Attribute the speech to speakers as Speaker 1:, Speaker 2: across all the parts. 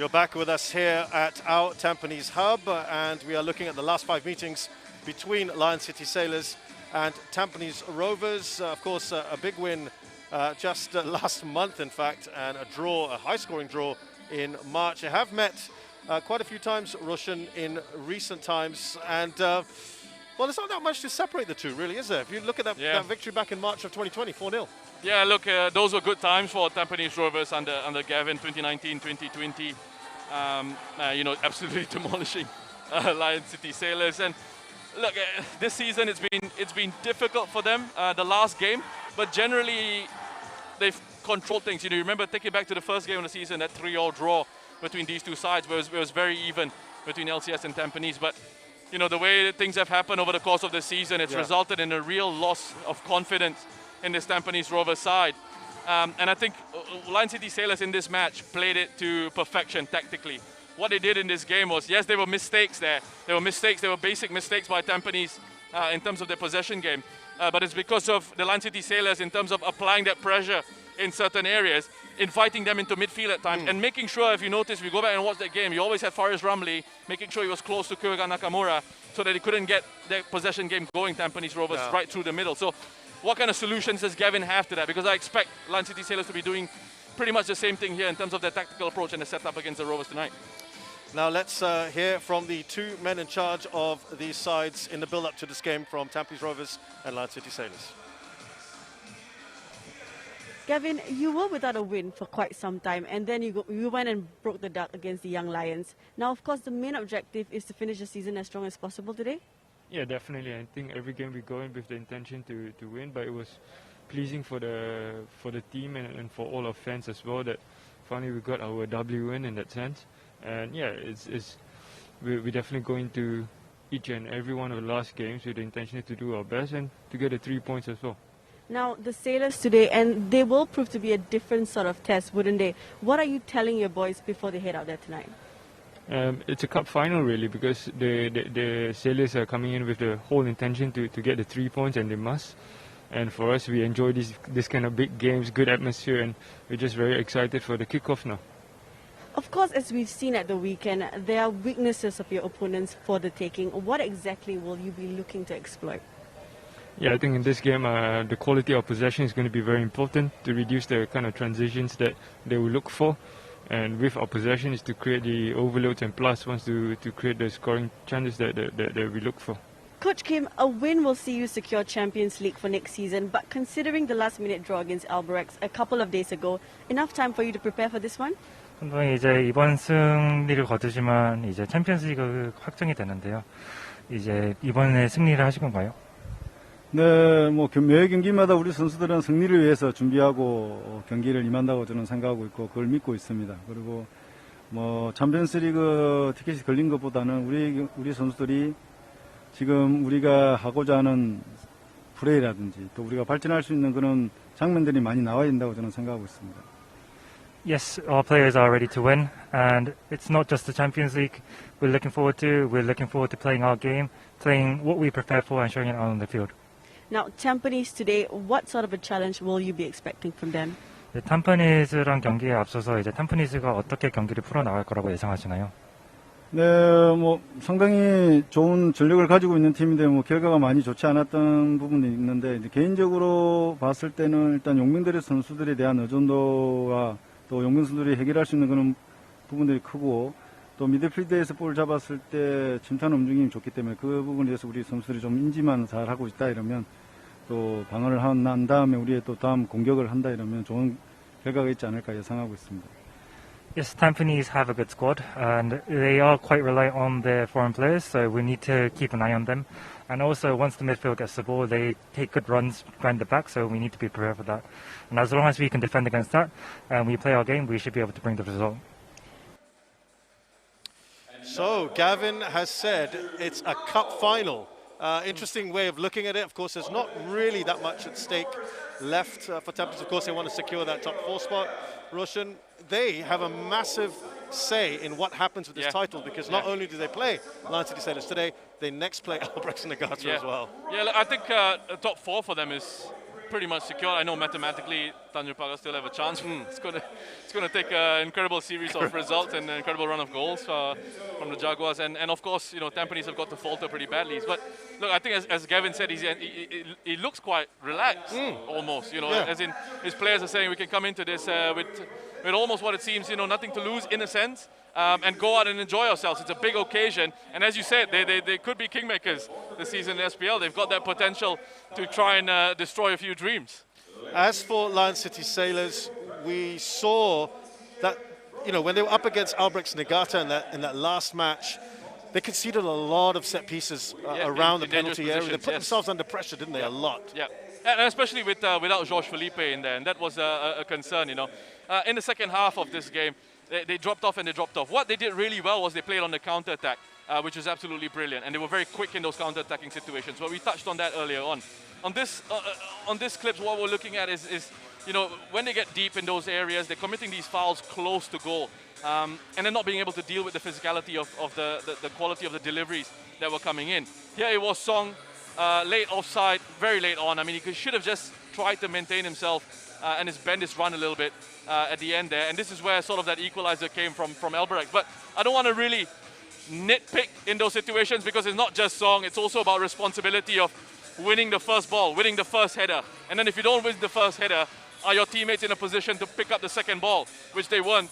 Speaker 1: You're back with us here at our Tampines Hub, and we are looking at the last 5 meetings between Lion City Sailors and Tampines Rovers. Of course, a big win just last month, in fact, and a high-scoring draw in March. They have met quite a few times, Roshan, in recent times, and well, there's not that much to separate the two, really, is there? If you look at that victory back in March of 2020, 4-0.
Speaker 2: Yeah, look, those were good times for Tampines Rovers under Gavin, 2019, 2020. Absolutely demolishing Lion City Sailors. And look, this season it's been difficult for them, the last game, but generally they've controlled things. You remember, take it back to the first game of the season, that 3-3 draw between these two sides, where it was very even between LCS and Tampines. But the way things have happened over the course of the season, it's resulted in a real loss of confidence in this Tampines Rovers side. And I think Lion City Sailors in this match played it to perfection tactically. What they did in this game was, yes, there were mistakes there. There were basic mistakes by Tampines in terms of their possession game. But it's because of the Lion City Sailors in terms of applying that pressure in certain areas, inviting them into midfield at times, and making sure, if you notice, if you go back and watch that game, you always had Faris Ramli making sure he was close to Kyoga Nakamura so that he couldn't get their possession game going, Tampines Rovers, right through the middle. So what kind of solutions does Gavin have to that? Because I expect Lion City Sailors to be doing pretty much the same thing here in terms of their tactical approach and the setup against the Rovers tonight.
Speaker 1: Now let's hear from the two men in charge of these sides in the build-up to this game from Tampines Rovers and Lion City Sailors.
Speaker 3: Gavin, you were without a win for quite some time, and then you went and broke the duck against the Young Lions. Now, of course, the main objective is to finish the season as strong as possible today.
Speaker 4: Yeah, definitely. I think every game we go in with the intention to win, but it was pleasing for the team and for all our fans as well that finally we got our W win in that sense. And yeah, we're definitely going to each and every one of the last games with the intention to do our best and to get the 3 points as well.
Speaker 3: Now, the Sailors today, and they will prove to be a different sort of test, wouldn't they? What are you telling your boys before they head out there tonight?
Speaker 4: It's a cup final, really, because the Sailors are coming in with the whole intention to get the 3 points, and they must. And for us, we enjoy this kind of big games, good atmosphere, and we're just very excited for the kickoff now.
Speaker 3: Of course, as we've seen at the weekend, there are weaknesses of your opponents for the taking. What exactly will you be looking to exploit?
Speaker 4: Yeah, I think in this game, the quality of possession is going to be very important to reduce the kind of transitions that they will look for. And with our possession is to create the overloads and plus ones to create the scoring chances that we look for.
Speaker 3: Coach Kim, a win will see you secure Champions League for next season, but considering the last-minute draw against Albirex a couple of days ago, enough time for you to prepare for this one?
Speaker 5: 감독이 이제 이번 승리를 거두시면 이제 챔피언스 리그 확정이 되는데요. 이제 이번에 승리를 하실 건가요?
Speaker 6: 네, 매 경기마다 우리 선수들은 승리를 위해서 준비하고 경기를 임한다고 저는 생각하고 있고 그걸 믿고 있습니다. 그리고 챔피언스리그 티켓이 걸린 것보다는 우리 선수들이 지금 우리가 하고자 하는 플레이라든지 또 우리가 발전할 수 있는 그런 장면들이 많이 나와야 된다고 저는 생각하고 있습니다.
Speaker 5: Yes, our players are ready to win, and it's not just the Champions League we're looking forward to playing our game, playing what we prepare for and showing it out on the field.
Speaker 3: Now, Tampines today, what sort of a challenge will you be expecting from them?
Speaker 5: 탐퍼니스랑 경기에 앞서서 이제 탐퍼니스가 어떻게 경기를 풀어나갈 거라고 예상하시나요?
Speaker 6: 네, 상당히 좋은 전력을 가지고 있는 팀인데 결과가 많이 좋지 않았던 부분이 있는데 이제 개인적으로 봤을 때는 일단 용병들의 선수들에 대한 의존도와 또 용병 선수들이 해결할 수 있는 그런 부분들이 크고 또 미드필드에서 볼 잡았을 때 침투하는 움직임이 좋기 때문에 그 부분에 대해서 우리 선수들이 좀 인지만 잘 하고 있다 이러면 또 방어를 한 다음에 우리의 또 다음 공격을 한다 이러면 좋은 결과가 있지 않을까 예상하고 있습니다.
Speaker 5: Yes, Tampines have a good squad, and they are quite reliant on their foreign players, so we need to keep an eye on them. And also, once the midfield gets the ball, they take good runs behind the back, so we need to be prepared for that. And as long as we can defend against that, and we play our game, we should be able to bring the result.
Speaker 1: So, Gavin has said it's a cup final. Interesting way of looking at it. Of course, there's not really that much at stake left for Tampines. Of course, they want to secure that top 4 spot. Roshan, they have a massive say in what happens with this title, because not only do they play Lion City Sailors today, they next play Albirex and Nagata as well.
Speaker 2: Yeah, I think top 4 for them is pretty much secure. I know mathematically Tanjung Pagar still have a chance. It's gonna take an incredible series of results and an incredible run of goals from the Jaguars. And of course, Tampines have got to falter pretty badly. But look, I think as Gavin said, he looks quite relaxed almost. As in his players are saying we can come into this with almost what it seems, nothing to lose in a sense. And go out and enjoy ourselves. It's a big occasion, and as you said, they could be kingmakers this season in SPL. They've got that potential to try and destroy a few dreams.
Speaker 1: As for Lion City Sailors, we saw that when they were up against Albrechts Negata in that last match, they conceded a lot of set pieces around the penalty area. They put themselves under pressure, didn't they? A lot.
Speaker 2: Yeah, and especially without Georges Felipe in there, and that was a concern. In the second half of this game, they dropped off and they dropped off. What they did really well was they played on the counter-attack, which was absolutely brilliant. And they were very quick in those counter-attacking situations. But we touched on that earlier on. On this clips, what we're looking at is when they get deep in those areas, they're committing these fouls close to goal. And then not being able to deal with the physicality of the quality of the deliveries that were coming in. Here it was Song, late offside, very late on. I mean, he should have just tried to maintain himself and bend his run a little bit at the end there. And this is where sort of that equalizer came from Albrecht. But I don't want to really nitpick in those situations because it's not just Song, it's also about responsibility of winning the first ball, winning the first header. And then if you don't win the first header, are your teammates in a position to pick up the second ball, which they weren't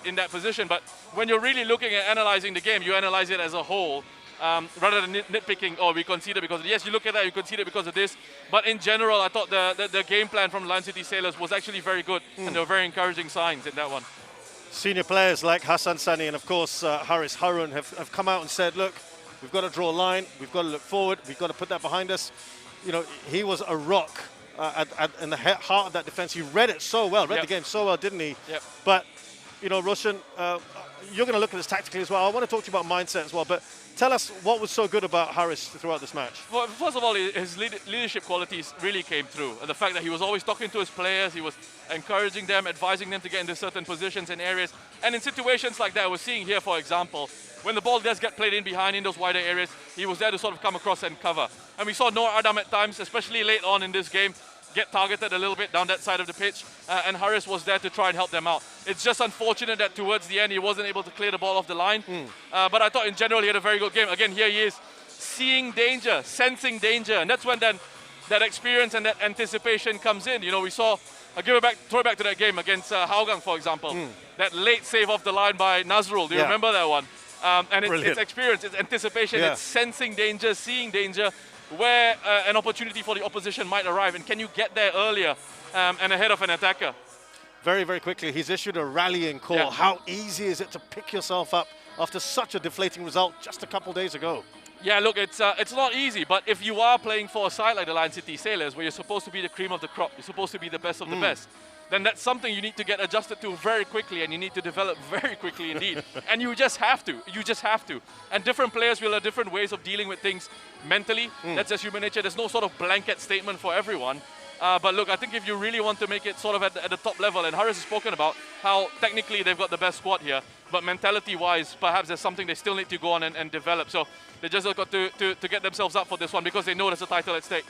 Speaker 2: in that position. But when you're really looking at analyzing the game, you analyze it as a whole. Rather than nitpicking, we conceded because of, yes, you look at that, you conceded because of this. But in general, I thought the game plan from Lion City Sailors was actually very good, and there were very encouraging signs in that one.
Speaker 1: Senior players like Hassan Sani and, of course, Haris Harun have come out and said, look, we've got to draw a line, we've got to look forward, we've got to put that behind us. He was a rock in the heart of that defense. He read it so well, read the game so well, didn't he?
Speaker 2: Yep.
Speaker 1: But, Roshan, you're going to look at this tactically as well. I want to talk to you about mindset as well, but tell us what was so good about Haris throughout this match.
Speaker 2: Well, first of all, his leadership qualities really came through. And the fact that he was always talking to his players, he was encouraging them, advising them to get into certain positions and areas. And in situations like that, we're seeing here, for example, when the ball does get played in behind in those wider areas, he was there to sort of come across and cover. And we saw Noor Adam at times, especially late on in this game, get targeted a little bit down that side of the pitch, and Haris was there to try and help them out. It's just unfortunate that towards the end he wasn't able to clear the ball off the line, but I thought in general he had a very good game. Again, here he is, seeing danger, sensing danger, and that's when then that experience and that anticipation comes in. We saw, throw it back to that game against Hougang, for example, that late save off the line by Nazrul. Do you remember that one? And it's experience, it's anticipation, it's sensing danger, seeing danger, where an opportunity for the opposition might arrive, and can you get there earlier and ahead of an attacker?
Speaker 1: Very, very quickly, he's issued a rallying call.
Speaker 2: Yeah.
Speaker 1: How easy is it to pick yourself up after such a deflating result just a couple days ago?
Speaker 2: Yeah, look, it's not easy, but if you are playing for a side like the Lion City Sailors, where you're supposed to be the cream of the crop, you're supposed to be the best of the best, then that's something you need to get adjusted to very quickly, and you need to develop very quickly indeed. And you just have to. And different players will have different ways of dealing with things mentally. That's just human nature. There's no sort of blanket statement for everyone. But look, I think if you really want to make it sort of at the top level, and Haris has spoken about how technically they've got the best squad here, but mentality-wise, perhaps there's something they still need to go on and develop. So they just got to get themselves up for this one because they know there's a title at stake.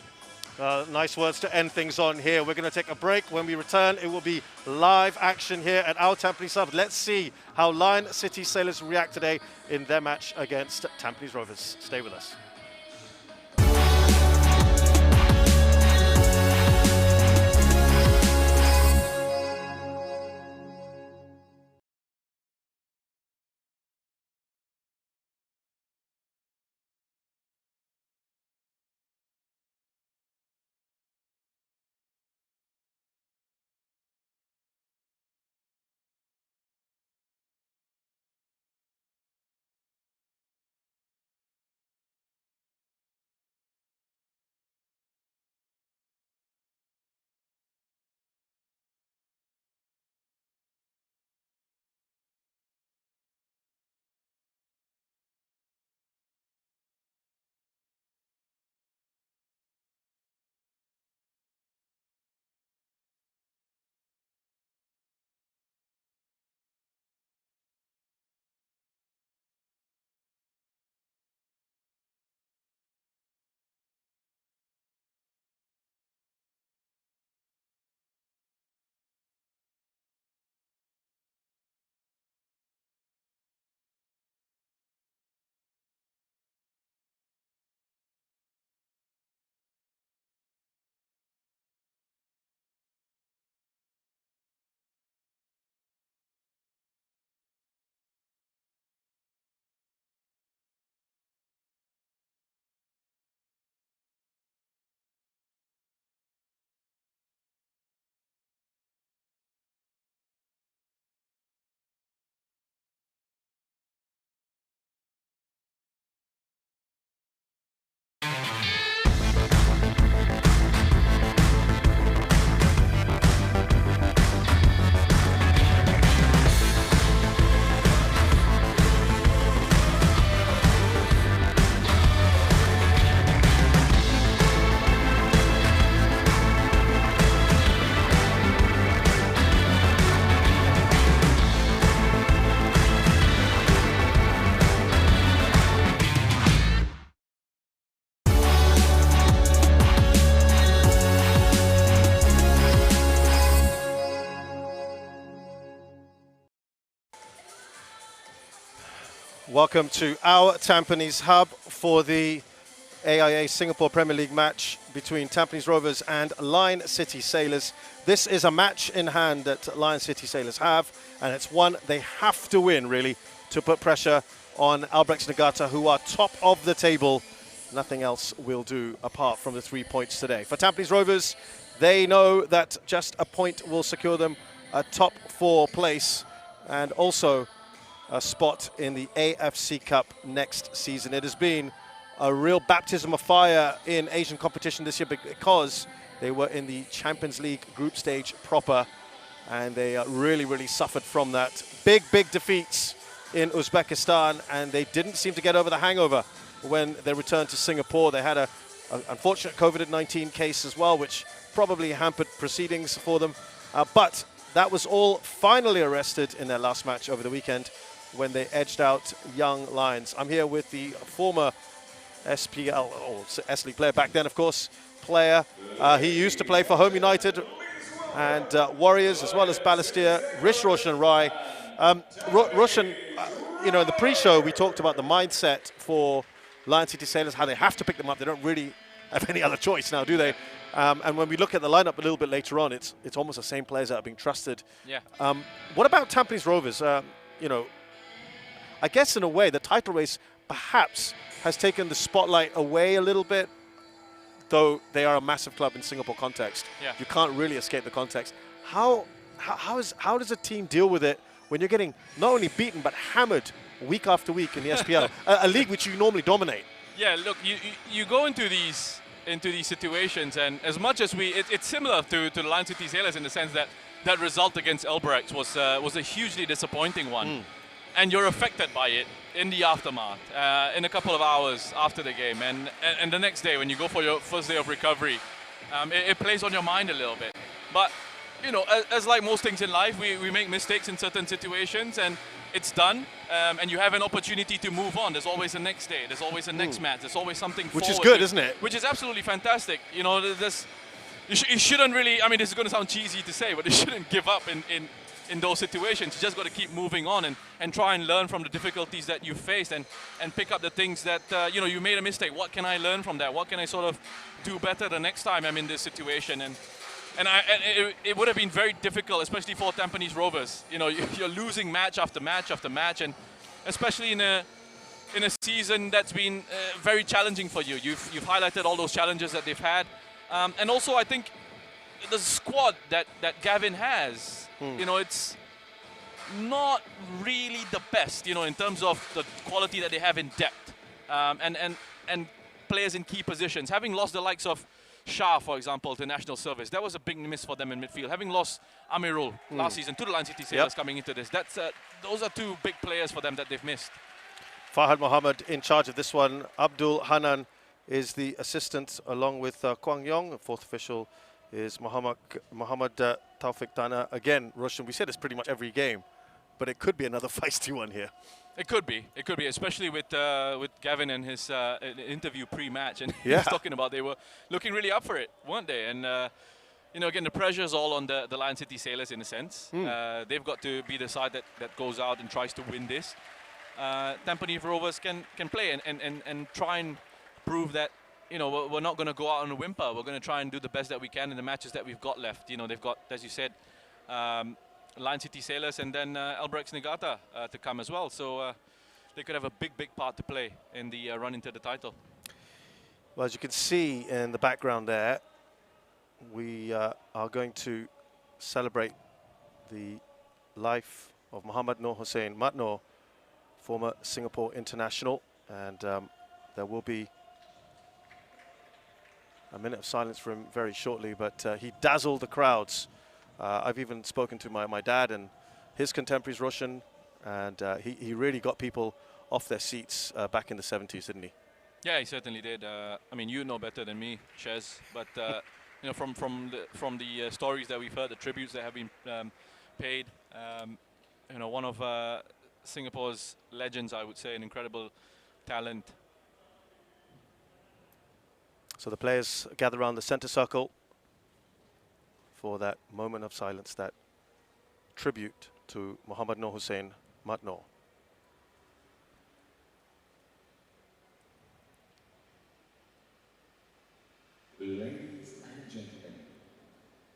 Speaker 1: Nice words to end things on here. We're going to take a break. When we return, it will be live action here at our Tampines Hub. Let's see how Lion City Sailors react today in their match against Tampines Rovers. Stay with us. Welcome to our Tampines hub for the AIA Singapore Premier League match between Tampines Rovers and Lion City Sailors. This is a match in hand that Lion City Sailors have, and it's one they have to win, really, to put pressure on Albrechts Niigata, who are top of the table. Nothing else will do apart from the 3 points today. For Tampines Rovers, they know that just a point will secure them a top 4 place and also a spot in the AFC Cup next season. It has been a real baptism of fire in Asian competition this year because they were in the Champions League group stage proper, and they really suffered from that. Big defeats in Uzbekistan, and they didn't seem to get over the hangover when they returned to Singapore. They had an unfortunate COVID-19 case as well, which probably hampered proceedings for them. But that was all finally arrested in their last match over the weekend when they edged out Young Lions. I'm here with the former SPL, or S-League player back then, of course, player. He used to play for Home United and Warriors, as well as Balestier, Roshan Rai. Roshan, you know, in the pre-show, we talked about the mindset for Lion City Sailors, how they have to pick them up. They don't really have any other choice now, do they? And when we look at the lineup a little bit later on, it's almost the same players that are being trusted.
Speaker 2: Yeah.
Speaker 1: What about Tampines Rovers? You know, I guess in a way, the title race perhaps has taken the spotlight away a little bit, though they are a massive club in Singapore context.
Speaker 2: Yeah.
Speaker 1: You can't really escape the context. How does a team deal with it when you're getting not only beaten but hammered week after week in the SPL, a league which you normally dominate?
Speaker 2: Yeah, look, you go into these situations, and as much as it's similar to the Lion City Sailors in the sense that result against Albrechts was a hugely disappointing one. And you're affected by it in the aftermath, in a couple of hours after the game. And the next day, when you go for your first day of recovery, it plays on your mind a little bit. But, you know, as like most things in life, we make mistakes in certain situations, and it's done. And you have an opportunity to move on. There's always a next day. There's always a next match. There's always something
Speaker 1: Which is
Speaker 2: forward
Speaker 1: good,
Speaker 2: to,
Speaker 1: isn't it?
Speaker 2: Which is absolutely fantastic. You know, you shouldn't really, I mean, this is going to sound cheesy to say, but you shouldn't give up in those situations. You just got to keep moving on and try and learn from the difficulties that you faced and pick up the things that, you know, you made a mistake. What can I learn from that? What can I sort of do better the next time I'm in this situation? And it would have been very difficult, especially for Tampines Rovers. You know, you're losing match after match after match, and especially in a season that's been very challenging for you. You've highlighted all those challenges that they've had. And also, I think the squad that Gavin has, you know, it's not really the best, you know, in terms of the quality that they have in depth and players in key positions. Having lost the likes of Shah, for example, to national service, that was a big miss for them in midfield. Having lost Amirul last season to the Lion City Sailors coming into this, those are 2 big players for them that they've missed.
Speaker 1: Fahad Mohammed in charge of this one. Abdul Hanan is the assistant, along with Kwang Yong. The 4th official is Muhammad Taufik Tana. Again, Roshan, we say this pretty much every game, but it could be another feisty one here.
Speaker 2: It could be, especially with Gavin and his interview pre-match, and he was talking about they were looking really up for it, weren't they? And you know, again, the pressure is all on the Lion City Sailors in a sense. They've got to be the side that goes out and tries to win this. Tampines Rovers can play and try and prove that, you know, we're not going to go out on a whimper. We're going to try and do the best that we can in the matches that we've got left. You know, they've got, as you said, Lion City Sailors and then Albrechts Niigata to come as well. So they could have a big part to play in the run into the title.
Speaker 1: Well, as you can see in the background there, we are going to celebrate the life of Muhammad Noor Hossain Mat Noor, former Singapore international, and there will be a minute of silence for him very shortly, but he dazzled the crowds. I've even spoken to my dad and his contemporaries, Roshan, and he really got people off their seats back in the 70s, didn't he?
Speaker 2: Yeah, he certainly did. I mean, you know better than me, Shez, but you know, from the stories that we've heard, the tributes that have been paid, you know, one of Singapore's legends, I would say, an incredible talent.
Speaker 1: So the players gather around the center circle for that moment of silence, that tribute to Muhammad Noor Hossain Mat Noor.
Speaker 7: Ladies and gentlemen,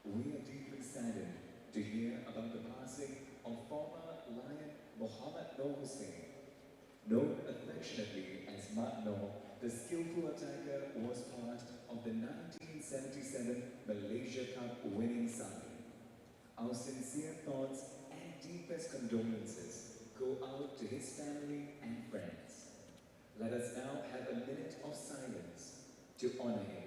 Speaker 7: we are deeply saddened to hear about the passing of former Lion Mohammad Noor Hussain. Known affectionately as Mat Noor, the skillful attacker was part of the 1977 Malaysia Cup winning side. Our sincere thoughts and deepest condolences go out to his family and friends. Let us now have a minute of silence to honor him.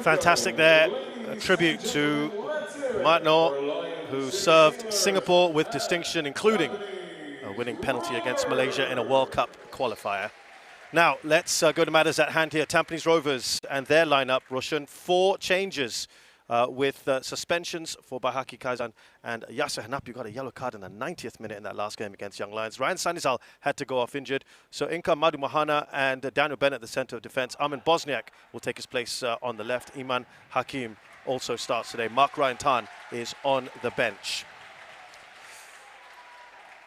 Speaker 1: Fantastic there, a tribute to Mat Noor, who served Singapore with distinction, including a winning penalty against Malaysia in a World Cup qualifier. Now, let's go to matters at hand here. Tampines Rovers and their lineup, Roshan, 4 changes with suspensions for Bahaki Kaizan and Yasser Hanapi got a yellow card in the 90th minute in that last game against Young Lions. Ryan Sanizal had to go off injured. So Inka Madu Mahana and Daniel Bennett at the centre of defence. Armin Bosniak will take his place on the left. Iman Hakim also starts today. Mark Ryan Tan is on the bench.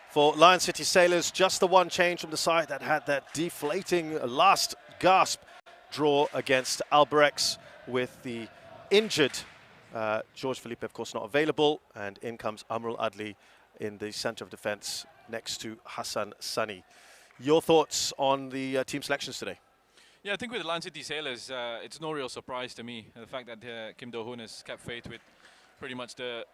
Speaker 1: For Lion City Sailors, just the one change from the side that had that deflating last gasp draw against Albirex, with the injured George Felipe, of course, not available, and in comes Amrul Adli in the centre of defence next to Hassan Sani. Your thoughts on the team selections today?
Speaker 2: Yeah, I think with the Lion City Sailors, it's no real surprise to me the fact that Kim Do-hoon has kept faith with pretty much the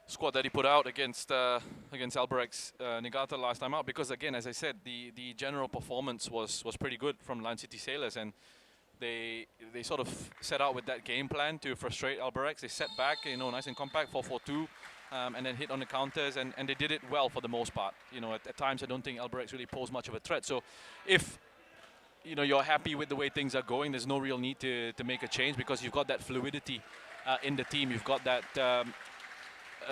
Speaker 2: squad that he put out against Albirex Niigata last time out, because again, as I said, the general performance was pretty good from Lion City Sailors, and they sort of set out with that game plan to frustrate Albirex. They set back, nice and compact, 4-4-2, and then hit on the counters, and they did it well for the most part. At times I don't think Albirex really posed much of a threat. So if you're happy with the way things are going, there's no real need to make a change, because you've got that fluidity in the team. You've got that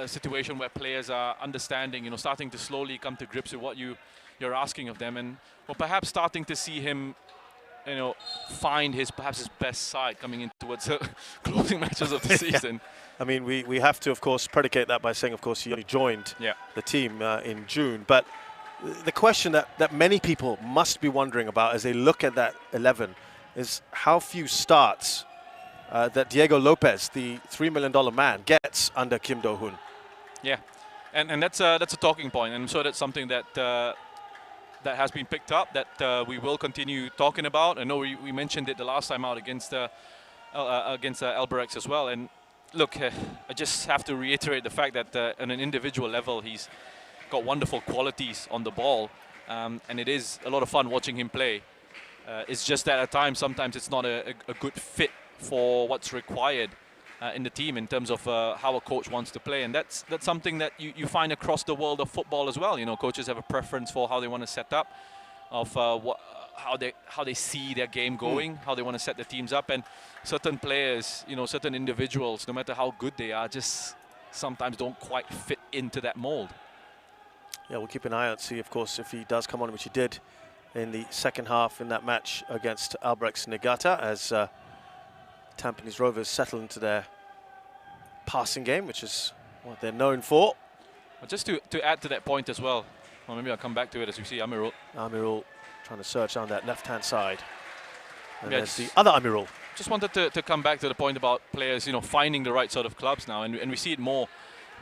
Speaker 2: situation where players are understanding, starting to slowly come to grips with what you're asking of them, and perhaps starting to see him find perhaps his best side coming in towards the closing matches of the season.
Speaker 1: I mean, we have to, of course, predicate that by saying, of course, he only joined the team in June. But the question that many people must be wondering about as they look at that 11 is how few starts that Diego Lopez, the $3 million man, gets under Kim Do-hoon.
Speaker 2: Yeah, and that's a talking point, and I'm sure that's something that that has been picked up, that we will continue talking about. I know we mentioned it the last time out against Albirex as well. And look, I just have to reiterate the fact that on an individual level, he's got wonderful qualities on the ball, and it is a lot of fun watching him play. It's just that at times, sometimes it's not a good fit for what's required in the team in terms of how a coach wants to play, and that's something that you find across the world of football as well. Coaches have a preference for how they want to set up, of how they see their game going, how they want to set the teams up, and certain players, certain individuals, no matter how good they are, just sometimes don't quite fit into that mold.
Speaker 1: Yeah, we'll keep an eye out, see, of course, if he does come on, which he did in the second half in that match against Albirex Niigata, as Tampines Rovers settle into their passing game, which is what they're known for.
Speaker 2: But just to add to that point as well, or maybe I'll come back to it as we see Amirul.
Speaker 1: Amirul trying to search down that left-hand side. And
Speaker 2: yeah,
Speaker 1: there's the other Amirul.
Speaker 2: Just wanted to come back to the point about players, finding the right sort of clubs now, and we see it more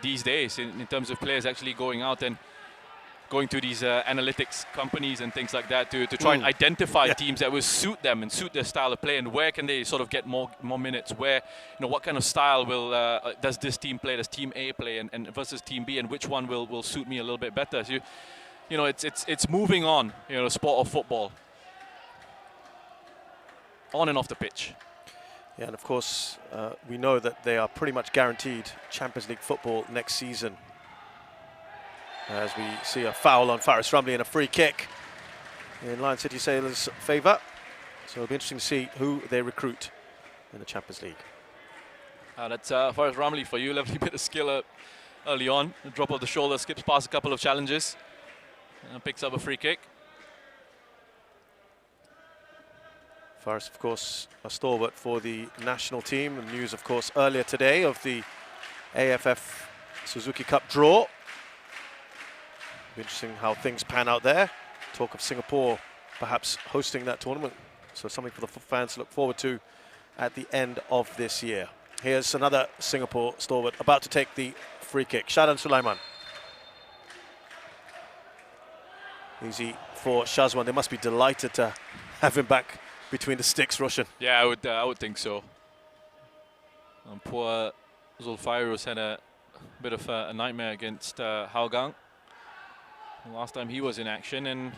Speaker 2: these days in terms of players actually going out and going to these analytics companies and things like that to try and identify teams that will suit them and suit their style of play, and where can they sort of get more minutes, where, what kind of style will does this team play, does team A play, and versus team B, and which one will suit me a little bit better. So it's moving on, the sport of football, on and off the pitch.
Speaker 1: Yeah, and of course we know that they are pretty much guaranteed Champions League football next season, as we see a foul on Faris Ramli and a free kick in Lion City Sailors' favour. So it'll be interesting to see who they recruit in the Champions League.
Speaker 2: That's Faris Ramli for you. Lovely bit of skill early on. A drop of the shoulder, skips past a couple of challenges, and picks up a free kick.
Speaker 1: Faris, of course, a stalwart for the national team. The news, of course, earlier today of the AFF Suzuki Cup draw. Interesting how things pan out there. Talk of Singapore perhaps hosting that tournament. So something for the fans to look forward to at the end of this year. Here's another Singapore stalwart about to take the free kick. Shadan Sulaiman. Easy for Shazwan. They must be delighted to have him back between the sticks, Roshan.
Speaker 2: Yeah, I would think so. And poor Zulfairus had a bit of a nightmare against Hougang last time he was in action, and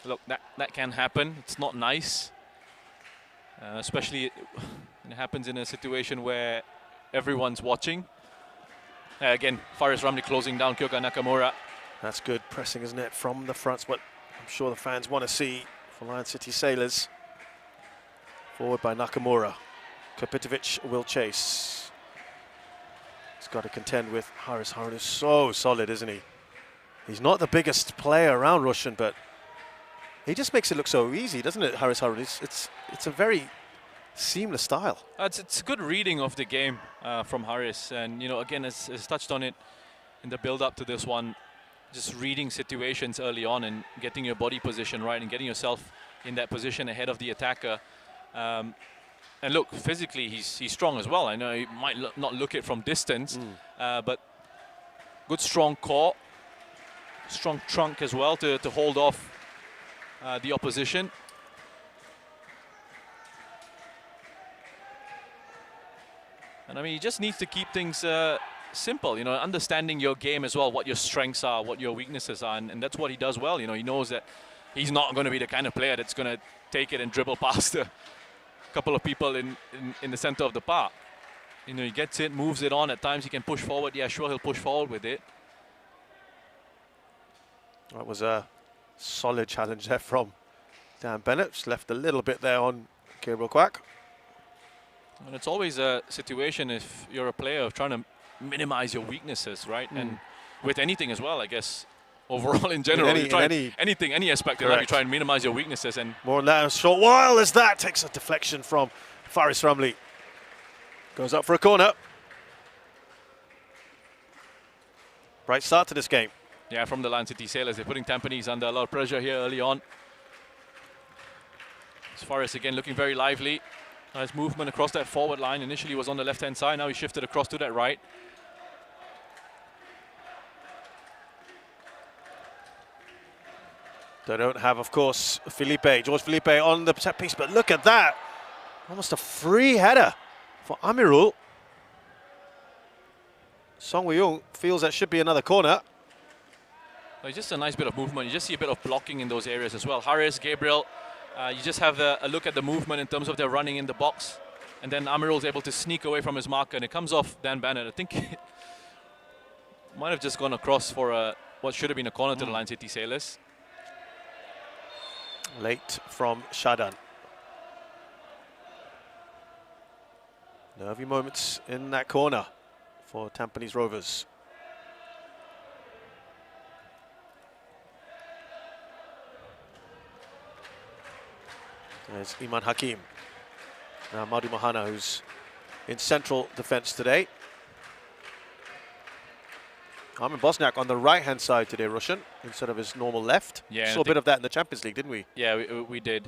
Speaker 2: look, that can happen. It's not nice, especially it happens in a situation where everyone's watching. Again, Faris Ramli closing down Kyoka Nakamura.
Speaker 1: That's good pressing, isn't it, from the fronts, what I'm sure the fans want to see for Lion City Sailors. Forward by Nakamura. Kapitovic will chase. He's got to contend with Haris. Harun is so solid, isn't he? He's not the biggest player around, Roshan, but he just makes it look so easy, doesn't it, Haris Harun? It's a very seamless style.
Speaker 2: It's a good reading of the game from Haris, and again, as touched on it in the build-up to this one, just reading situations early on and getting your body position right and getting yourself in that position ahead of the attacker. And look, physically he's strong as well. I know he might not look it from distance, but good strong core, strong trunk as well to hold off the opposition. And I mean, he just needs to keep things simple, understanding your game as well, what your strengths are, what your weaknesses are, and that's what he does well. He knows that he's not going to be the kind of player that's going to take it and dribble past a couple of people in the center of the park. He gets it, moves it on. At times he can push forward. Yeah, sure, he'll push forward with it.
Speaker 1: That was a solid challenge there from Dan Bennett. Just left a little bit there on Gabriel Quack.
Speaker 2: And it's always a situation, if you're a player, of trying to minimize your weaknesses, right? And with anything as well, I guess, overall in general, any aspect in life, you try and minimize your weaknesses. And
Speaker 1: more on that in a short while, as that takes a deflection from Faris Ramli. Goes up for a corner. Bright start to this game.
Speaker 2: Yeah, from the Lion City Sailors, they're putting Tampines under a lot of pressure here early on. As Faris again looking very lively. Nice movement across that forward line. Initially was on the left-hand side, now he shifted across to that right.
Speaker 1: They don't have, of course, George Felipe on the set piece, but look at that. Almost a free header for Amirul. Song Woo-young feels that should be another corner.
Speaker 2: Well, just a nice bit of movement. You just see a bit of blocking in those areas as well. Haris, Gabriel, you just have a look at the movement in terms of their running in the box. And then Amirul's able to sneak away from his marker, and it comes off Dan Bennett. I think it might have just gone across for what should have been a corner to the Lion City Sailors.
Speaker 1: Late from Shadan. Nervy moments in that corner for Tampines Rovers. There's Iman Hakim. Now Madu Mahana, who's in central defence today. Armin Bosniak on the right-hand side today, Roshan, instead of his normal left.
Speaker 2: Yeah,
Speaker 1: saw a bit of that in the Champions League, didn't we?
Speaker 2: Yeah, we did.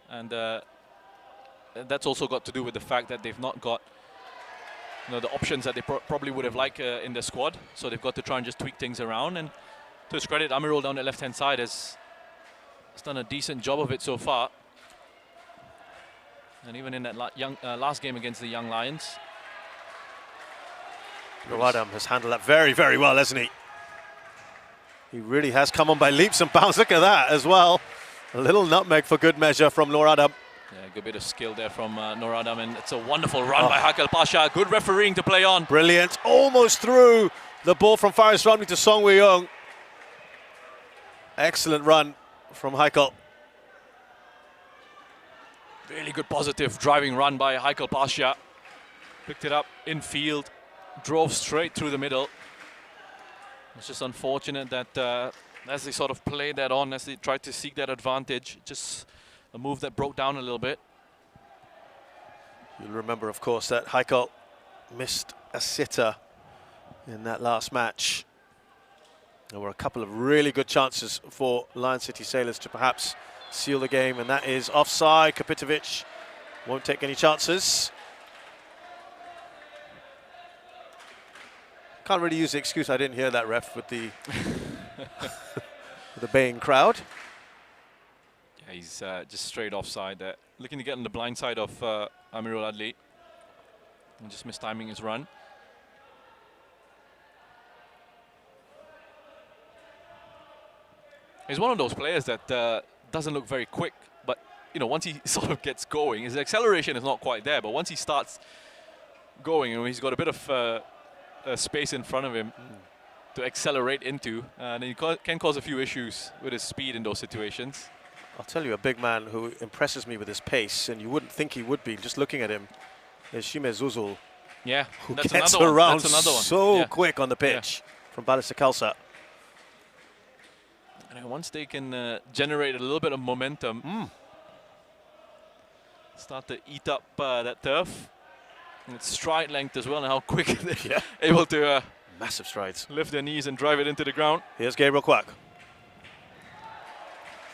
Speaker 2: And that's also got to do with the fact that they've not got the options that they probably would have liked in the squad. So they've got to try and just tweak things around. And To his credit, Amirul down the left-hand side has done a decent job of it so far. And even in that last game against the Young Lions.
Speaker 1: Noradam has handled that very, very well, hasn't he? He really has come on by leaps and bounds. Look at that as well. A little nutmeg for good measure from Noradam.
Speaker 2: Yeah, good bit of skill there from Noradam, and it's a wonderful run by Haikal Pasha. Good refereeing to play on.
Speaker 1: Brilliant. Almost through the ball from Faris Ramli to Song Wei-young. Excellent run from Haikal.
Speaker 2: Really good positive driving run by Haikal Pasha. Picked it up in field, drove straight through the middle. It's just unfortunate that as they sort of played that on, as they tried to seek that advantage, just a move that broke down a little bit.
Speaker 1: You'll remember, of course, that Haikal missed a sitter in that last match. There were a couple of really good chances for Lion City Sailors to perhaps seal the game, and that is offside. Kapitovic won't take any chances. Can't really use the excuse I didn't hear that, ref, with the with the baying crowd.
Speaker 2: Yeah, he's just straight offside there. Looking to get on the blind side of Amirul Adli. And just mistiming his run. He's one of those players that doesn't look very quick, but you know, once he sort of gets going, his acceleration is not quite there, but once he starts going, and he's got a bit of space in front of him to accelerate into, and he can cause a few issues with his speed in those situations.
Speaker 1: I'll tell you, a big man who impresses me with his pace, and you wouldn't think he would be just looking at him, is Shime Zuzul.
Speaker 2: Yeah,
Speaker 1: who
Speaker 2: that's
Speaker 1: gets
Speaker 2: another
Speaker 1: around
Speaker 2: one. That's another one.
Speaker 1: so quick on the pitch from Balista Khalsa.
Speaker 2: And once they can generate a little bit of momentum, start to eat up that turf. And it's stride length as well, and how quick they're able to
Speaker 1: massive strides,
Speaker 2: lift their knees and drive it into the ground.
Speaker 1: Here's Gabriel Kwak.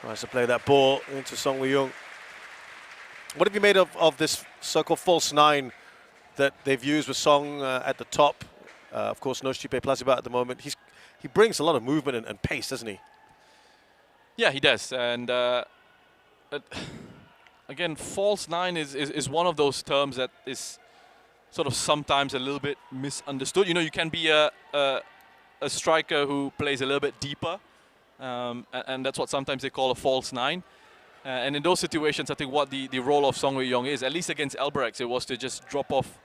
Speaker 1: Tries to play that ball into Song Wei-young. What have you made of this so-called false nine that they've used with Song at the top? Of course, Noshipe Plazibat at the moment. He brings a lot of movement and pace, doesn't he?
Speaker 2: Yeah, he does. And again, false nine is one of those terms that is sort of sometimes a little bit misunderstood. You know, you can be a striker who plays a little bit deeper, and that's what sometimes they call a false nine. And in those situations, I think what the role of Song Wei-young is, at least against Albirex, it was to just drop off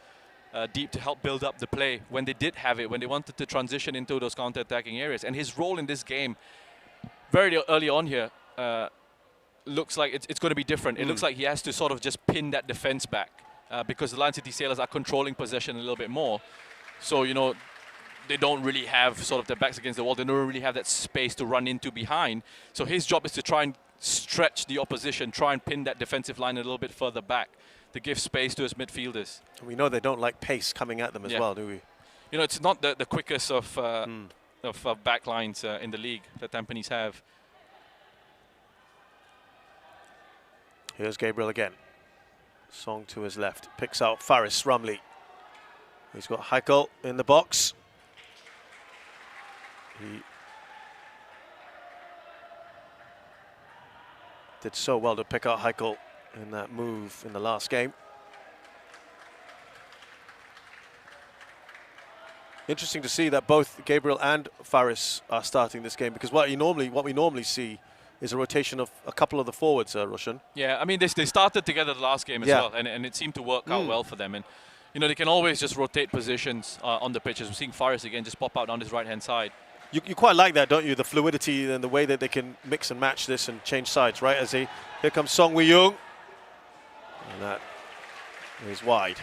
Speaker 2: deep to help build up the play when they did have it, when they wanted to transition into those counter-attacking areas. And his role in this game, very early on here, looks like it's going to be different. It looks like he has to sort of just pin that defense back. Because the Lion City Sailors are controlling possession a little bit more. So, you know, they don't really have sort of their backs against the wall. They don't really have that space to run into behind. So his job is to try and stretch the opposition, try and pin that defensive line a little bit further back to give space to his midfielders.
Speaker 1: We know they don't like pace coming at them as well, do we?
Speaker 2: You know, it's not the quickest of backlines in the league that Tampines have.
Speaker 1: Here's Gabriel again. Song to his left, picks out Faris Ramli. He's got Haikal in the box. He did so well to pick out Haikal in that move in the last game. Interesting to see that both Gabriel and Faris are starting this game, because what we normally see is a rotation of a couple of the forwards, Roshan.
Speaker 2: Yeah, I mean, they started together the last game as well, and it seemed to work out well for them. And, you know, they can always just rotate positions on the pitches. We're seeing Faris again just pop out on his right-hand side.
Speaker 1: You quite like that, don't you? The fluidity and the way that they can mix and match this and change sides, right? Here comes Song Wei-young. And that is wide.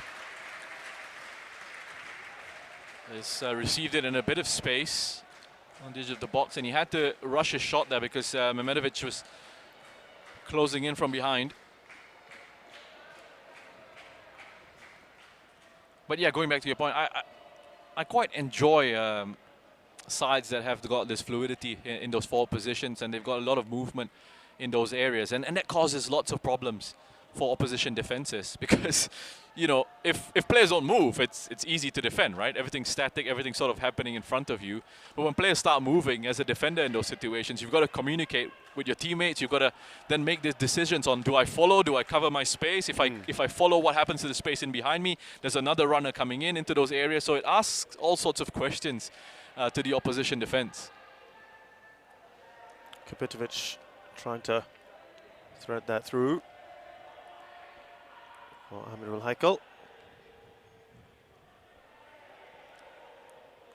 Speaker 2: He's received it in a bit of space on the edge of the box, and he had to rush his shot there because Mehmedovic was closing in from behind. But yeah, going back to your point, I quite enjoy sides that have got this fluidity in those forward positions, and they've got a lot of movement in those areas, and that causes lots of problems for opposition defenses because, you know, if players don't move, it's easy to defend, right? Everything's static, everything's sort of happening in front of you. But when players start moving as a defender in those situations, you've got to communicate with your teammates. You've got to then make these decisions on, do I follow, do I cover my space? If I follow, what happens to the space in behind me? There's another runner coming into those areas. So it asks all sorts of questions to the opposition defense.
Speaker 1: Kapitovic trying to thread that through. Amirul Haikal.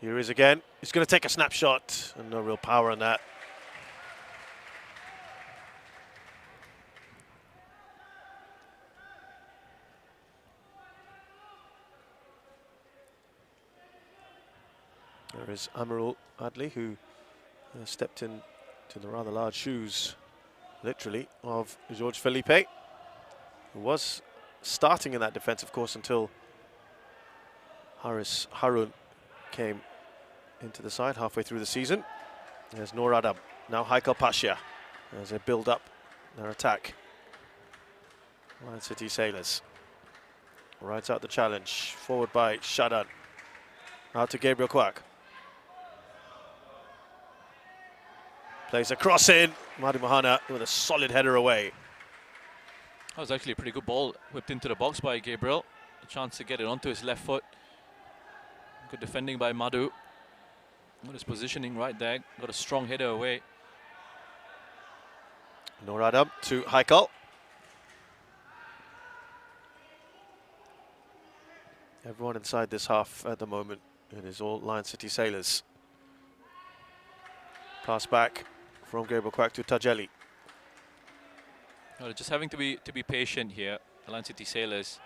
Speaker 1: Here he is again. He's going to take a snapshot, and no real power on that. There is Amirul Adli, who stepped in to the rather large shoes, literally, of George Felipe, who was starting in that defence, of course, until Haris Harun came into the side halfway through the season. There's Noor Adam, now Haikal Pasha, as they build up their attack. Lion City Sailors rides out the challenge, forward by Shadan, out to Gabriel Kwak. Plays a cross in, Madu Mohana with a solid header away.
Speaker 2: That was actually a pretty good ball whipped into the box by Gabriel. A chance to get it onto his left foot. Good defending by Madhu. Got his positioning right there. Got a strong header away.
Speaker 1: Noor Adam to Haikal. Everyone inside this half at the moment. It is all Lion City Sailors. Pass back from Gabriel Kwak to Tajeli.
Speaker 2: Well, just having to be patient here, the Lion City Sailors,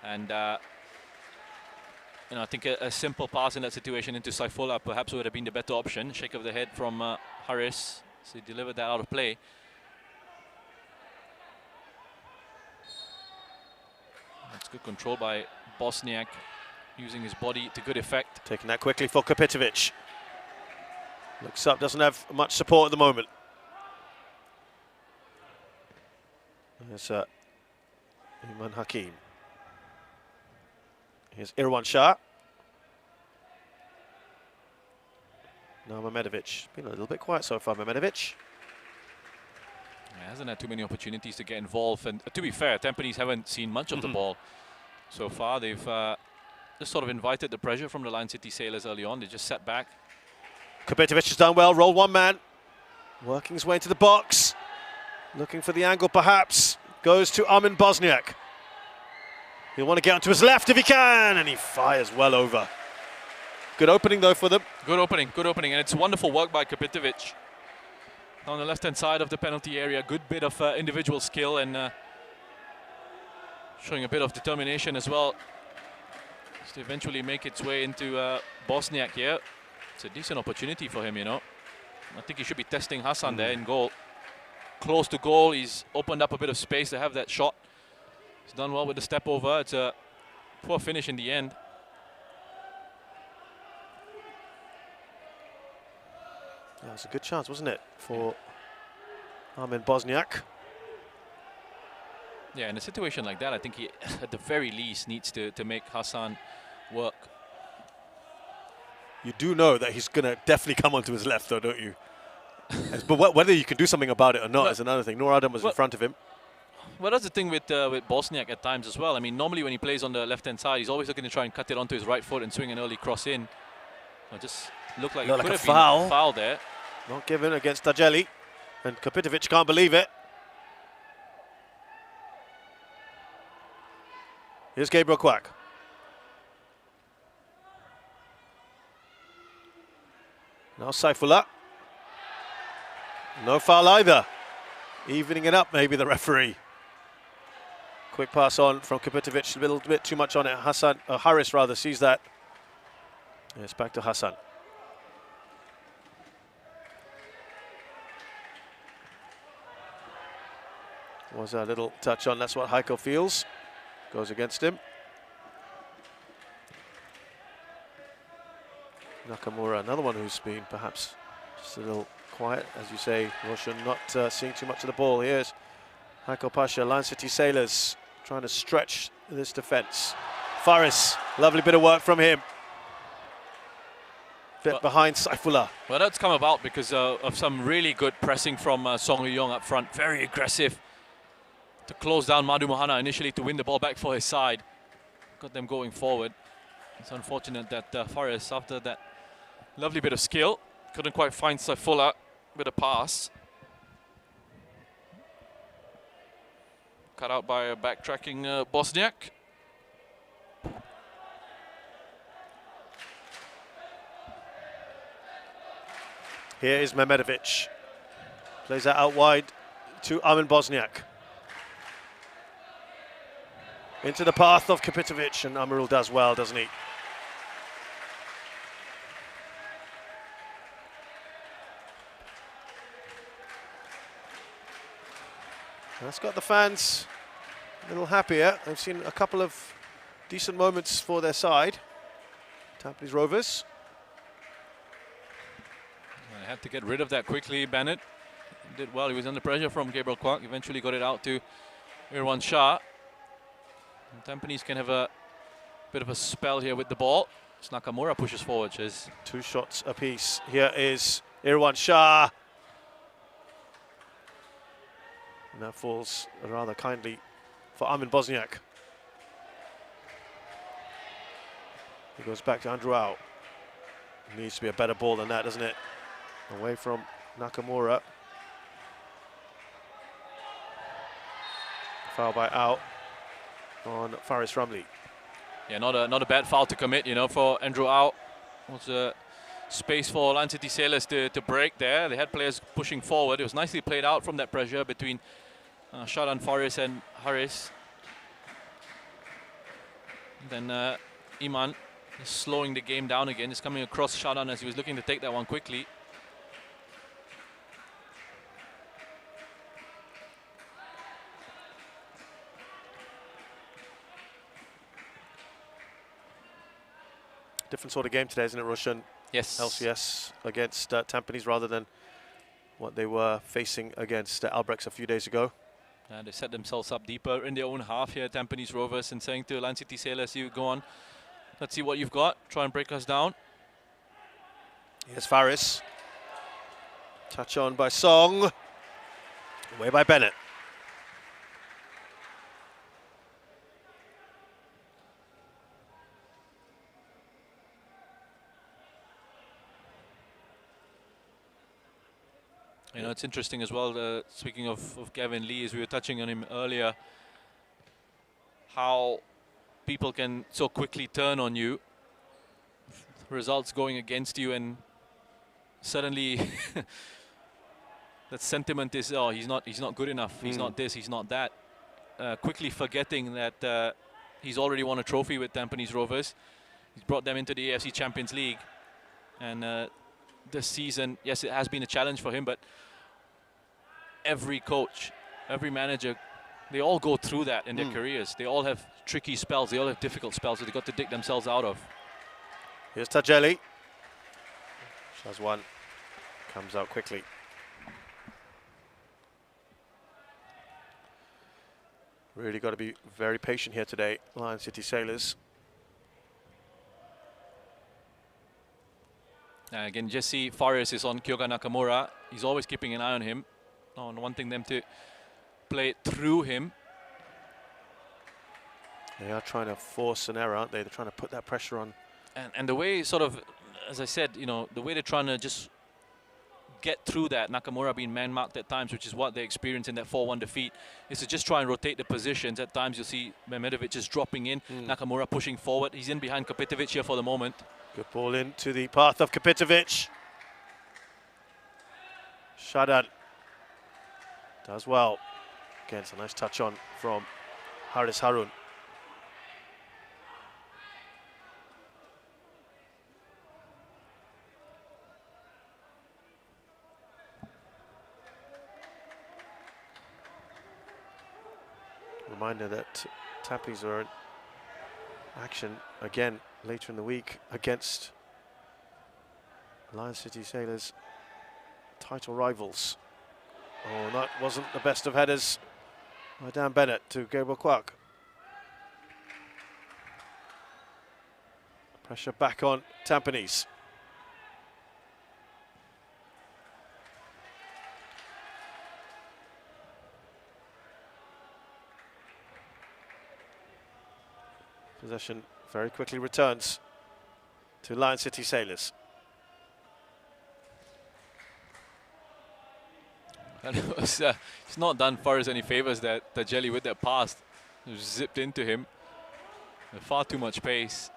Speaker 2: and you know, I think a simple pass in that situation into Saifullah perhaps would have been the better option. Shake of the head from Haris, so he delivered that out of play. That's good control by Bosniak, using his body to good effect.
Speaker 1: Taking that quickly for Kapitovic. Looks up, doesn't have much support at the moment. There's Iman Hakim. Here's Irwan Shah. Now Mehmedovic. Been a little bit quiet so far, Mehmedovic.
Speaker 2: Yeah, hasn't had too many opportunities to get involved. And to be fair, Tampines haven't seen much of the ball so far. They've just sort of invited the pressure from the Lion City Sailors early on. They just sat back.
Speaker 1: Kapitovic has done well, roll one man. Working his way into the box. Looking for the angle perhaps. Goes to Armin Bosniak. He'll want to get onto his left if he can, and he fires well over. Good opening though for them.
Speaker 2: Good opening, and it's wonderful work by Kapitovic. On the left-hand side of the penalty area, good bit of individual skill and showing a bit of determination as well. Just to eventually make its way into Bosniak here. It's a decent opportunity for him, you know. I think he should be testing Hassan there in goal. Close to goal, he's opened up a bit of space to have that shot. He's done well with the step over. It's a poor finish in the end.
Speaker 1: That was a good chance, wasn't it, for Armin Bosniak?
Speaker 2: Yeah, in a situation like that, I think he, at the very least, needs to make Hassan work.
Speaker 1: You do know that he's going to definitely come onto his left, though, don't you? But whether you can do something about it or not is another thing. Noor Adam was in front of him.
Speaker 2: Well, that's the thing with Bosniak at times as well. I mean, normally when he plays on the left-hand side, he's always looking to try and cut it onto his right foot and swing an early cross in. It just looked like it could have been a foul there.
Speaker 1: Not given against Tajeli. And Kapitovic can't believe it. Here's Gabriel Kwak. Now Saifullah. No foul either. Evening it up, maybe, the referee. Quick pass on from Kapitovic. A little bit too much on it. Haris rather sees that. It's back to Hassan. Was a little touch on. That's what Haikal feels. Goes against him. Nakamura, another one who's been perhaps just a little quiet, as you say, Roshan, not seeing too much of the ball. Here's Haiko Pasha, Lion City Sailors, trying to stretch this defence. Faris, lovely bit of work from him. Bit behind Saifullah.
Speaker 2: Well, that's come about because of some really good pressing from Song Yu-yong up front. Very aggressive to close down Madu Mohana initially to win the ball back for his side. Got them going forward. It's unfortunate that Faris, after that lovely bit of skill, couldn't quite find Saifullah with a pass. Cut out by a backtracking Bosniak.
Speaker 1: Here is Mehmedovic. Plays that out wide to Armin Bosniak. Into the path of Kapitovic, and Amarul does well, doesn't he? That's got the fans a little happier. They've seen a couple of decent moments for their side. Tampines Rovers.
Speaker 2: I had to get rid of that quickly, Bennett. Did well, he was under pressure from Gabriel Kwak. Eventually got it out to Irwan Shah. And Tampines can have a bit of a spell here with the ball. As Nakamura pushes forward. Chiz.
Speaker 1: 2 shots apiece. Here is Irwan Shah. And that falls rather kindly for Armin Bosniak. He goes back to Andrew Au. Needs to be a better ball than that, doesn't it? Away from Nakamura. Foul by Au on Faris Ramli.
Speaker 2: Yeah, not a bad foul to commit, you know, for Andrew Au. Was a space for Lion City Sailors to break there. They had players pushing forward. It was nicely played out from that pressure between Shadan Faris and Haris. Then Iman is slowing the game down again. He's coming across Shadan as he was looking to take that one quickly.
Speaker 1: Different sort of game today, isn't it, Roshan?
Speaker 2: Yes.
Speaker 1: LCS against Tampines rather than what they were facing against Albrechts a few days ago.
Speaker 2: And they set themselves up deeper in their own half here, Tampines Rovers, and saying to Lion City Sailors, you go on, let's see what you've got, try and break us down.
Speaker 1: Here's Faris. Touch on by Song. Away by Bennett.
Speaker 2: You know, it's interesting as well, speaking of Gavin Lee, as we were touching on him earlier, how people can so quickly turn on you, results going against you, and suddenly that sentiment is, oh, he's not good enough, he's not this, he's not that. Quickly forgetting that he's already won a trophy with Tampines Rovers. He's brought them into the AFC Champions League, and this season, yes, it has been a challenge for him, but every coach, every manager, they all go through that in their careers. They all have tricky spells, they all have difficult spells that they've got to dig themselves out of.
Speaker 1: Here's Tajeli. Shazwan comes out quickly. Really got to be very patient here today, Lion City Sailors.
Speaker 2: Again, Jesse Faris is on Kyoga Nakamura. He's always keeping an eye on him, on wanting them to play it through him.
Speaker 1: They are trying to force an error, aren't they? They're trying to put that pressure on.
Speaker 2: And the way, sort of, as I said, you know, the way they're trying to just get through that, Nakamura being man-marked at times, which is what they experienced in that 4-1 defeat, is to just try and rotate the positions. At times you'll see Mehmedovic just dropping in, Nakamura pushing forward. He's in behind Kapitovic here for the moment.
Speaker 1: Good ball into the path of Kapitovic. Shadan does well. Again, it's a nice touch on from Haris Harun. Reminder that Tampines are in action again later in the week against Lion City Sailors, title rivals. Oh, that wasn't the best of headers. Dan Bennett to Gabriel Kwak. Pressure back on Tampines. Possession very quickly returns to Lion City Sailors.
Speaker 2: And it's not done Faris any favors that Tajeli with that pass. It was zipped into him. Far too much pace.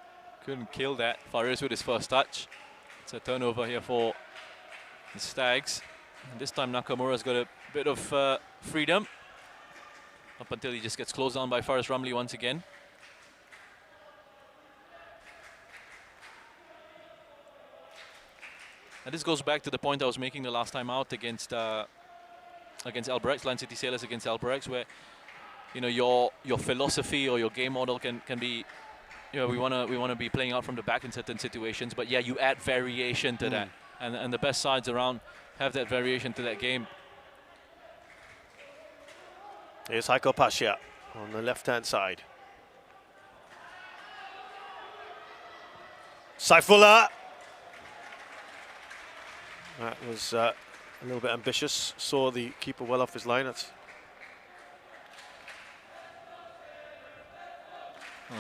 Speaker 2: Couldn't kill that. Faris with his first touch. It's a turnover here for the Stags. And this time Nakamura's got a bit of freedom. Up until he just gets closed down by Faris Ramli once again. And this goes back to the point I was making the last time out against Albirex, Lion City Sailors against Albirex, where your philosophy or your game model can be, we wanna be playing out from the back in certain situations, but yeah, you add variation to that, and the best sides around have that variation to that game.
Speaker 1: Here's Heiko Pasha on the left-hand side. Saifullah. That was a little bit ambitious. Saw the keeper well off his line. That's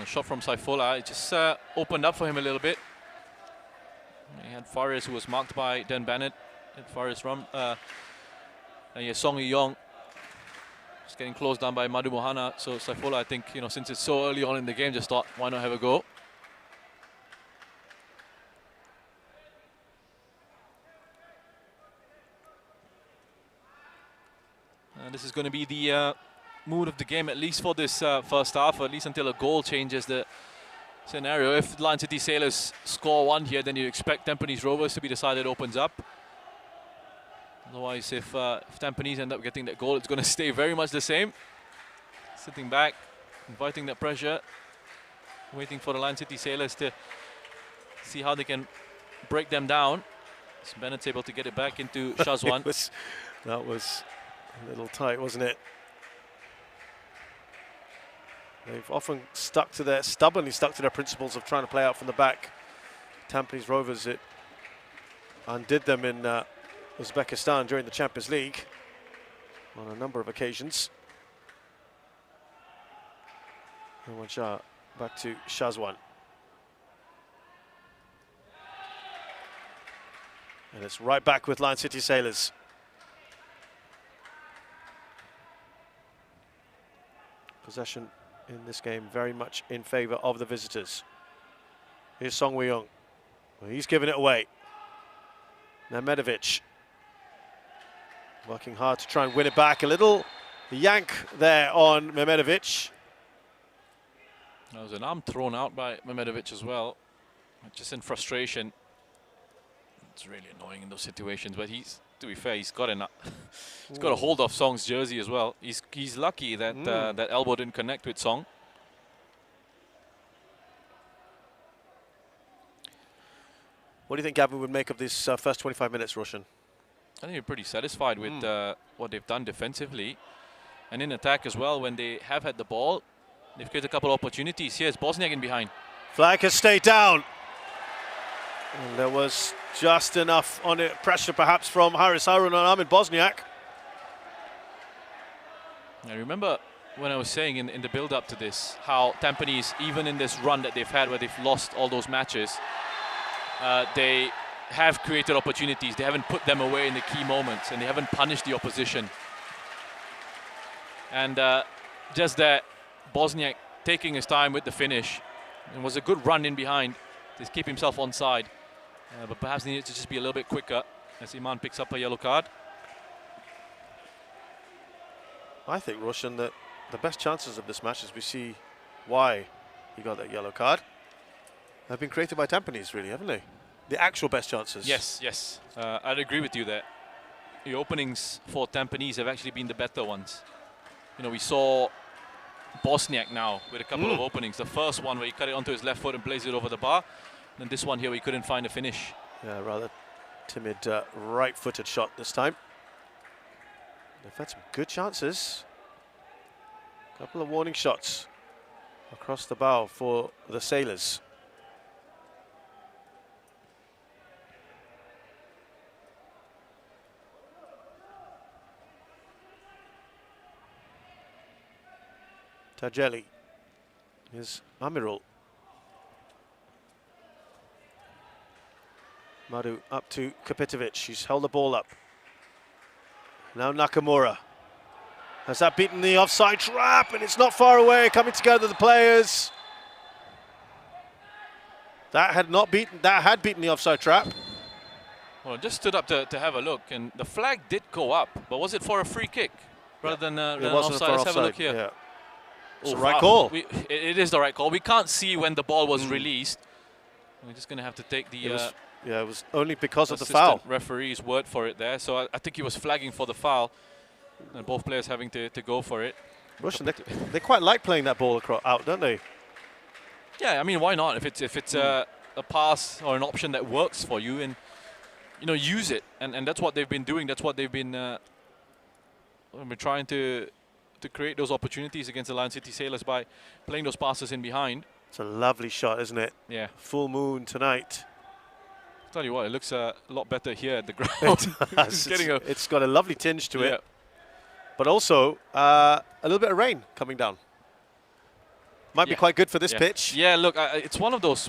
Speaker 2: shot from Saifullah. It just opened up for him a little bit. He had Faris, who was marked by Dan Bennett. And Faris Song Yong just getting closed down by Madhu Mohana. So Saifullah, I think, since it's so early on in the game, just thought, why not have a go? This is going to be the mood of the game, at least for this first half, or at least until a goal changes the scenario. If Lion City Sailors score one here, then you expect Tampines Rovers to be the side that opens up. Otherwise, if Tampines end up getting that goal, it's going to stay very much the same. Sitting back, inviting that pressure, waiting for the Lion City Sailors to see how they can break them down. So Bennett's able to get it back into Shazwan.
Speaker 1: That was a little tight, wasn't it? They've often stubbornly stuck to their principles of trying to play out from the back. Tampines Rovers, it undid them in Uzbekistan during the Champions League on a number of occasions. Shah back to Shazwan. And it's right back with Lion City Sailors. Possession in this game very much in favour of the visitors. Here's Song Woo-young. Well, he's given it away. Nemedovic working hard to try and win it back. A little yank there on Nemedovic.
Speaker 2: There was an arm thrown out by Nemedovic as well, just in frustration. It's really annoying in those situations, but to be fair, he's got a hold of Song's jersey as well. He's lucky that that elbow didn't connect with Song.
Speaker 1: What do you think Gavin would make of this first 25 minutes, Roshan?
Speaker 2: I think you're pretty satisfied with what they've done defensively. And in attack as well, when they have had the ball, they've created a couple of opportunities. Here's Bosniak in behind.
Speaker 1: Flag has stayed down. And there was just enough on it, pressure perhaps from Haris Harun on Ahmed Bosniak.
Speaker 2: I remember when I was saying in the build-up to this, how Tampines, even in this run that they've had where they've lost all those matches, they have created opportunities. They haven't put them away in the key moments, and they haven't punished the opposition. And just that, Bosniak taking his time with the finish. It was a good run in behind to keep himself onside. But perhaps he needs to just be a little bit quicker as Iman picks up a yellow card.
Speaker 1: I think, Roshan, that the best chances of this match, as we see why he got that yellow card, have been created by Tampines, really, haven't they? The actual best chances.
Speaker 2: Yes, yes. I'd agree with you there. The openings for Tampines have actually been the better ones. We saw Bosniak now with a couple of openings. The first one where he cut it onto his left foot and placed it over the bar. And this one here, we couldn't find a finish.
Speaker 1: Yeah, rather timid right-footed shot this time. They've had some good chances. Couple of warning shots across the bow for the Sailors. Tajeli is Amirul. Madu up to Kapitovic. He's held the ball up. Now Nakamura. Has that beaten the offside trap? And it's not far away. Coming together, the players. That had beaten the offside trap.
Speaker 2: Well, I just stood up to have a look, and the flag did go up, but was it for a free kick rather than
Speaker 1: It
Speaker 2: an
Speaker 1: wasn't
Speaker 2: offside?
Speaker 1: for
Speaker 2: Let's have a look
Speaker 1: offside,
Speaker 2: here.
Speaker 1: yeah. It's
Speaker 2: Oh,
Speaker 1: the right
Speaker 2: wow.
Speaker 1: call.
Speaker 2: It is the right call. We can't see when the ball was released. We're just going to have to take the
Speaker 1: It was only because of the
Speaker 2: assistant
Speaker 1: foul.
Speaker 2: referee's word for it there. So I think he was flagging for the foul, and both players having to go for it.
Speaker 1: Russian, they quite like playing that ball out, don't they?
Speaker 2: Yeah, I mean, why not? If it's a pass or an option that works for you, and use it. And that's what they've been doing. That's what they've been trying to create those opportunities against the Lion City Sailors by playing those passes in behind.
Speaker 1: It's a lovely shot, isn't it?
Speaker 2: Yeah.
Speaker 1: Full moon tonight.
Speaker 2: Tell you what, it looks a lot better here at the ground.
Speaker 1: It's got a lovely tinge to
Speaker 2: Yeah.
Speaker 1: it. But also a little bit of rain coming down. Might be quite good for this pitch.
Speaker 2: Yeah, look, it's one of those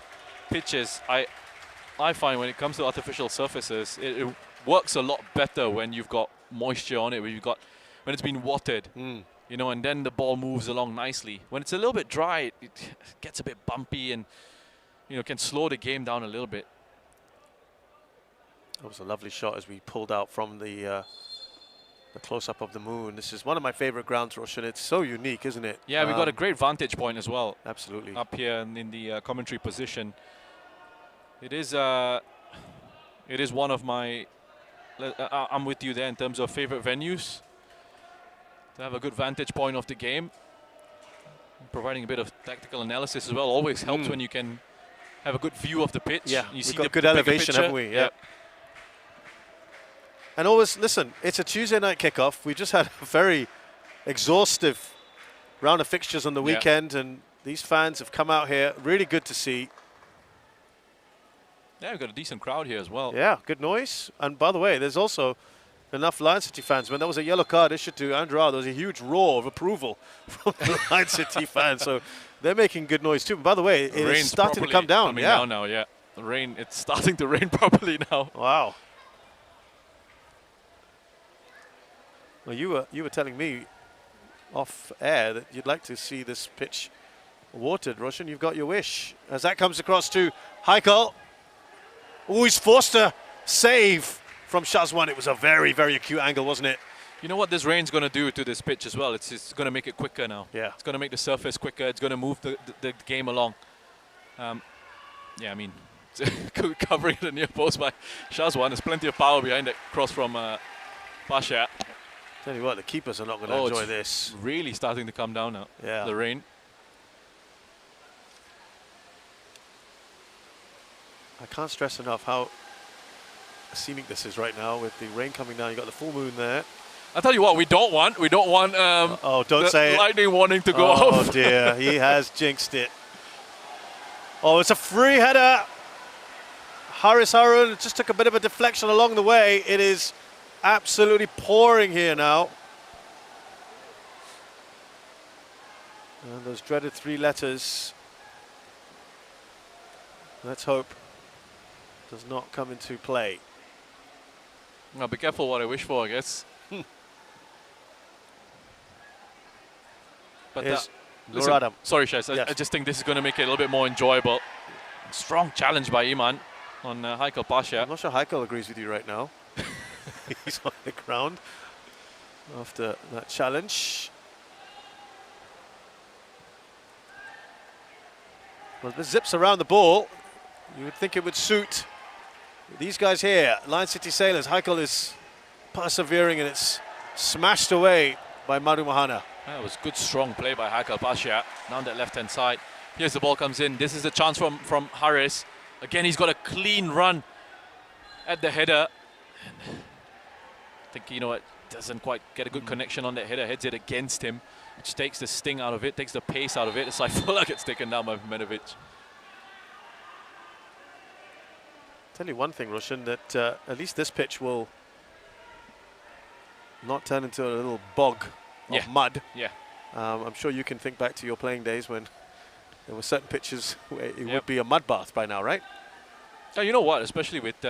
Speaker 2: pitches I find when it comes to artificial surfaces, it works a lot better when you've got moisture on it, when it's been watered, and then the ball moves along nicely. When it's a little bit dry, it gets a bit bumpy and, can slow the game down a little bit.
Speaker 1: That was a lovely shot as we pulled out from the close-up of the moon. This is one of my favorite grounds, Roshan. It's so unique, isn't it?
Speaker 2: Yeah, we got a great vantage point as well.
Speaker 1: Absolutely.
Speaker 2: Up here in the commentary position. It is one of my, I'm with you there in terms of favorite venues. To have a good vantage point of the game. Providing a bit of tactical analysis as well always helps when you can have a good view of the pitch.
Speaker 1: Yeah,
Speaker 2: you
Speaker 1: we've
Speaker 2: see
Speaker 1: got
Speaker 2: the
Speaker 1: good
Speaker 2: bigger
Speaker 1: elevation,
Speaker 2: picture.
Speaker 1: haven't we? Yeah. And always, listen, it's a Tuesday night kickoff. We just had a very exhaustive round of fixtures on the weekend, and these fans have come out here. Really good to see.
Speaker 2: Yeah, we've got a decent crowd here as well.
Speaker 1: Yeah, good noise. And by the way, there's also enough Lion City fans. When there was a yellow card issued to Andra, there was a huge roar of approval from the Lion City fans. So they're making good noise too. But by the way, it is starting to come down.
Speaker 2: Coming down now, yeah. The rain, it's starting to rain properly now.
Speaker 1: Wow. Well, you were telling me off air that you'd like to see this pitch watered. Roshan, you've got your wish. As that comes across to Heikel. Oh, he's forced a save from Shazwan. It was a very, very acute angle, wasn't it?
Speaker 2: You know what this rain's going to do to this pitch as well? It's going to make it quicker now.
Speaker 1: Yeah.
Speaker 2: It's going to make the surface quicker. It's going to move the game along. Yeah, I mean, covering the near post by Shazwan. There's plenty of power behind that cross from Pasha.
Speaker 1: Tell you what, the keepers are not going to enjoy this.
Speaker 2: Really starting to come down now.
Speaker 1: Yeah.
Speaker 2: The rain.
Speaker 1: I can't stress enough how scenic this is right now with the rain coming down. You've got the full moon there.
Speaker 2: I'll tell you what, we don't want
Speaker 1: oh, don't say it.
Speaker 2: lightning warning to go off.
Speaker 1: Oh dear, he has jinxed it. Oh, it's a free header. Haris Harun just took a bit of a deflection along the way. It is absolutely pouring here now. And those dreaded three letters, let's hope, does not come into play.
Speaker 2: Now be careful what I wish for, I guess. But listen,
Speaker 1: Noradam.
Speaker 2: sorry, Shaz.
Speaker 1: Yes.
Speaker 2: I just think this is going to make it a little bit more enjoyable. Strong challenge by Iman on Heikel Pasha.
Speaker 1: I'm not sure Heikel agrees with you right now. He's on the ground after that challenge. Well, this zips around the ball. You would think it would suit these guys here. Lion City Sailors. Heikel is persevering and it's smashed away by Madu Mahana.
Speaker 2: That was good, strong play by Heikel Pasha down that left-hand side. Here's the ball comes in. This is a chance from Haris. Again, he's got a clean run at the header. I think, you know what, doesn't quite get a good connection on that header, heads it against him, which takes the sting out of it, takes the pace out of it. It's like Saifullah gets taken down by Menovic.
Speaker 1: Tell you one thing, Roshan, that at least this pitch will not turn into a little bog of mud.
Speaker 2: Yeah.
Speaker 1: I'm sure you can think back to your playing days when there were certain pitches where it would be a mud bath by now, right?
Speaker 2: Oh, you know what? Especially with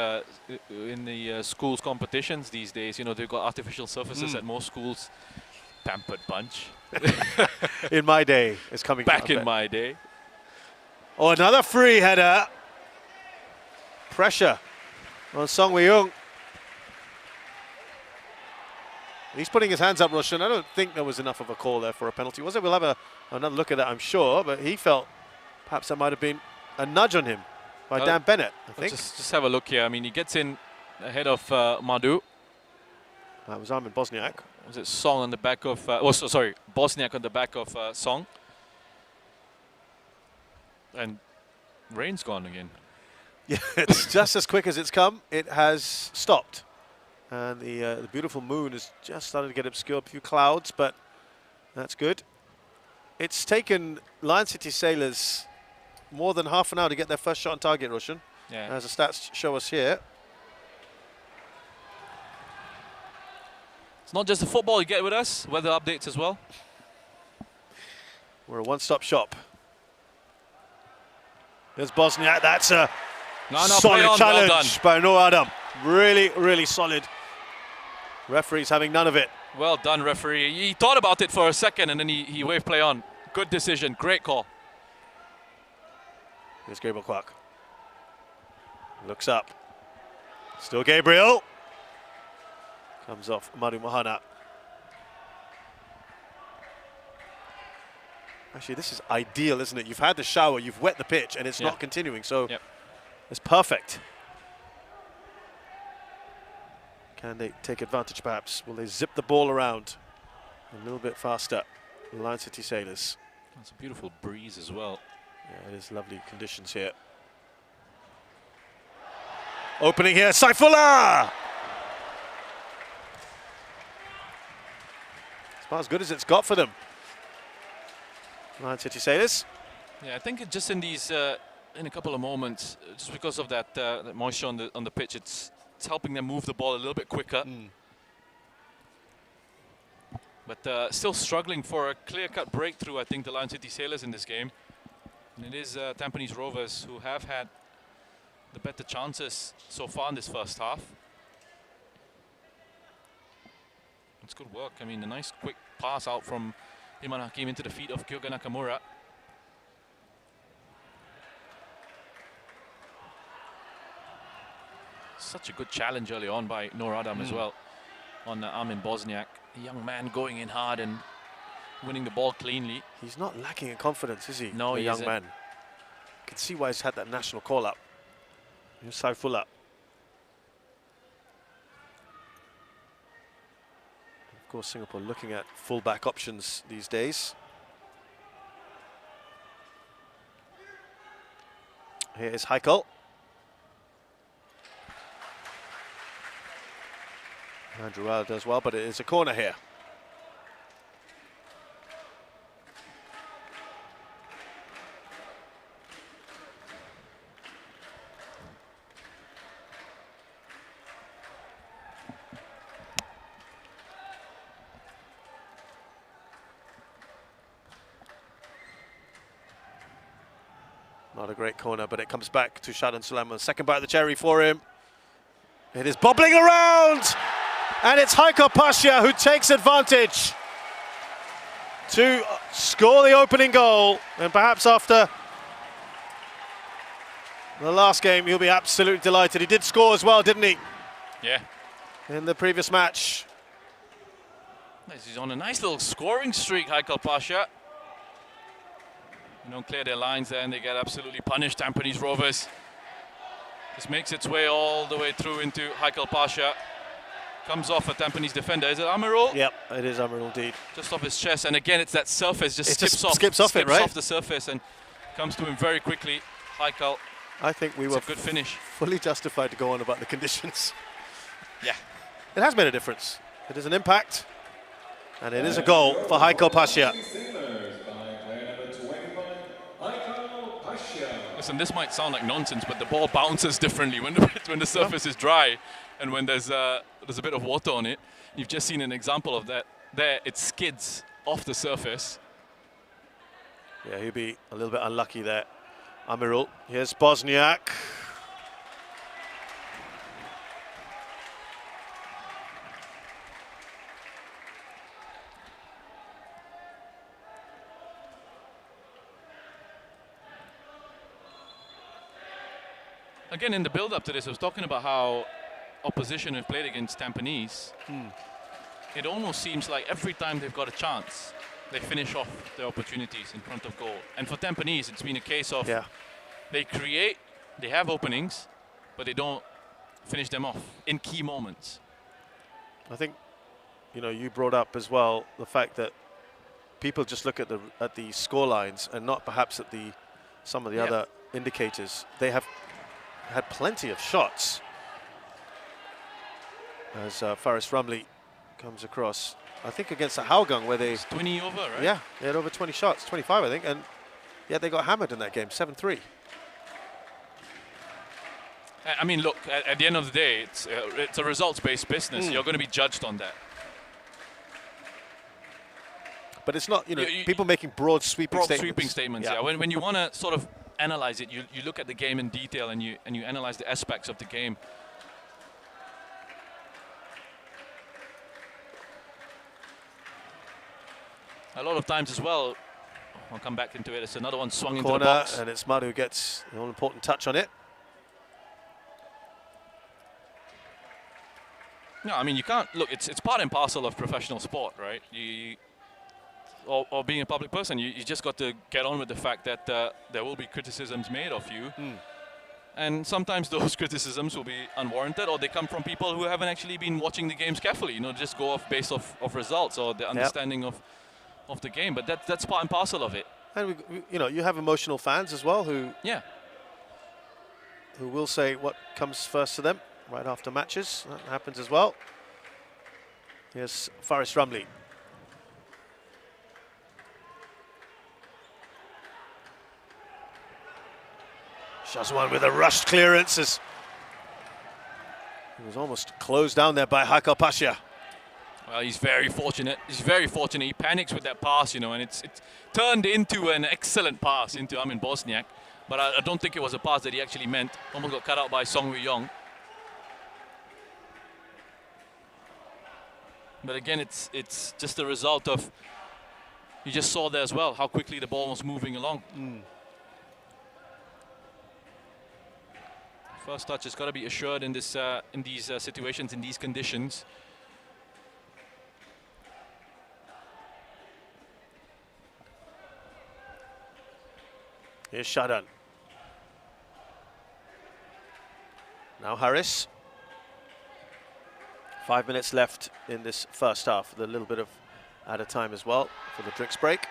Speaker 2: in the schools competitions these days, you know, they've got artificial surfaces at most schools. Pampered bunch.
Speaker 1: In my day, it's coming
Speaker 2: back in my day.
Speaker 1: Oh, another free header. Pressure on Song Wei-young. He's putting his hands up, Roshan. I don't think there was enough of a call there for a penalty, was it? We'll have another look at that, I'm sure, but he felt perhaps that might have been a nudge on him by Dan Bennett, I think.
Speaker 2: Just have a look here. I mean, he gets in ahead of Madu.
Speaker 1: That was Armin Bosniak.
Speaker 2: Was it Song on the back of... sorry, Bosniak on the back of Song. And rain's gone again.
Speaker 1: Yeah, it's just as quick as it's come. It has stopped. And the beautiful moon has just started to get obscured. A few clouds, but that's good. It's taken Lion City Sailors more than half an hour to get their first shot on target, Roshan.
Speaker 2: Yeah.
Speaker 1: As the stats show us here.
Speaker 2: It's not just the football you get with us, weather updates as well.
Speaker 1: We're a one-stop shop. There's Bosniak. That's a solid challenge by Noor Adam. Really, really solid. Referee's having none of it.
Speaker 2: Well done, referee. He thought about it for a second and then he waved play on. Good decision, great call.
Speaker 1: Here's Gabriel Kwak. Looks up. Still Gabriel. Comes off Madu Mohana. Actually, this is ideal, isn't it? You've had the shower, you've wet the pitch, and it's not continuing, so it's perfect. Can they take advantage, perhaps? Will they zip the ball around a little bit faster? Lion City Sailors.
Speaker 2: It's a beautiful breeze as well.
Speaker 1: Yeah, it is lovely conditions here. Opening here, Saifullah! It's about as good as it's got for them. Lion City Sailors.
Speaker 2: Yeah, I think it just in these, in a couple of moments, just because of that, that moisture on the pitch, it's helping them move the ball a little bit quicker. But still struggling for a clear-cut breakthrough, I think, the Lion City Sailors in this game. And it is Tampines Rovers who have had the better chances so far in this first half. It's good work. I mean, a nice quick pass out from Iman Hakim into the feet of Kyoga Nakamura. Such a good challenge early on by Noor Adam as well on Armin Bosniak. A young man going in hard and winning the ball cleanly.
Speaker 1: He's not lacking in confidence, is he?
Speaker 2: No,
Speaker 1: the
Speaker 2: he
Speaker 1: young
Speaker 2: isn't.
Speaker 1: man. You can see why he's had that national call-up. Here's Saifullah. Of course, Singapore looking at full-back options these days. Here is Heikel. Andrew Rowell does well, but it is a corner here. Not a great corner, but it comes back to Shadan Sulaiman. Second bite of the cherry for him. It is bobbling around, and it's Haikal Pasha who takes advantage to score the opening goal. And perhaps after the last game, he'll be absolutely delighted. He did score as well, didn't he?
Speaker 2: Yeah.
Speaker 1: In the previous match.
Speaker 2: He's on a nice little scoring streak, Haikal Pasha. They don't clear their lines there and they get absolutely punished, Tampines Rovers. This makes its way all the way through into Haikal Pasha. Comes off a Tampines defender. Is it Amirul?
Speaker 1: Yep, it is Amirul indeed.
Speaker 2: Just off his chest, and again it's that surface, just
Speaker 1: skips off
Speaker 2: the surface and comes to him very quickly. Haikal.
Speaker 1: I think we were
Speaker 2: a good finish.
Speaker 1: Fully justified to go on about the conditions.
Speaker 2: Yeah.
Speaker 1: It has made a difference. It is an impact, and it is a goal for Heiko Pasha.
Speaker 2: Listen, this might sound like nonsense, but the ball bounces differently when the surface is dry and when there's a bit of water on it. You've just seen an example of that. There, it skids off the surface.
Speaker 1: Yeah, he'd be a little bit unlucky there. Amirul. Here's Bosniak.
Speaker 2: Again, in the build-up to this, I was talking about how opposition have played against Tampines. It almost seems like every time they've got a chance, they finish off their opportunities in front of goal. And for Tampines, it's been a case of they create, they have openings, but they don't finish them off in key moments.
Speaker 1: I think, you know, you brought up as well the fact that people just look at the score lines and not perhaps at some of the other indicators. They have had plenty of shots as Faris Rumley comes across. I think against the Hougang where they...
Speaker 2: It's 20 over, right?
Speaker 1: Yeah, they had over 20 shots, 25 I think, and yeah, they got hammered in that game, 7-3.
Speaker 2: I mean, look, at the end of the day, it's a results-based business. You're going to be judged on that.
Speaker 1: But it's not, you know, people making broad sweeping
Speaker 2: statements. Yeah. When you want to sort of analyze it, you look at the game in detail and you analyze the aspects of the game. A lot of times as well, I'll come back into it, it's another one swung into the box.
Speaker 1: And it's Maru who gets an all-important touch on it.
Speaker 2: No, I mean, you can't, look, it's part and parcel of professional sport, right? Or being a public person, you just got to get on with the fact that there will be criticisms made of you. And sometimes those criticisms will be unwarranted, or they come from people who haven't actually been watching the games carefully, you know, just go off based of results or the understanding of the game. But that's part and parcel of it.
Speaker 1: And, you know, you have emotional fans as well who will say what comes first to them right after matches. That happens as well. Here's Faris Rumley. Shazwan with a rushed clearance. He was almost closed down there by Heiko Pasha.
Speaker 2: Well, he's very fortunate. He's very fortunate. He panics with that pass, you know, and it's turned into an excellent pass into Amin Bosniak. But I don't think it was a pass that he actually meant. Almost got cut out by Song Woo Yong. But again, it's just a result of, you just saw there as well, how quickly the ball was moving along. First touch has got to be assured in this in these situations, in these conditions.
Speaker 1: Here's Shadan. Now Harris. 5 minutes left in this first half. With a little bit of added time as well for the drinks break.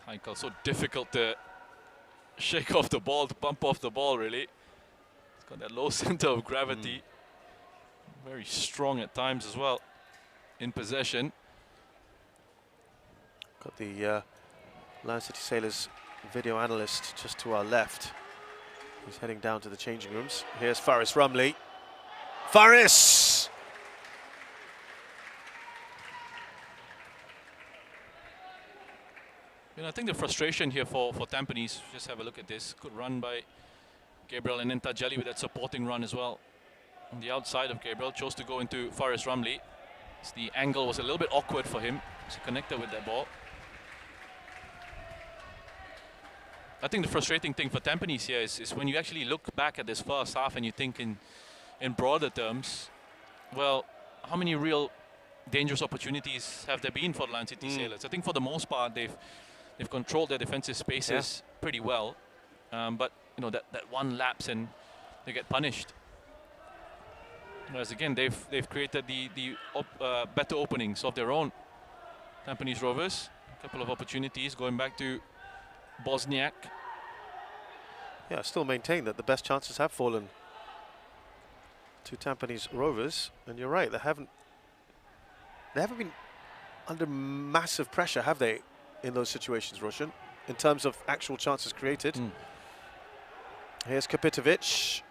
Speaker 2: Heiko, so difficult to shake off the ball, to bump off the ball, really. It's got that low center of gravity. Very strong at times as well in possession.
Speaker 1: Got the Lion City Sailors video analyst just to our left. He's heading down to the changing rooms. Here's Faris Rumley. Faris!
Speaker 2: You know, I think the frustration here for Tampines, just have a look at this, good run by Gabriel, and then Tajali with that supporting run as well. On the outside of Gabriel, chose to go into Faris Rumley. So the angle was a little bit awkward for him to connect with that ball. I think the frustrating thing for Tampines here is when you actually look back at this first half and you think in broader terms, well, how many real dangerous opportunities have there been for the Lion City Sailors? I think for the most part they've controlled their defensive spaces pretty well, but you know that one lapse and they get punished. Whereas again they've created the better openings of their own. Tampines Rovers, a couple of opportunities going back to Bosniak.
Speaker 1: Yeah, still maintain that the best chances have fallen to Tampines Rovers, and you're right, they haven't been under massive pressure, have they, in those situations, Roshan, in terms of actual chances created. Here's Kapitovic.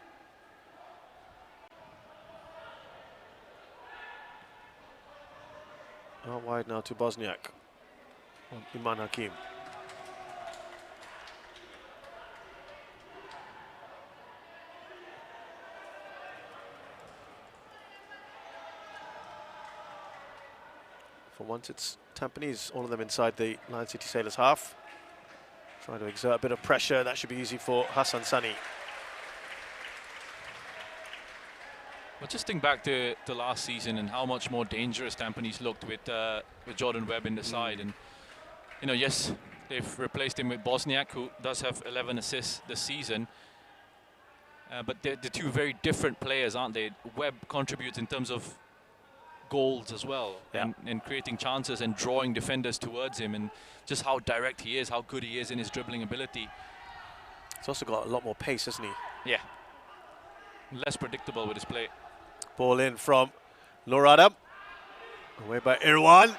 Speaker 1: Out wide now to Bosniak. Iman Hakim. For once it's Tampines, all of them inside the Lion City Sailors half. Trying to exert a bit of pressure, that should be easy for Hassan Sani.
Speaker 2: Well, just think back to last season and how much more dangerous Tampines looked with Jordan Webb in the side. And, you know, yes, they've replaced him with Bosniak, who does have 11 assists this season. But they're two very different players, aren't they? Webb contributes in terms of goals as well, and creating chances and drawing defenders towards him, and just how direct he is, how good he is in his dribbling ability.
Speaker 1: He's also got a lot more pace, hasn't he?
Speaker 2: Yeah. Less predictable with his play.
Speaker 1: Ball in from Noradam. Away by Irwan.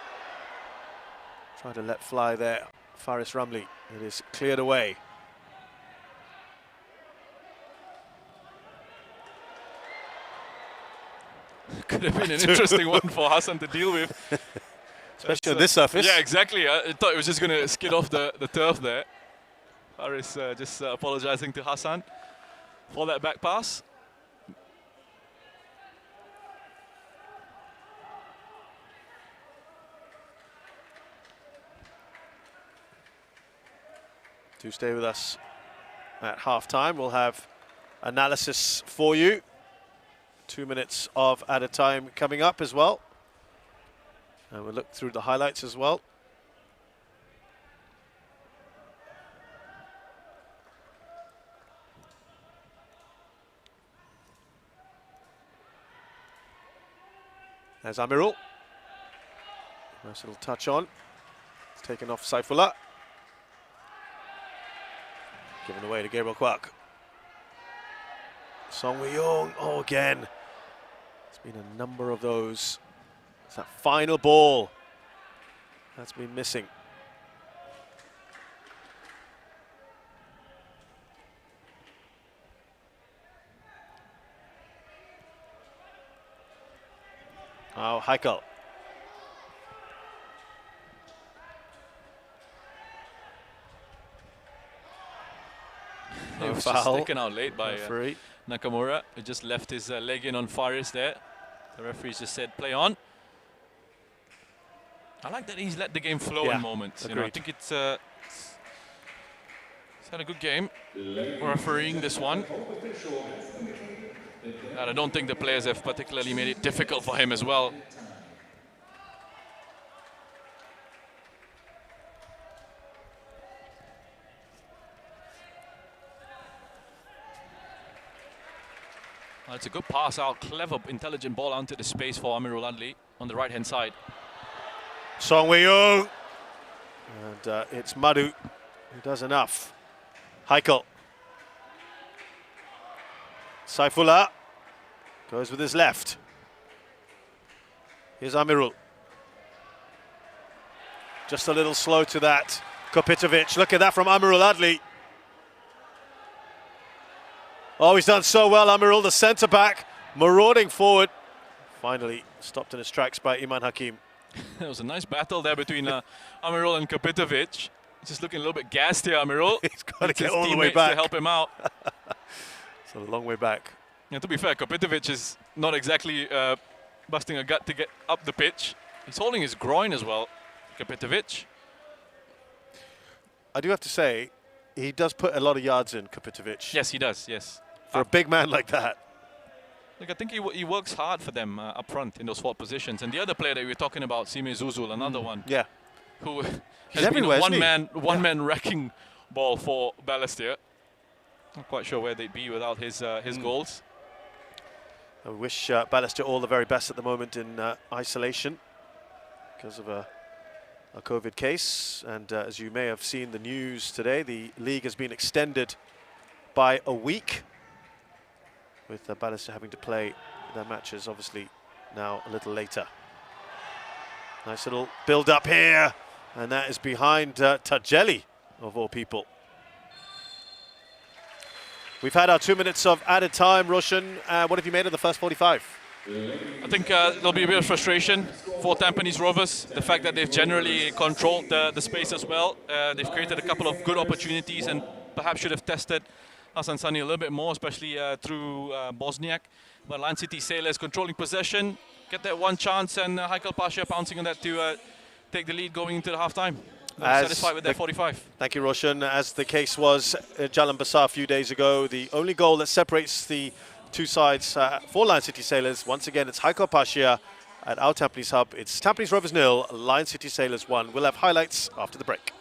Speaker 1: Trying to let fly there. Faris Ramli. It is cleared away.
Speaker 2: Could have been an interesting one for Hassan to deal with.
Speaker 1: Especially on this surface.
Speaker 2: Yeah, exactly. I thought it was just going to skid off the turf there. Faris just apologizing to Hassan for that back pass.
Speaker 1: Do stay with us at half-time. We'll have analysis for you. 2 minutes of added time coming up as well. And we'll look through the highlights as well. There's Amirul. Nice little touch on. It's taken off Saifullah. Given away to Gabriel Kwak. Song Wee-young, oh again. There's been a number of those. It's that final ball that's been missing. Oh, Heikel.
Speaker 2: He was just taken out late by Nakamura. He just left his leg in on Faris there. The referees just said, play on. I like that he's let the game flow in moments. You know, I think it's had a good game refereeing this one. And I don't think the players have particularly made it difficult for him as well. It's a good pass out, clever, intelligent ball onto the space for Amirul Adli on the right-hand side.
Speaker 1: Song Wee-young. And it's Madhu who does enough. Heikel. Saifullah goes with his left. Here's Amirul. Just a little slow to that. Kopitovic, look at that from Amirul Adli. Oh, he's done so well, Amirul, the centre-back, marauding forward. Finally stopped in his tracks by Iman Hakim.
Speaker 2: There was a nice battle there between Amirul and Kopitovic. Just looking a little bit gassed here, Amirul.
Speaker 1: He's got to get all the way back
Speaker 2: to help him out.
Speaker 1: It's a long way back.
Speaker 2: Yeah, to be fair, Kopitovic is not exactly busting a gut to get up the pitch. He's holding his groin as well, Kopitovic.
Speaker 1: I do have to say, he does put a lot of yards in, Kopitovic.
Speaker 2: Yes, he does, yes.
Speaker 1: For a big man like that.
Speaker 2: Look, I think he works hard for them up front in those forward positions. And the other player that we were talking about, Sime Zuzul, another one.
Speaker 1: Yeah.
Speaker 2: Who has been a one-man wrecking ball for Balestier. Not quite sure where they'd be without his goals.
Speaker 1: I wish Balestier all the very best at the moment in isolation because of a COVID case. And as you may have seen the news today, the league has been extended by a week, with Bannister having to play their matches obviously now a little later. Nice little build up here, and that is behind Tajeli, of all people. We've had our 2 minutes of added time. Roshan, what have you made of the first 45?
Speaker 2: I think there'll be a bit of frustration for Tampines Rovers. The fact that they've generally controlled the space as well. They've created a couple of good opportunities and perhaps should have tested Hassan Sani a little bit more, especially through Bosniak. But Lion City Sailors controlling possession, get that one chance, and Haikal Pasha pouncing on that to take the lead going into the half-time. Satisfied with their 45.
Speaker 1: Thank you, Roshan. As the case was at Jalan Besar a few days ago, the only goal that separates the two sides for Lion City Sailors, once again, it's Haikal Pasha at our Tampines Hub. It's Tampines Rovers 0, Lion City Sailors 1. We'll have highlights after the break.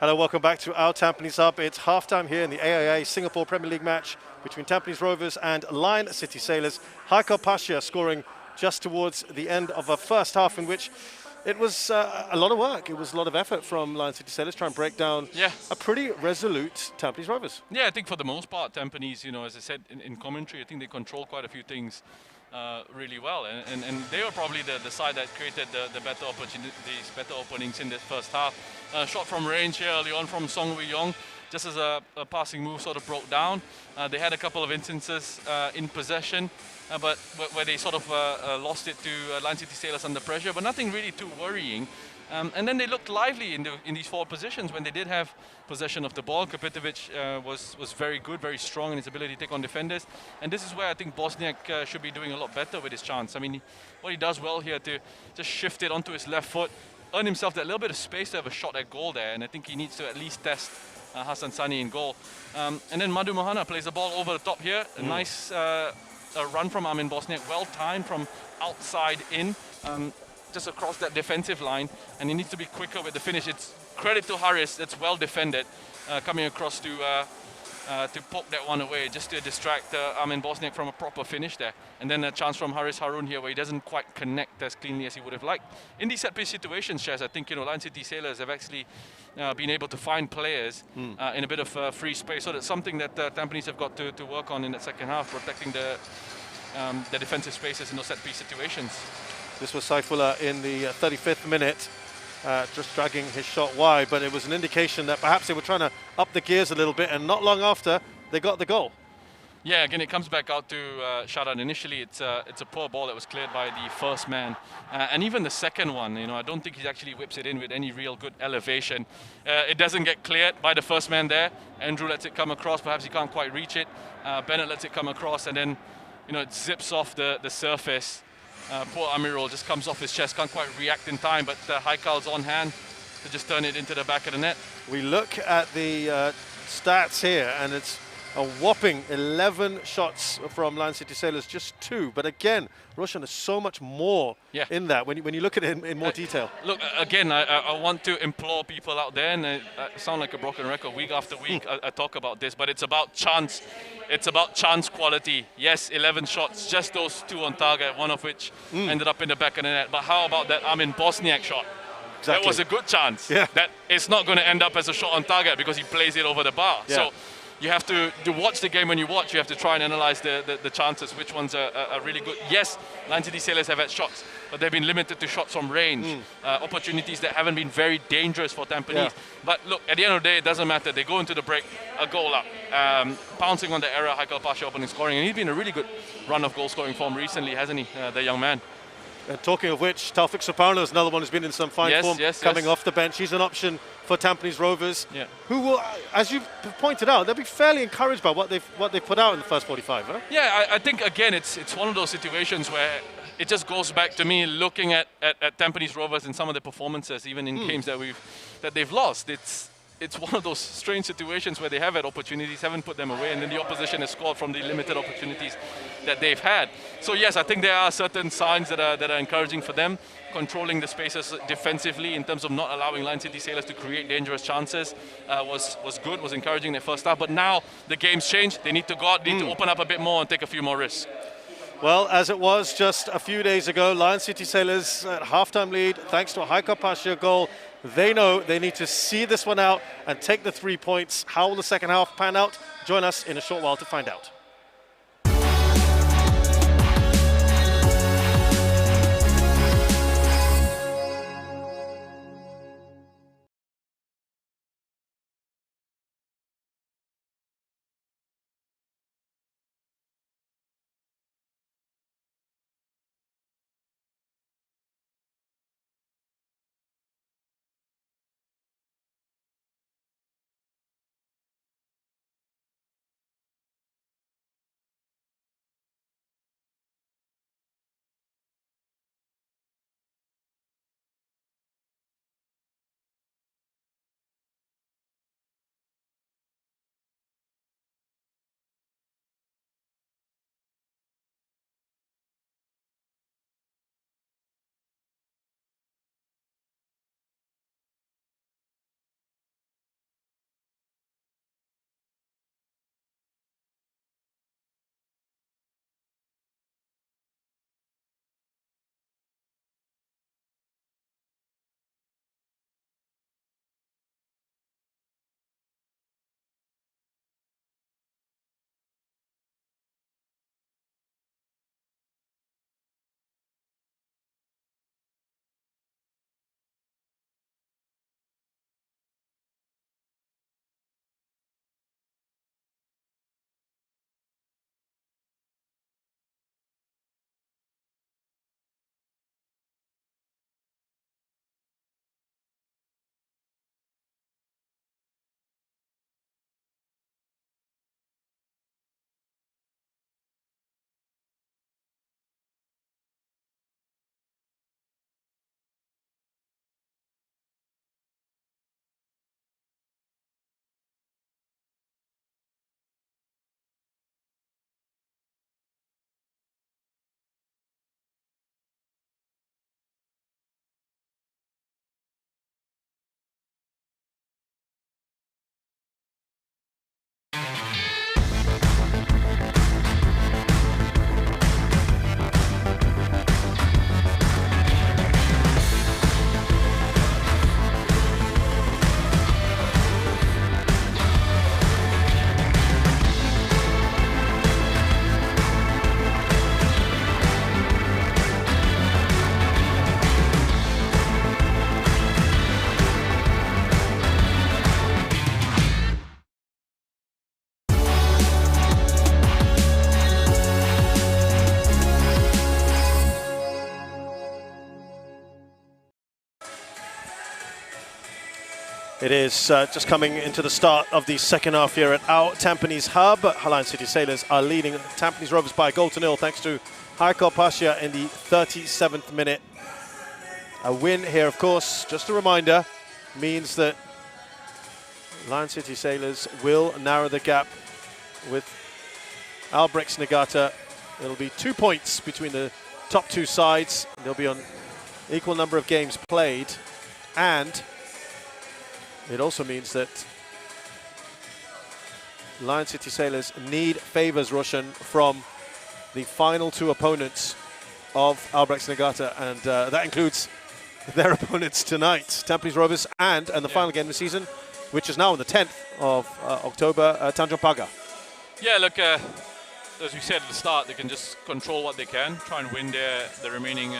Speaker 1: Hello, welcome back to our Tampines Hub. It's halftime here in the AIA Singapore Premier League match between Tampines Rovers and Lion City Sailors. Haikal Pasha scoring just towards the end of a first half in which it was a lot of work. It was a lot of effort from Lion City Sailors trying to break down a pretty resolute Tampines Rovers.
Speaker 2: Yeah, I think for the most part, Tampines, as I said in commentary, I think they control quite a few things really well. And they were probably the side that created the better opportunities, better openings in this first half. Shot from range here early on from Song Wee Yong, just as a passing move sort of broke down. They had a couple of instances in possession, but where they sort of lost it to Lion City Sailors under pressure, but nothing really too worrying. And then they looked lively in these forward positions when they did have possession of the ball. Kapitovic was very good, very strong in his ability to take on defenders. And this is where I think Bosniak should be doing a lot better with his chance. I mean, what he does well here to just shift it onto his left foot, earn himself that little bit of space to have a shot at goal there. And I think he needs to at least test Hassan Sani in goal. And then Madhu Mohana plays the ball over the top here. A nice run from Amin Bosniak, well timed from outside in. Just across that defensive line, and he needs to be quicker with the finish. It's credit to Haris, that's well defended, coming across to poke that one away, just to distract Amin Bosniak from a proper finish there. And then a chance from Haris Harun here where he doesn't quite connect as cleanly as he would have liked. In these set-piece situations, Shaz, I think Lion City Sailors have actually been able to find players in a bit of free space. So that's something that Tampines have got to work on in the second half, protecting the defensive spaces in those set-piece situations.
Speaker 1: This was Saifullah in the 35th minute, just dragging his shot wide, but it was an indication that perhaps they were trying to up the gears a little bit, and not long after, they got the goal.
Speaker 2: Yeah, again, it comes back out to Sharan. Initially, it's a poor ball that was cleared by the first man. And even the second one, I don't think he actually whips it in with any real good elevation. It doesn't get cleared by the first man there. Andrew lets it come across. Perhaps he can't quite reach it. Bennett lets it come across, and then, it zips off the surface. Poor Amirul just comes off his chest, can't quite react in time, but Haikal's on hand to just turn it into the back of the net.
Speaker 1: We look at the stats here, and it's a whopping 11 shots from Lion City Sailors, just 2. But again, Roshan, there's so much more in that when you look at it in more detail.
Speaker 2: Look, again, I want to implore people out there, and I sound like a broken record week after week. I talk about this, but it's about chance. It's about chance quality. Yes, 11 shots, just those 2 on target, one of which ended up in the back of the net. But how about that Amin Bosniak shot?
Speaker 1: Exactly.
Speaker 2: That was a good chance. That it's not going to end up as a shot on target because he plays it over the bar. So you have to watch the game when you watch. You have to try and analyze the chances, which ones are really good. Yes, Lion City Sailors have had shots, but they've been limited to shots from range, opportunities that haven't been very dangerous for Tampines. But look, at the end of the day, it doesn't matter. They go into the break, a goal up, pouncing on the error, Haikal Pasha opening scoring, and he's been a really good run of goal scoring form recently, hasn't he, the young man?
Speaker 1: Talking of which, Taufik Suparno is another one who's been in some fine form, coming off the bench. He's an option for Tampines Rovers, who will, as you've pointed out, they'll be fairly encouraged by what they've put out in the first 45. Huh?
Speaker 2: Yeah, I think again it's one of those situations where it just goes back to me looking at Tampines Rovers and some of the performances, even in games that they've lost. It's one of those strange situations where they have had opportunities, haven't put them away, and then the opposition has scored from the limited opportunities that they've had. So yes, I think there are certain signs that are encouraging for them. Controlling the spaces defensively in terms of not allowing Lion City Sailors to create dangerous chances was good, was encouraging in their first half. But now the game's changed. They need to go out, need to open up a bit more and take a few more risks.
Speaker 1: Well, as it was just a few days ago, Lion City Sailors at halftime lead, thanks to a Haikal Pasha goal. They know they need to see this one out and take the 3 points. How will the second half pan out? Join us in a short while to find out. It is just coming into the start of the second half here at our Tampines Hub. Lion City Sailors are leading Tampines Rovers by a goal to nil thanks to Haiko Pasha in the 37th minute. A win here, of course, just a reminder, means that Lion City Sailors will narrow the gap with Albrechts Niigata. It'll be 2 points between the top two sides. They'll be on equal number of games played, and it also means that Lion City Sailors need favours, Roshan, from the final two opponents of Albrechts Niigata, and that includes their opponents tonight, Tampines Rovers, and the final game of the season, which is now on the 10th of October, Tanjong Pagar.
Speaker 2: Yeah, look, as we said at the start, they can just control what they can, try and win the remaining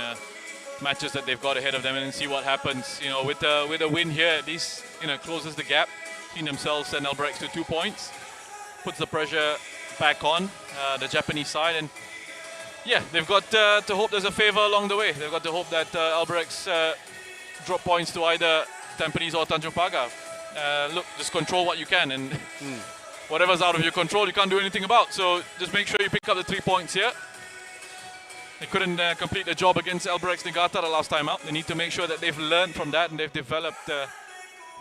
Speaker 2: matches that they've got ahead of them, and then see what happens. You know, with a win here, at least, you know, closes the gap between themselves and Albrechts to 2 points, puts the pressure back on the Japanese side, and yeah, they've got to hope there's a favour along the way. They've got to hope that Albrechts drop points to either Tampines or Tanjong Pagar. Look, just control what you can, and whatever's out of your control, you can't do anything about. So just make sure you pick up the 3 points here. They couldn't complete the job against Albrechts Niigata the last time out. They need to make sure that they've learned from that and they've developed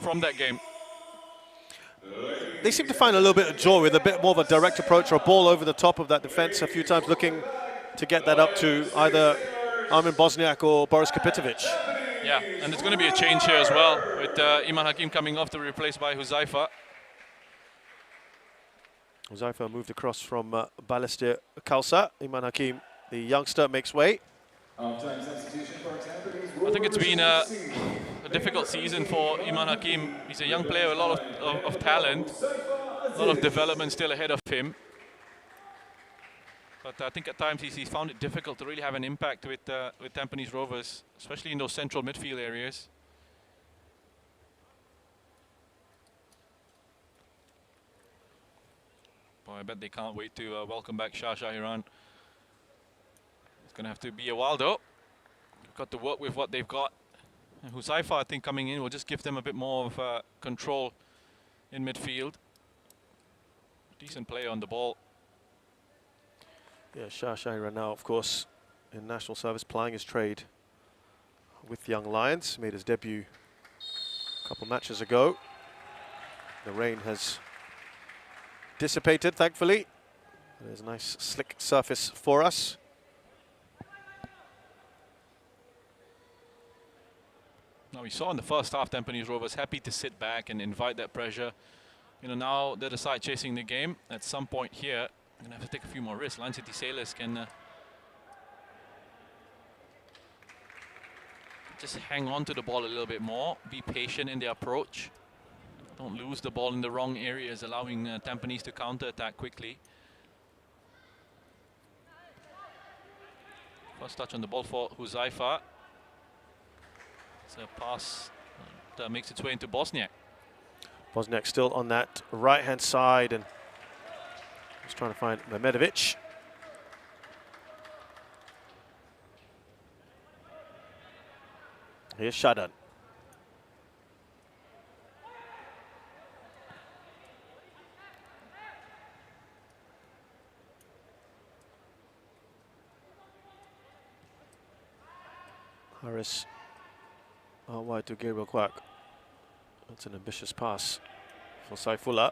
Speaker 2: from that game.
Speaker 1: They seem to find a little bit of joy with a bit more of a direct approach or a ball over the top of that defence a few times, looking to get that up to either Armin Bosniak or Boris Kapitovic.
Speaker 2: Yeah, and there's going to be a change here as well, with Iman Hakim coming off to be replaced by Huzaifa.
Speaker 1: Huzaifa moved across from Balestier Khalsa. Iman Hakim, the youngster, makes way.
Speaker 2: I think it's been a difficult season for Iman Hakim. He's a young player, a lot of talent, a lot of development still ahead of him. But I think at times he's found it difficult to really have an impact with Tampines Rovers, especially in those central midfield areas. Boy, I bet they can't wait to welcome back Shah Iran. It's going to have to be a while though. Got to work with what they've got. And Huzaifa, I think, coming in will just give them a bit more of control in midfield. Decent play on the ball.
Speaker 1: Yeah, Shah Iran now, of course, in national service, plying his trade with Young Lions. Made his debut a couple matches ago. The rain has dissipated, thankfully. There's a nice slick surface for us.
Speaker 2: Now, we saw in the first half Tampines Rovers happy to sit back and invite that pressure. You know, now they're the side chasing the game. At some point here, I'm going to have to take a few more risks. Lion City Sailors can just hang on to the ball a little bit more, be patient in their approach. Don't lose the ball in the wrong areas, allowing Tampines to counter-attack quickly. First touch on the ball for Huzaifa. It's a pass that makes its way into Bosniak.
Speaker 1: Bosniak still on that right-hand side and just trying to find Mehmedovic. Here's Shadan. Harris out wide to Gabriel Kwak. That's an ambitious pass for Saifullah.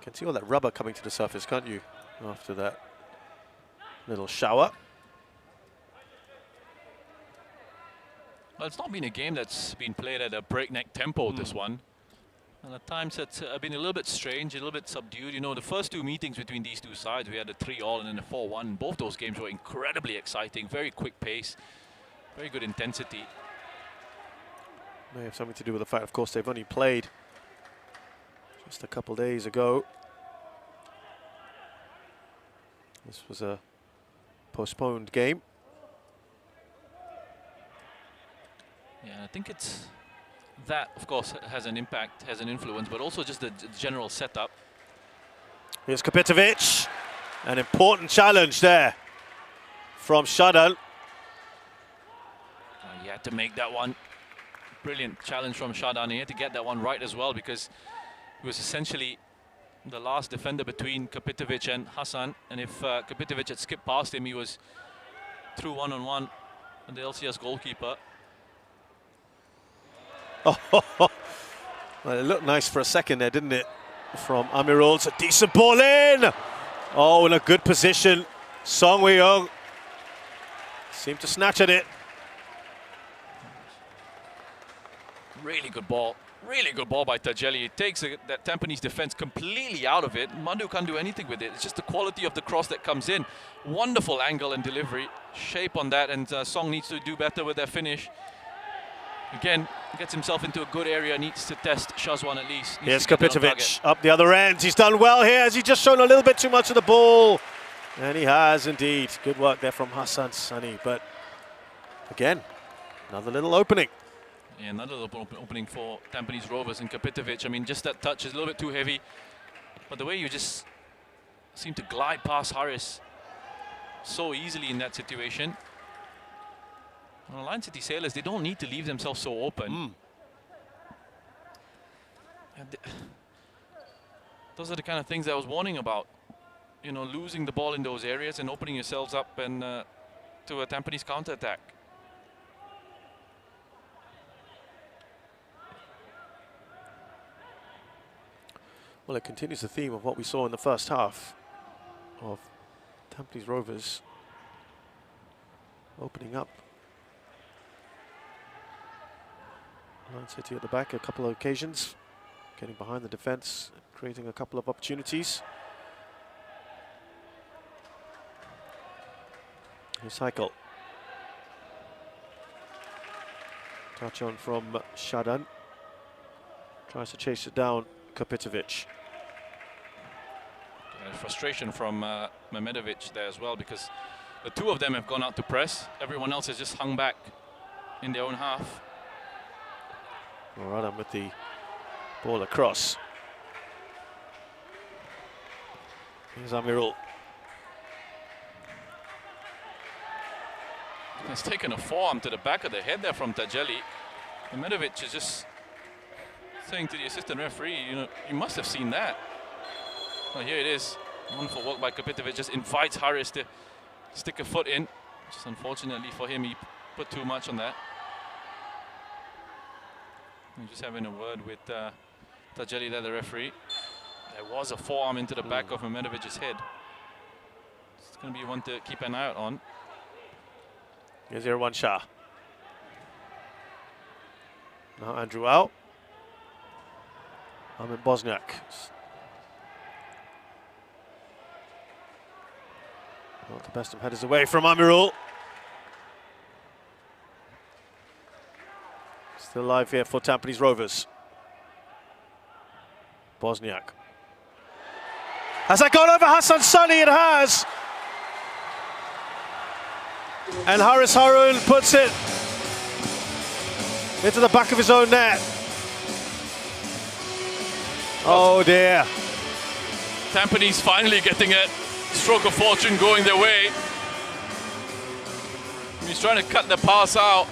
Speaker 1: Can see all that rubber coming to the surface, can't you? After that little shower.
Speaker 2: Well, it's not been a game that's been played at a breakneck tempo, this one. And at times it's been a little bit strange, a little bit subdued. You know, the first two meetings between these two sides, we had a 3-all and then a 4-1. Both those games were incredibly exciting, very quick pace, very good intensity.
Speaker 1: May have something to do with the fact, of course, they've only played just a couple days ago. This was a postponed game.
Speaker 2: Yeah, I think it's that, of course, has an impact, has an influence, but also just the general setup.
Speaker 1: Here's Kapitovic. An important challenge there from Shadan.
Speaker 2: He had to make that one. Brilliant challenge from Shadan. He had to get that one right as well, because he was essentially the last defender between Kapitovic and Hassan. And if Kapitovic had skipped past him, he was through one-on-one with the LCS goalkeeper.
Speaker 1: Well, it looked nice for a second there, didn't it? From Amirul. It's a decent ball in. Oh, in a good position. Song Wei-young seemed to snatch at it.
Speaker 2: Really good ball. Really good ball by Tajeli. It takes that Tampines defense completely out of it. Mandu can't do anything with it. It's just the quality of the cross that comes in. Wonderful angle and delivery. Shape on that, and Song needs to do better with their finish. Again, gets himself into a good area, needs to test Shazwan at least.
Speaker 1: Here's Kapitovic up the other end. He's done well here. Has he just shown a little bit too much of the ball? And he has indeed. Good work there from Hassan Sani. But again, another little opening.
Speaker 2: Yeah, another little opening for Tampines Rovers and Kapitovic. I mean, just that touch is a little bit too heavy. But the way you just seem to glide past Harris so easily in that situation. Well, Lion City Sailors, they don't need to leave themselves so open. Those are the kind of things I was warning about. You know, losing the ball in those areas and opening yourselves up and to a Tampines counter-attack.
Speaker 1: Well, it continues the theme of what we saw in the first half of Tampines Rovers opening up. Lion City at the back, a couple of occasions, getting behind the defence, creating a couple of opportunities. Here's Heikel. Touch on from Shadan. Tries to chase it down, Kapitovic.
Speaker 2: Frustration from Mehmedovic there as well, because the two of them have gone out to press. Everyone else has just hung back in their own half.
Speaker 1: Moradam with the ball across. Here's Amirul.
Speaker 2: He's taken a forearm to the back of the head there from Tajeli. Mehmedovic is just saying to the assistant referee, you know, you must have seen that. Well, here it is. Wonderful work by Kapitovic. Just invites Harris to stick a foot in. Just unfortunately for him, he put too much on that. I'm just having a word with Tajeli there, the referee. There was a forearm into the back of Mehmedovic's head. It's going to be one to keep an eye out on.
Speaker 1: Here's Irwan Shah. Now Andrew out. Armin Bosniak. Not the best of headers away from Amirul. Still alive here for Tampines Rovers. Bosniak. Has that gone over Hassan Sani? It has. And Haris Harun puts it into the back of his own net. Oh dear.
Speaker 2: Tampines finally getting a stroke of fortune going their way. He's trying to cut the pass out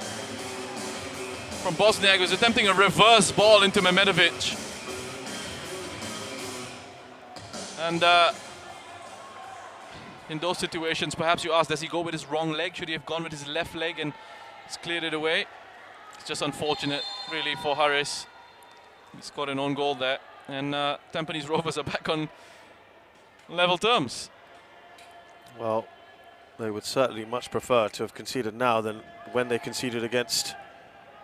Speaker 2: from Bosniak, who's attempting a reverse ball into Mehmedovic. And in those situations, perhaps you ask, does he go with his wrong leg? Should he have gone with his left leg and he's cleared it away? It's just unfortunate, really, for Harris. He scored an own goal there. And Tampines Rovers are back on level terms.
Speaker 1: Well, they would certainly much prefer to have conceded now than when they conceded against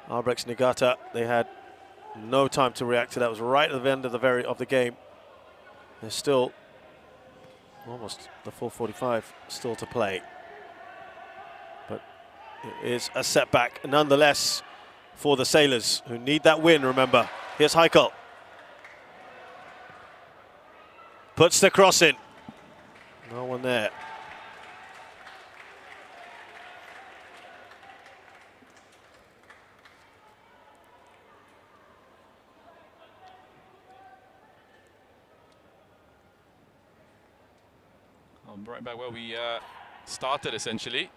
Speaker 1: Albrechts Niigata. They had no time to react to that. It was right at the end of the game. There's still almost the full 45 still to play. But it is a setback nonetheless for the Sailors, who need that win, remember. Here's Heikel. Puts the cross in. No one there.
Speaker 2: Right back where we started, essentially.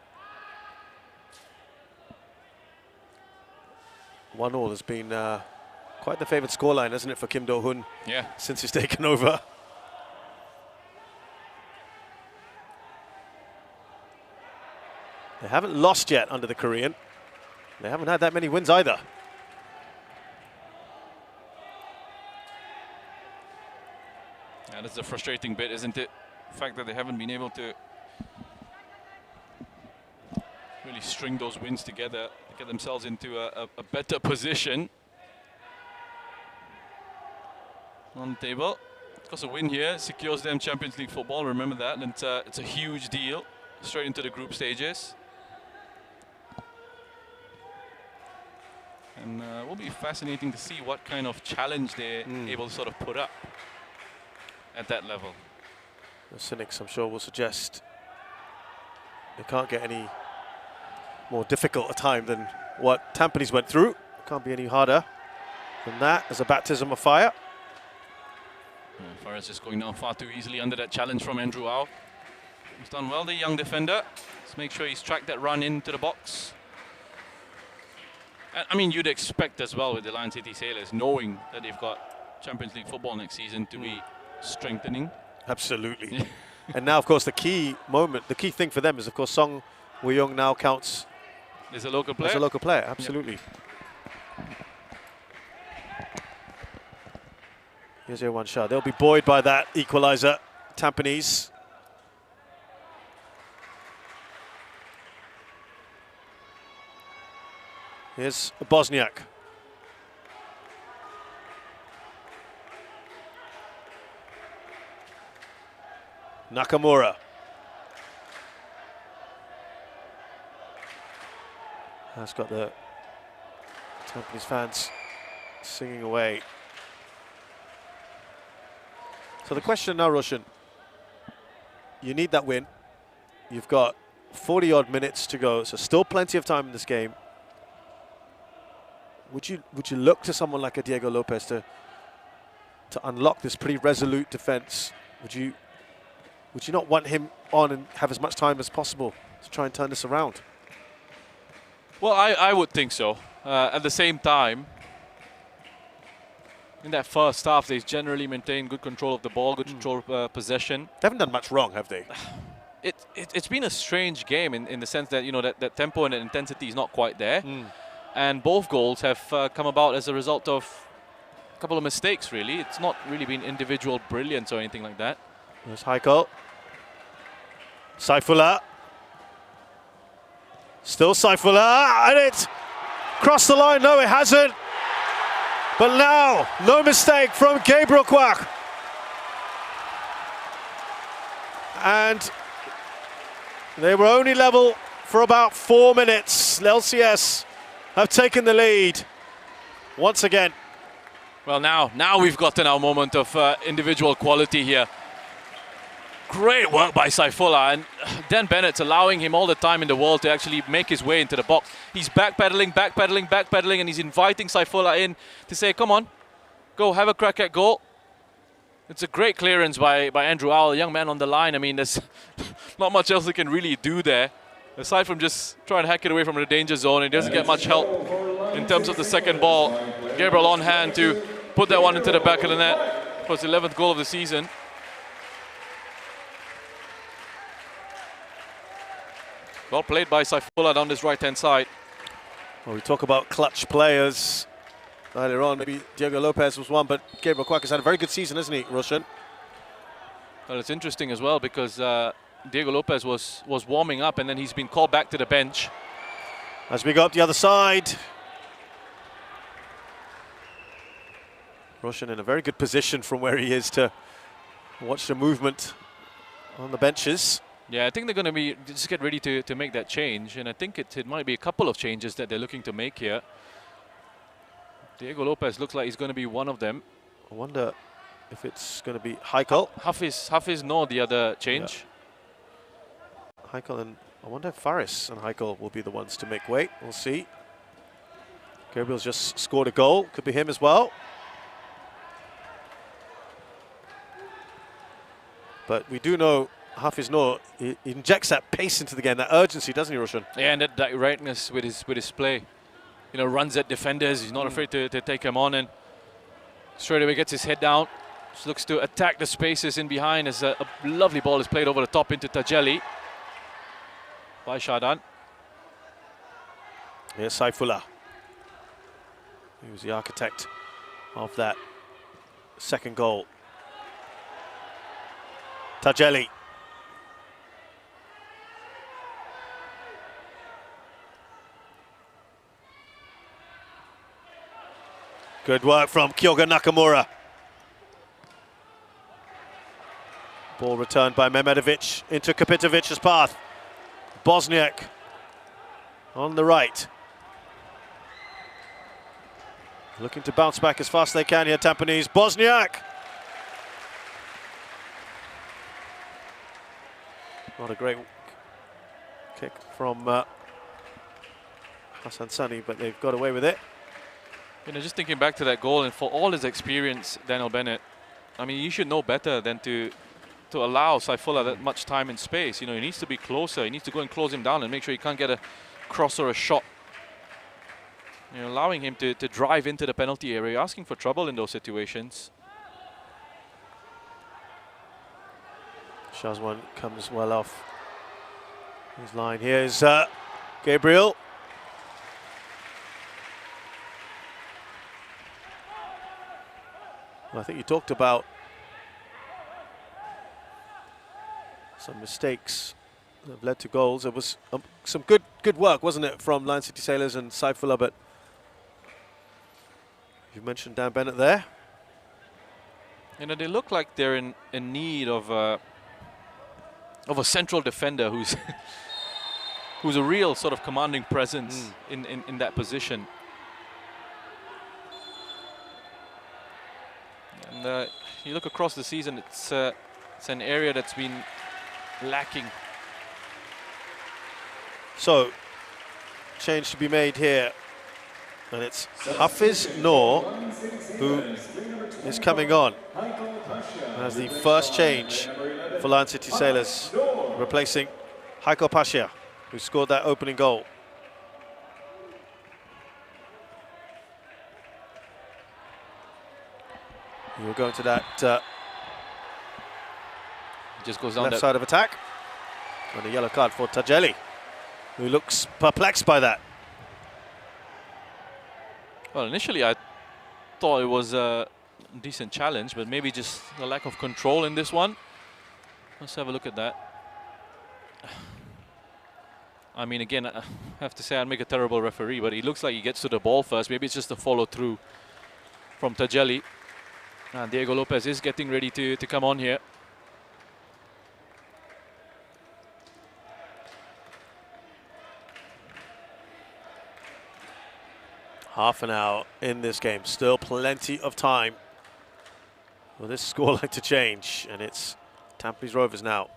Speaker 1: 1-1 has been quite the favoured scoreline, hasn't it, for Kim Do-hoon?
Speaker 2: Yeah.
Speaker 1: Since he's taken over. They haven't lost yet under the Korean. They haven't had that many wins either.
Speaker 2: Yeah, that's the frustrating bit, isn't it? The fact that they haven't been able to really string those wins together to get themselves into a better position on the table. Of course, a win here secures them Champions League football. Remember that, and it's a huge deal, straight into the group stages. And it will be fascinating to see what kind of challenge they're able to sort of put up at that level.
Speaker 1: The cynics, I'm sure, will suggest they can't get any more difficult a time than what Tampines went through. It can't be any harder than that as a baptism of fire.
Speaker 2: Faris just going down far too easily under that challenge from Andrew Au. He's done well, the young defender. Let's make sure he's tracked that run into the box. I mean, you'd expect as well with the Lion City Sailors, knowing that they've got Champions League football next season, to be strengthening.
Speaker 1: Absolutely. And now, of course, the key thing for them is, of course, Song Woo-young now counts
Speaker 2: as a local player.
Speaker 1: As a local player, absolutely. Yep. Here's Yeon Shah. They'll be buoyed by that equaliser, Tampines. Here's Bosniak. Nakamura. That's got the Tampines fans singing away. So the question now, Roshan, you need that win. You've got 40-odd minutes to go, so still plenty of time in this game. Would you look to someone like a Diego Lopez to unlock this pretty resolute defence? Would you not want him on and have as much time as possible to try and turn this around?
Speaker 2: Well, I would think so. At the same time, in that first half, they generally maintain good control of the ball, good control of possession.
Speaker 1: They haven't done much wrong, have they?
Speaker 2: It's been a strange game in the sense that, you know, that tempo and that intensity is not quite there. And both goals have come about as a result of a couple of mistakes, really. It's not really been individual brilliance or anything like that.
Speaker 1: There's Haikal. Saifullah. Still Saifullah, and it crossed the line. No, it hasn't. But now, no mistake from Gabriel Kwak. And they were only level for about 4 minutes. LCS have taken the lead once again.
Speaker 2: Well, now we've gotten our moment of individual quality here. Great work by Saifullah, and Dan Bennett's allowing him all the time in the world to actually make his way into the box. He's backpedaling, and he's inviting Saifullah in to say, come on, go have a crack at goal. It's a great clearance by Andrew Au, a young man on the line. I mean, there's not much else he can really do there, aside from just trying to hack it away from the danger zone. He doesn't get much help in terms of the second ball. Gabriel on hand to put that one into the back of the net for his 11th goal of the season. Well played by Saifullah down this right-hand side.
Speaker 1: Well, we talk about clutch players earlier on. Maybe Diego Lopez was one, but Gabriel Kwak has had a very good season, hasn't he, Roshan?
Speaker 2: Well, it's interesting as well because Diego Lopez was warming up and then he's been called back to the bench.
Speaker 1: As we go up the other side. Roshan in a very good position from where he is to watch the movement on the benches.
Speaker 2: Yeah, I think they're going to be just get ready to make that change, and I think it might be a couple of changes that they're looking to make here. Diego Lopez looks like he's going to be one of them.
Speaker 1: I wonder if it's going to be Haikal.
Speaker 2: Hafiz no, the other change.
Speaker 1: Yeah. Haikal, and I wonder if Faris and Haikal will be the ones to make way. We'll see. Gabriel's just scored a goal. Could be him as well. But we do know Hafiz Noor, he injects that pace into the game, that urgency, doesn't he, Roshan?
Speaker 2: Yeah, and that directness with his play. You know, runs at defenders. He's not afraid to take him on, and straight away gets his head down. Just looks to attack the spaces in behind as a lovely ball is played over the top into Tajelli by Shadan.
Speaker 1: Here's Saifullah. He was the architect of that second goal. Tajelli. Good work from Kyoga Nakamura. Ball returned by Mehmedovic into Kapitovic's path. Bosniak on the right. Looking to bounce back as fast as they can here, Tampines. Bosniak! Not a great kick from Hassan Sani, but they've got away with it.
Speaker 2: You know, just thinking back to that goal, and for all his experience, Daniel Bennett, I mean, you should know better than to allow Saifullah that much time and space. You know, he needs to be closer. He needs to go and close him down and make sure he can't get a cross or a shot. You know, allowing him to drive into the penalty area, asking for trouble in those situations.
Speaker 1: Shazwan comes well off his line. Here's Gabriel. Well, I think you talked about some mistakes that have led to goals. It was some good work, wasn't it, from Lion City Sailors and Saifullah, but you mentioned Dan Bennett there.
Speaker 2: You know, they look like they're in need of a central defender who's who's a real sort of commanding presence in that position. And you look across the season, it's an area that's been lacking.
Speaker 1: So, change to be made here. And it's Hafiz Noor who is coming on as the first change for Lion City Sailors, replacing Haiko Pasha, who scored that opening goal. We'll go into that
Speaker 2: just goes down
Speaker 1: left side of attack. And a yellow card for Tajelli, who looks perplexed by that.
Speaker 2: Well, initially I thought it was a decent challenge, but maybe just a lack of control in this one. Let's have a look at that. I mean, again, I have to say I'd make a terrible referee, but he looks like he gets to the ball first. Maybe it's just a follow through from Tajelli. And Diego Lopez is getting ready to come on here.
Speaker 1: Half an hour in this game, still plenty of time for this scoreline to change, and it's Tampines Rovers now.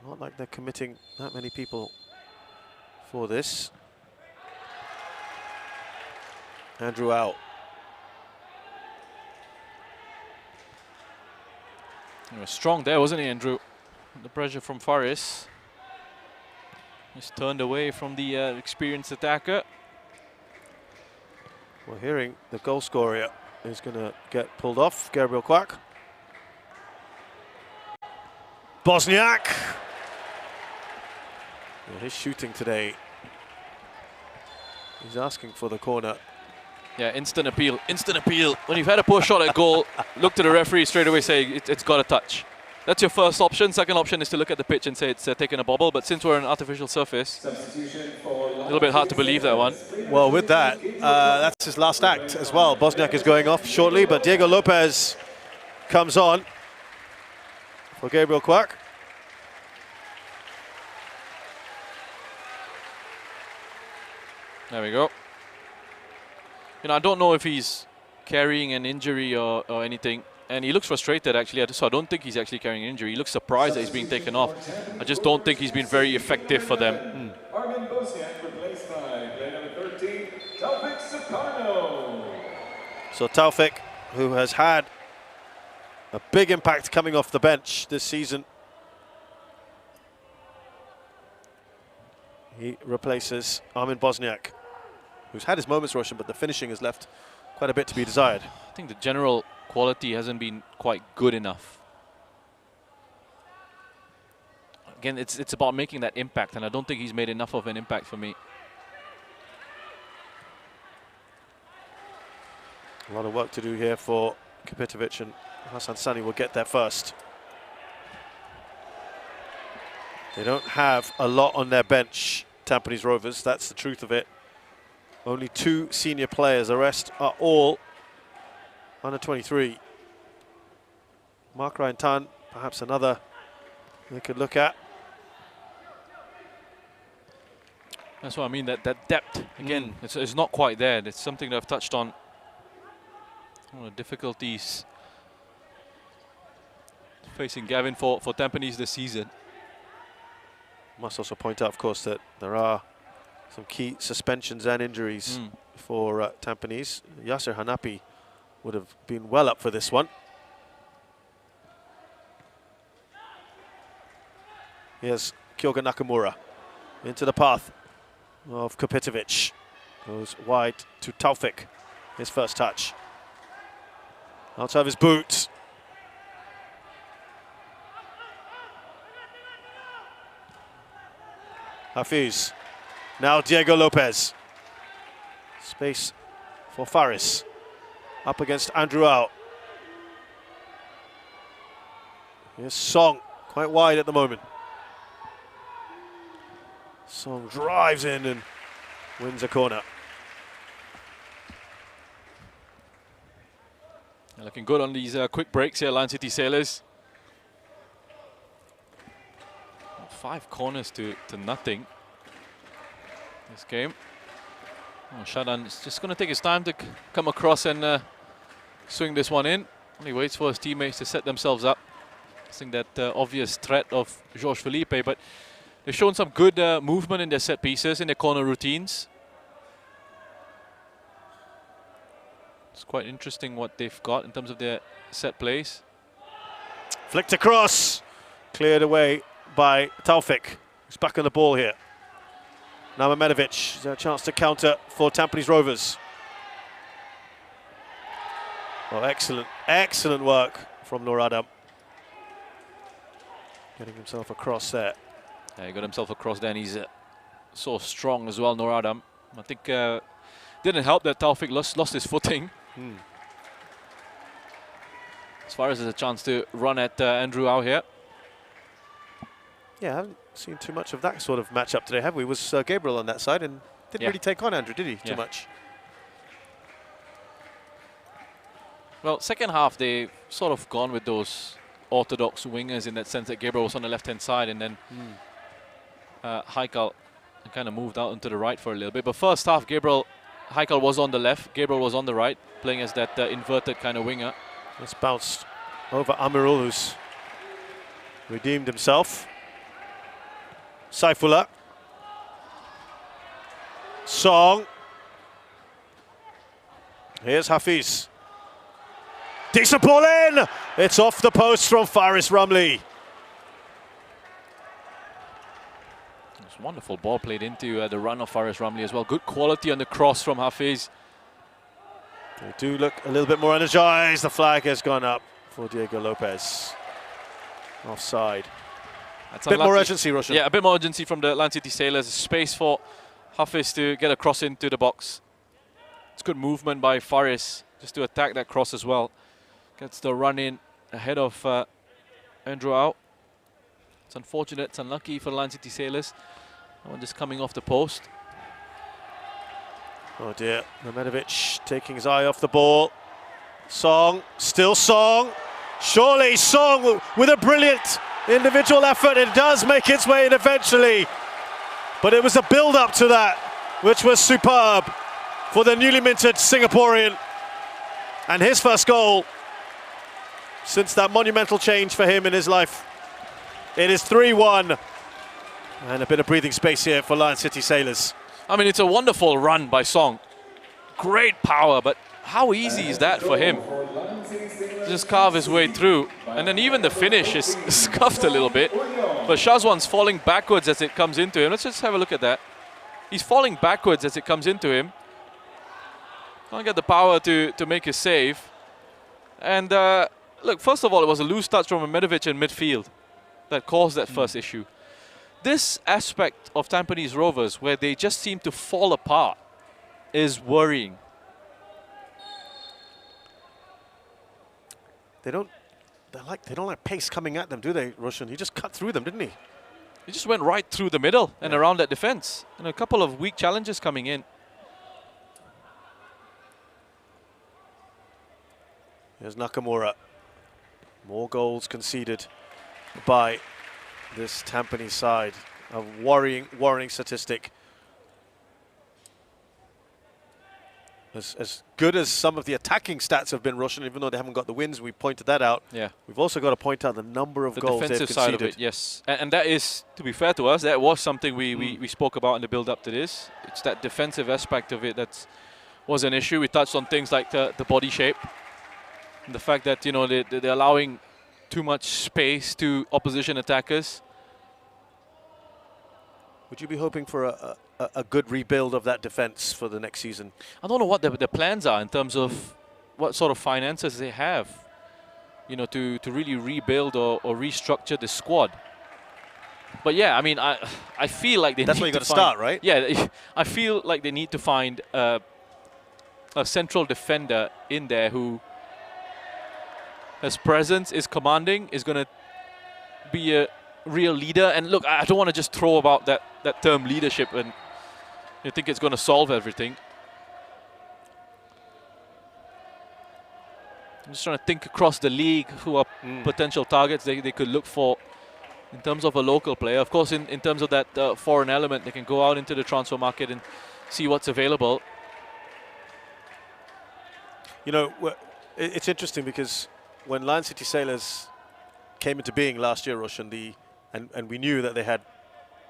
Speaker 1: Not like they're committing that many people for this. Andrew out.
Speaker 2: He was strong there, wasn't he, Andrew? The pressure from Faris. Just turned away from the experienced attacker.
Speaker 1: We're hearing the goal scorer is going to get pulled off, Gabriel Kwak. Bosniak. Yeah, his shooting today. He's asking for the corner.
Speaker 2: Yeah, instant appeal, instant appeal. When you've had a poor shot at goal, look to the referee straight away, say it's got a touch. That's your first option. Second option is to look at the pitch and say it's taken a bobble. But since we're on an artificial surface, a little bit hard to believe that one.
Speaker 1: Well, with that, that's his last act as well. Bosniak is going off shortly, but Diego Lopez comes on for Gabriel Kwak.
Speaker 2: There we go. You know, I don't know if he's carrying an injury or anything. And he looks frustrated, actually, so I don't think he's actually carrying an injury. He looks surprised that he's being taken off. I just don't think he's been very effective for them.
Speaker 7: Armin Bosniak replaced by player number 13, Taufik Sukarno.
Speaker 1: So Taufik who has had a big impact coming off the bench this season. He replaces Armin Bosniak, who's had his moments, Roshan, but the finishing has left quite a bit to be desired.
Speaker 2: I think the general quality hasn't been quite good enough. Again, it's about making that impact, and I don't think he's made enough of an impact for me.
Speaker 1: A lot of work to do here for Kapitovic, and Hassan Sani will get there first. They don't have a lot on their bench, Tampines Rovers, that's the truth of it. Only 2 senior players, the rest are all under 23. Mark Ryan Tan, perhaps another they could look at.
Speaker 2: That's what I mean, that depth, again, it's not quite there. It's something that I've touched on. One of the difficulties facing Gavin for Tampines this season.
Speaker 1: Must also point out, of course, that there are some key suspensions and injuries for Tampines. Yasser Hanapi would have been well up for this one. Here's Kyoga Nakamura into the path of Kapitovic. Goes wide to Taufik, his first touch. Outside of his boot. Hafiz. Now Diego Lopez. Space for Faris. Up against Andrew Au. Here's Song, quite wide at the moment. Song drives in and wins a corner.
Speaker 2: Looking good on these quick breaks here, Lion City Sailors. 5 corners to nothing this game. Oh, Shadan is just going to take his time to come across and swing this one in. Only waits for his teammates to set themselves up. Seeing that obvious threat of Georges Felipe, but they've shown some good movement in their set pieces, in their corner routines. It's quite interesting what they've got in terms of their set plays.
Speaker 1: Flicked across, cleared away by Taufik, who's back on the ball here. Now Mehmedovic has a chance to counter for Tampines Rovers. Oh, excellent work from Nur Adam. Getting himself across there.
Speaker 2: Yeah, he got himself across there, and he's so strong as well, Nur Adam. I think didn't help that Taufik lost his footing. As far as there's a chance to run at Andrew Au here.
Speaker 1: Yeah, I haven't seen too much of that sort of matchup today, have we? Was Gabriel on that side and didn't really take on Andrew, did he? Too much.
Speaker 2: Well, second half they've sort of gone with those orthodox wingers in that sense that Gabriel was on the left-hand side and then Haikal kind of moved out into the right for a little bit. But first half, Haikal was on the left, Gabriel was on the right, playing as that inverted kind of winger.
Speaker 1: It's bounced over Amirul, who's redeemed himself. Saifullah. Song. Here's Hafiz. Decent ball in! It's off the post from Faris Ramli.
Speaker 2: It's wonderful ball played into the run of Faris Ramli as well. Good quality on the cross from Hafiz.
Speaker 1: They do look a little bit more energized. The flag has gone up for Diego Lopez. Offside.
Speaker 2: That's
Speaker 1: a bit more urgency, Roshan.
Speaker 2: Yeah, a bit more urgency from the Lion City Sailors. Space for Hafiz to get a cross into the box. It's good movement by Faris just to attack that cross as well. Gets the run in ahead of Andrew Au. It's unfortunate, it's unlucky for the Lion City Sailors. That one just coming off the post.
Speaker 1: Oh dear, Mehmedovic taking his eye off the ball. Song, still Song. Surely Song with a brilliant individual effort. It does make its way in eventually. But it was a build-up to that, which was superb for the newly minted Singaporean. And his first goal since that monumental change for him in his life. It is 3-1. And a bit of breathing space here for Lion City Sailors.
Speaker 2: I mean, it's a wonderful run by Song. Great power, but how easy is that for him? just carve his way through. And then even the finish is scuffed a little bit. But Shazwan's falling backwards as it comes into him. Let's just have a look at that. He's falling backwards as it comes into him. Can't get the power to make his save. And look, first of all, it was a loose touch from Medovic in midfield that caused that first issue. This aspect of Tampines Rovers, where they just seem to fall apart, is worrying.
Speaker 1: They don't like pace coming at them, do they, Roshan? He just cut through them, didn't he?
Speaker 2: He just went right through the middle and around that defense. And a couple of weak challenges coming in.
Speaker 1: Here's Nakamura. More goals conceded by this Tampines side. A worrying statistic. As good as some of the attacking stats have been, Roshan, even though they haven't got the wins, we pointed that out.
Speaker 2: Yeah.
Speaker 1: We've also got to point out the number of goals they've conceded.
Speaker 2: The defensive side of it, yes. And that is, to be fair to us, that was something we spoke about in the build-up to this. It's that defensive aspect of it that was an issue. We touched on things like the body shape. And the fact that, you know, they're allowing too much space to opposition attackers.
Speaker 1: Would you be hoping for a good rebuild of that defense for the next season?
Speaker 2: I don't know what their plans are in terms of what sort of finances they have, you know, to really rebuild or restructure the squad. But yeah, I mean, I feel like
Speaker 1: that's where you got to start, right?
Speaker 2: Yeah, I feel like they need to find a central defender in there who his presence is commanding, is going to be a real leader. And look, I don't want to just throw about that term leadership and you think it's going to solve everything. I'm just trying to think across the league who are potential targets they could look for in terms of a local player. Of course, in terms of that foreign element, they can go out into the transfer market and see what's available.
Speaker 1: You know, it's interesting because when Lion City Sailors came into being last year, Roshan, and we knew that they had,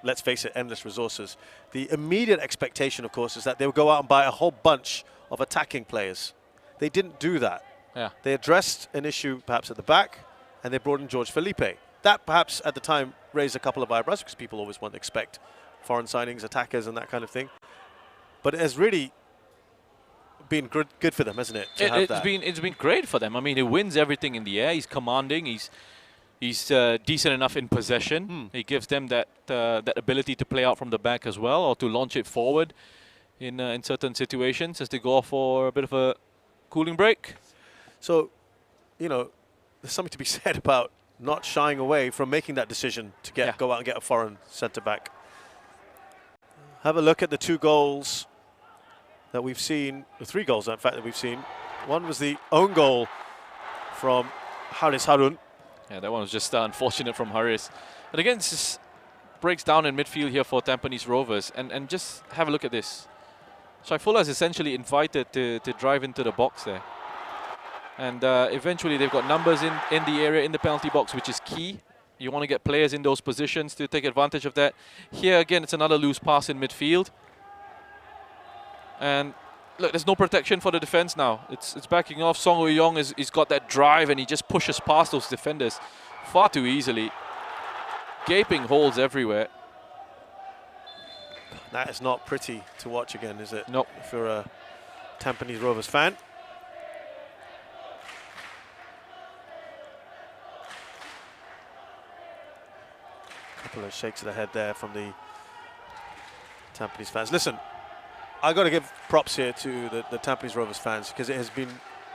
Speaker 1: let's face it, endless resources. The immediate expectation, of course, is that they would go out and buy a whole bunch of attacking players. They didn't do that.
Speaker 2: Yeah.
Speaker 1: They addressed an issue perhaps at the back, and they brought in George Felipe. That perhaps at the time raised a couple of eyebrows because people always want to expect foreign signings, attackers, and that kind of thing. But it has really been good for them, hasn't it?
Speaker 2: It's been great for them. I mean, he wins everything in the air. He's commanding. He's decent enough in possession. He gives them that ability to play out from the back as well, or to launch it forward in certain situations as they go off for a bit of a cooling break.
Speaker 1: So, you know, there's something to be said about not shying away from making that decision to go out and get a foreign centre back. Have a look at the 2 goals that we've seen, the 3 goals in fact that we've seen. One was the own goal from Haris Harun.
Speaker 2: Yeah, that one was just unfortunate from Haris. But again, this just breaks down in midfield here for Tampines Rovers. And just have a look at this. Shaifullah is essentially invited to drive into the box there. And eventually they've got numbers in the area, in the penalty box, which is key. You want to get players in those positions to take advantage of that. Here again, it's another loose pass in midfield. And look, there's no protection for the defense now. It's backing off. Song Woo-yong he's got that drive and he just pushes past those defenders far too easily. Gaping holes everywhere.
Speaker 1: That is not pretty to watch again, is it?
Speaker 2: Nope.
Speaker 1: If you're a Tampines Rovers fan. Couple of shakes of the head there from the Tampines fans. Listen, I got to give props here to the Tampines Rovers fans because it has been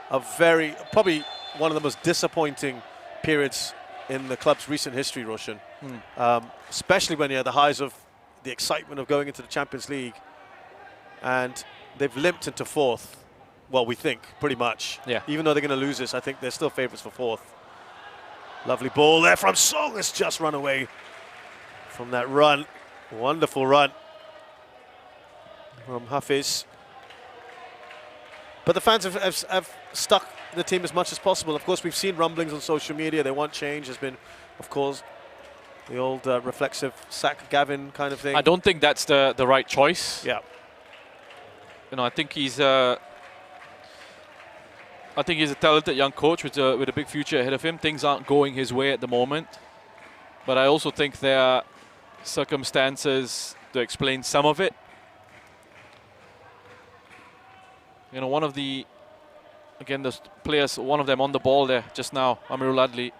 Speaker 1: probably one of the most disappointing periods in the club's recent history, Roshan. Especially when you had the highs of the excitement of going into the Champions League, and they've limped into 4th. Well, we think pretty much.
Speaker 2: Yeah.
Speaker 1: Even though they're going to lose this, I think they're still favourites for 4th. Lovely ball there from Song. It's just run away from that run. Wonderful run from Hafiz. But the fans have stuck the team as much as possible. Of course, we've seen rumblings on social media. They want change. There's been, of course, the old reflexive sack Gavin kind of thing.
Speaker 2: I don't think that's the right choice.
Speaker 1: Yeah.
Speaker 2: You know, I think he's I think he's a talented young coach with a big future ahead of him. Things aren't going his way at the moment. But I also think there are circumstances to explain some of it. You know, one of the players, one of them on the ball there just now, Amirul Adli,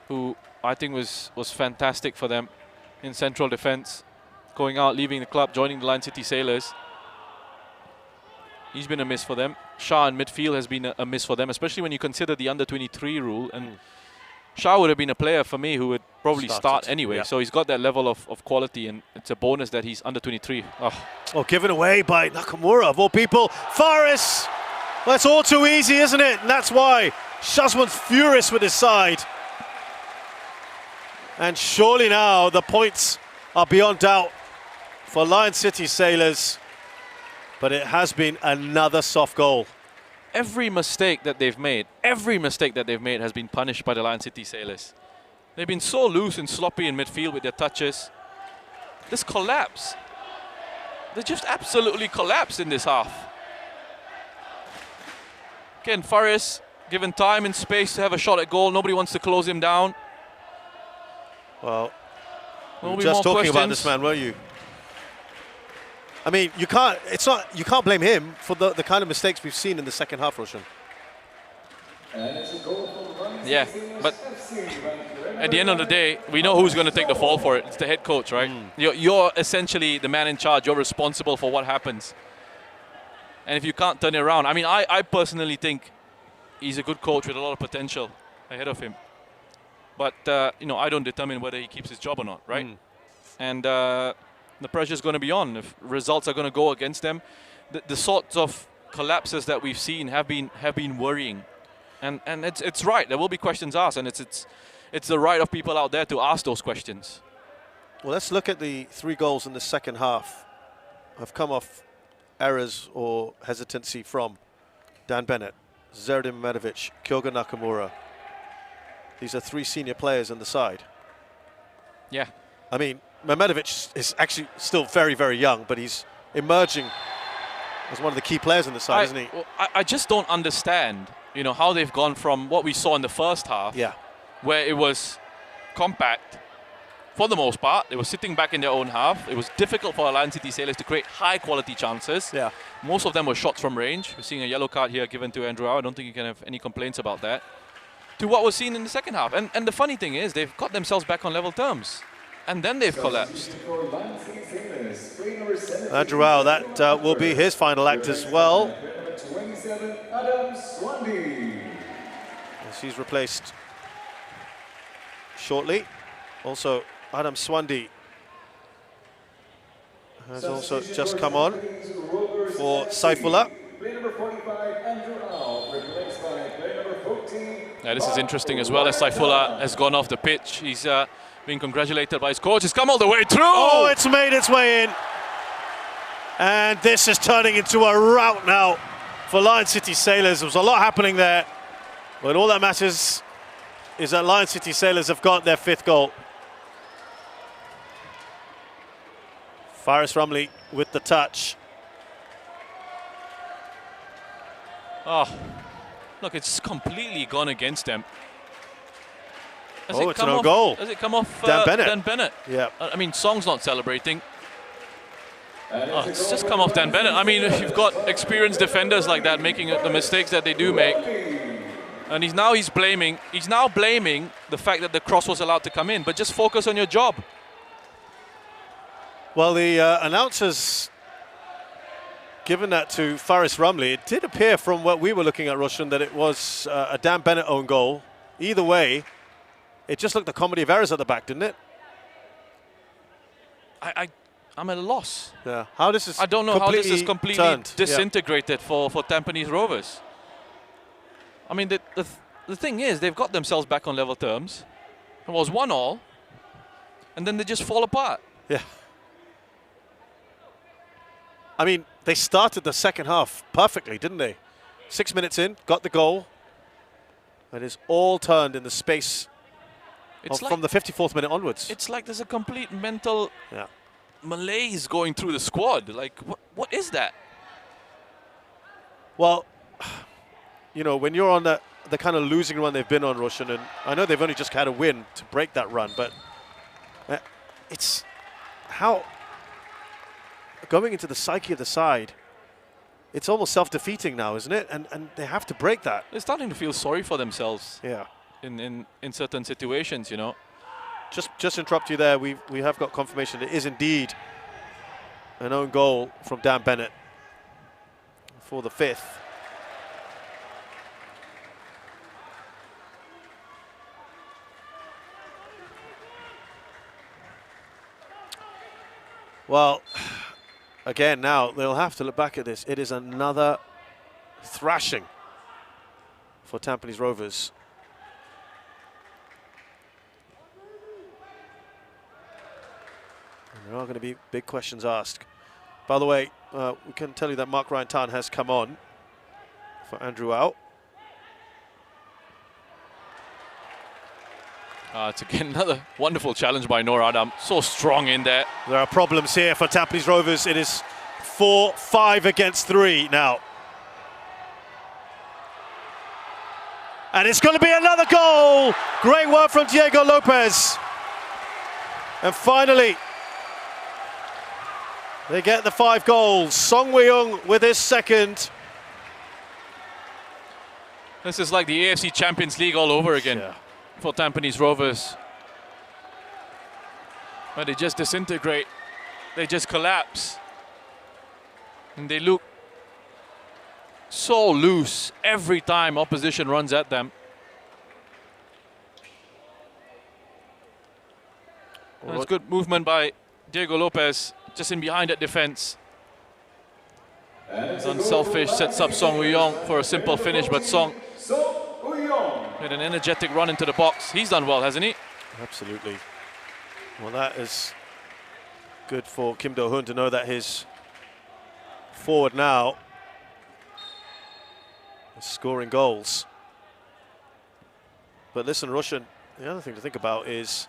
Speaker 2: who I think was fantastic for them in central defence, going out, leaving the club, joining the Lion City Sailors. He's been a miss for them. Shah in midfield has been a miss for them, especially when you consider the under-23 rule. And Shah would have been a player for me who would probably start anyway. Yeah. So he's got that level of quality, and it's a bonus that he's under-23.
Speaker 1: Oh, given away by Nakamura, of all people. Faris! Well, it's all too easy, isn't it? And that's why Shazwan's furious with his side. And surely now the points are beyond doubt for Lion City Sailors. But it has been another soft goal.
Speaker 2: Every mistake that they've made has been punished by the Lion City Sailors. They've been so loose and sloppy in midfield with their touches. This collapse. They just absolutely collapsed in this half. Again, Faris, given time and space to have a shot at goal, nobody wants to close him down.
Speaker 1: Well, we were just talking about this man, weren't you? I mean, you can't blame him for the kind of mistakes we've seen in the second half, Roshan.
Speaker 2: Yeah, but at the end of the day, we know who's going to take the fall for it. It's the head coach, right? You're essentially the man in charge. You're responsible for what happens. And if you can't turn it around, I mean, I personally think he's a good coach with a lot of potential ahead of him. But, you know, I don't determine whether he keeps his job or not, right? And the pressure is going to be on. If results are going to go against them, the sorts of collapses that we've seen have been worrying. And it's right. There will be questions asked, and it's the right of people out there to ask those questions.
Speaker 1: Well, let's look at the 3 goals in the second half. Have come off errors or hesitancy from Dan Bennett, Zerdin Mehmedovic, Kyoga Nakamura. These are 3 senior players on the side.
Speaker 2: Yeah.
Speaker 1: I mean, Mehmedovic is actually still very, very young, but he's emerging as one of the key players on the side, isn't he?
Speaker 2: Well, I just don't understand, you know, how they've gone from what we saw in the first half, where it was compact for the most part. They were sitting back in their own half. It was difficult for Lion City Sailors to create high-quality chances.
Speaker 1: Yeah.
Speaker 2: Most of them were shots from range. We're seeing a yellow card here given to Andrew Au. I don't think you can have any complaints about that. To what was seen in the second half. And the funny thing is, they've got themselves back on level terms. And then they've collapsed.
Speaker 1: Andrew Au, that will be his final act as well. As he's replaced shortly. Also, Adam Swandi has also just come on for Saifullah.
Speaker 2: Now this is interesting as well, as Saifullah has gone off the pitch. He's being congratulated by his coach. He's come all the way through.
Speaker 1: Oh, it's made its way in. And this is turning into a rout now for Lion City Sailors. There was a lot happening there. But all that matters is that Lion City Sailors have got their 5th goal. Faris Ramli with the touch.
Speaker 2: Oh, look, it's completely gone against them.
Speaker 1: It's an own goal.
Speaker 2: Does it come off
Speaker 1: Dan Bennett?
Speaker 2: Dan Bennett?
Speaker 1: Yeah.
Speaker 2: I mean, Song's not celebrating. Oh, it's just come off Dan Bennett. I mean, if you've got experienced defenders like that making the mistakes that they do make, and he's now blaming the fact that the cross was allowed to come in. But just focus on your job.
Speaker 1: Well, the announcers given that to Faris Ramli. It did appear from what we were looking at, Roshan, that it was a Dan Bennett own goal. Either way, it just looked a comedy of errors at the back, didn't it?
Speaker 2: I'm at a loss.
Speaker 1: Yeah. How this is
Speaker 2: I don't know how this is completely
Speaker 1: turned.
Speaker 2: disintegrated for Tampines Rovers. I mean, the thing is, they've got themselves back on level terms. It was 1-1, and then they just fall apart.
Speaker 1: Yeah. I mean, they started the second half perfectly, didn't they? 6 minutes in, got the goal. And it's all turned in the space from the 54th minute onwards.
Speaker 2: It's like there's a complete mental malaise going through the squad. Like, what is that?
Speaker 1: Well, you know, when you're on the kind of losing run they've been on, Roshan, and I know they've only just had a win to break that run, but it's how going into the psyche of the side, it's almost self-defeating now, isn't it? And they have to break that.
Speaker 2: They're starting to feel sorry for themselves.
Speaker 1: Yeah.
Speaker 2: In certain situations, you know.
Speaker 1: Just interrupt you there. We have got confirmation it is indeed an own goal from Dan Bennett for the 5th. Well, again, now they'll have to look back at this. It is another thrashing for Tampines Rovers. And there are going to be big questions asked. By the way, we can tell you that Mark Ryan Tan has come on for Andrew out.
Speaker 2: It's again another wonderful challenge by Noor Adam. So strong in there.
Speaker 1: There are problems here for Tampines Rovers. It is 4-5 against 3 now. And it's going to be another goal. Great work from Diego Lopez. And finally, they get the 5 goals. Song Wei-young with his 2nd.
Speaker 2: This is like the AFC Champions League all over again.
Speaker 1: Yeah.
Speaker 2: For Tampines Rovers. But they just disintegrate. They just collapse. And they look so loose every time opposition runs at them. That's good movement by Diego Lopez, just in behind that defense. He's unselfish, sets up Song Wei-young for a simple finish, but Song with an energetic run into the box. He's done well, hasn't he?
Speaker 1: Absolutely. Well, that is good for Kim Do-hoon to know that his forward now is scoring goals. But listen, Roshan, the other thing to think about is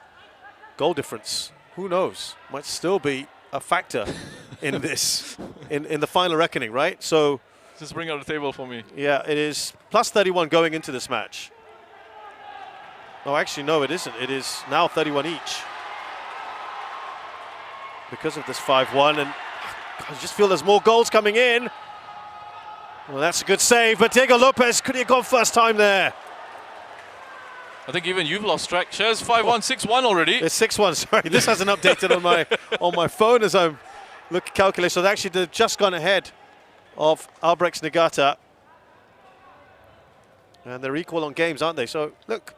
Speaker 1: goal difference. Who knows? Might still be a factor in this, in the final reckoning, right? So
Speaker 2: just bring out the table for me.
Speaker 1: Yeah, it is plus 31 going into this match. Oh, actually, no, it isn't. It is now 31 each because of this 5-1, and I just feel there's more goals coming in. Well, that's a good save, but Diego Lopez, could he have gone first time there?
Speaker 2: I think even you've lost track. Shares 5-1, 6-1 already.
Speaker 1: It's 6-1, sorry. This hasn't updated on my phone as I'm calculating. So actually they've just gone ahead of Albrechts Nagata. And they're equal on games, aren't they? So, look,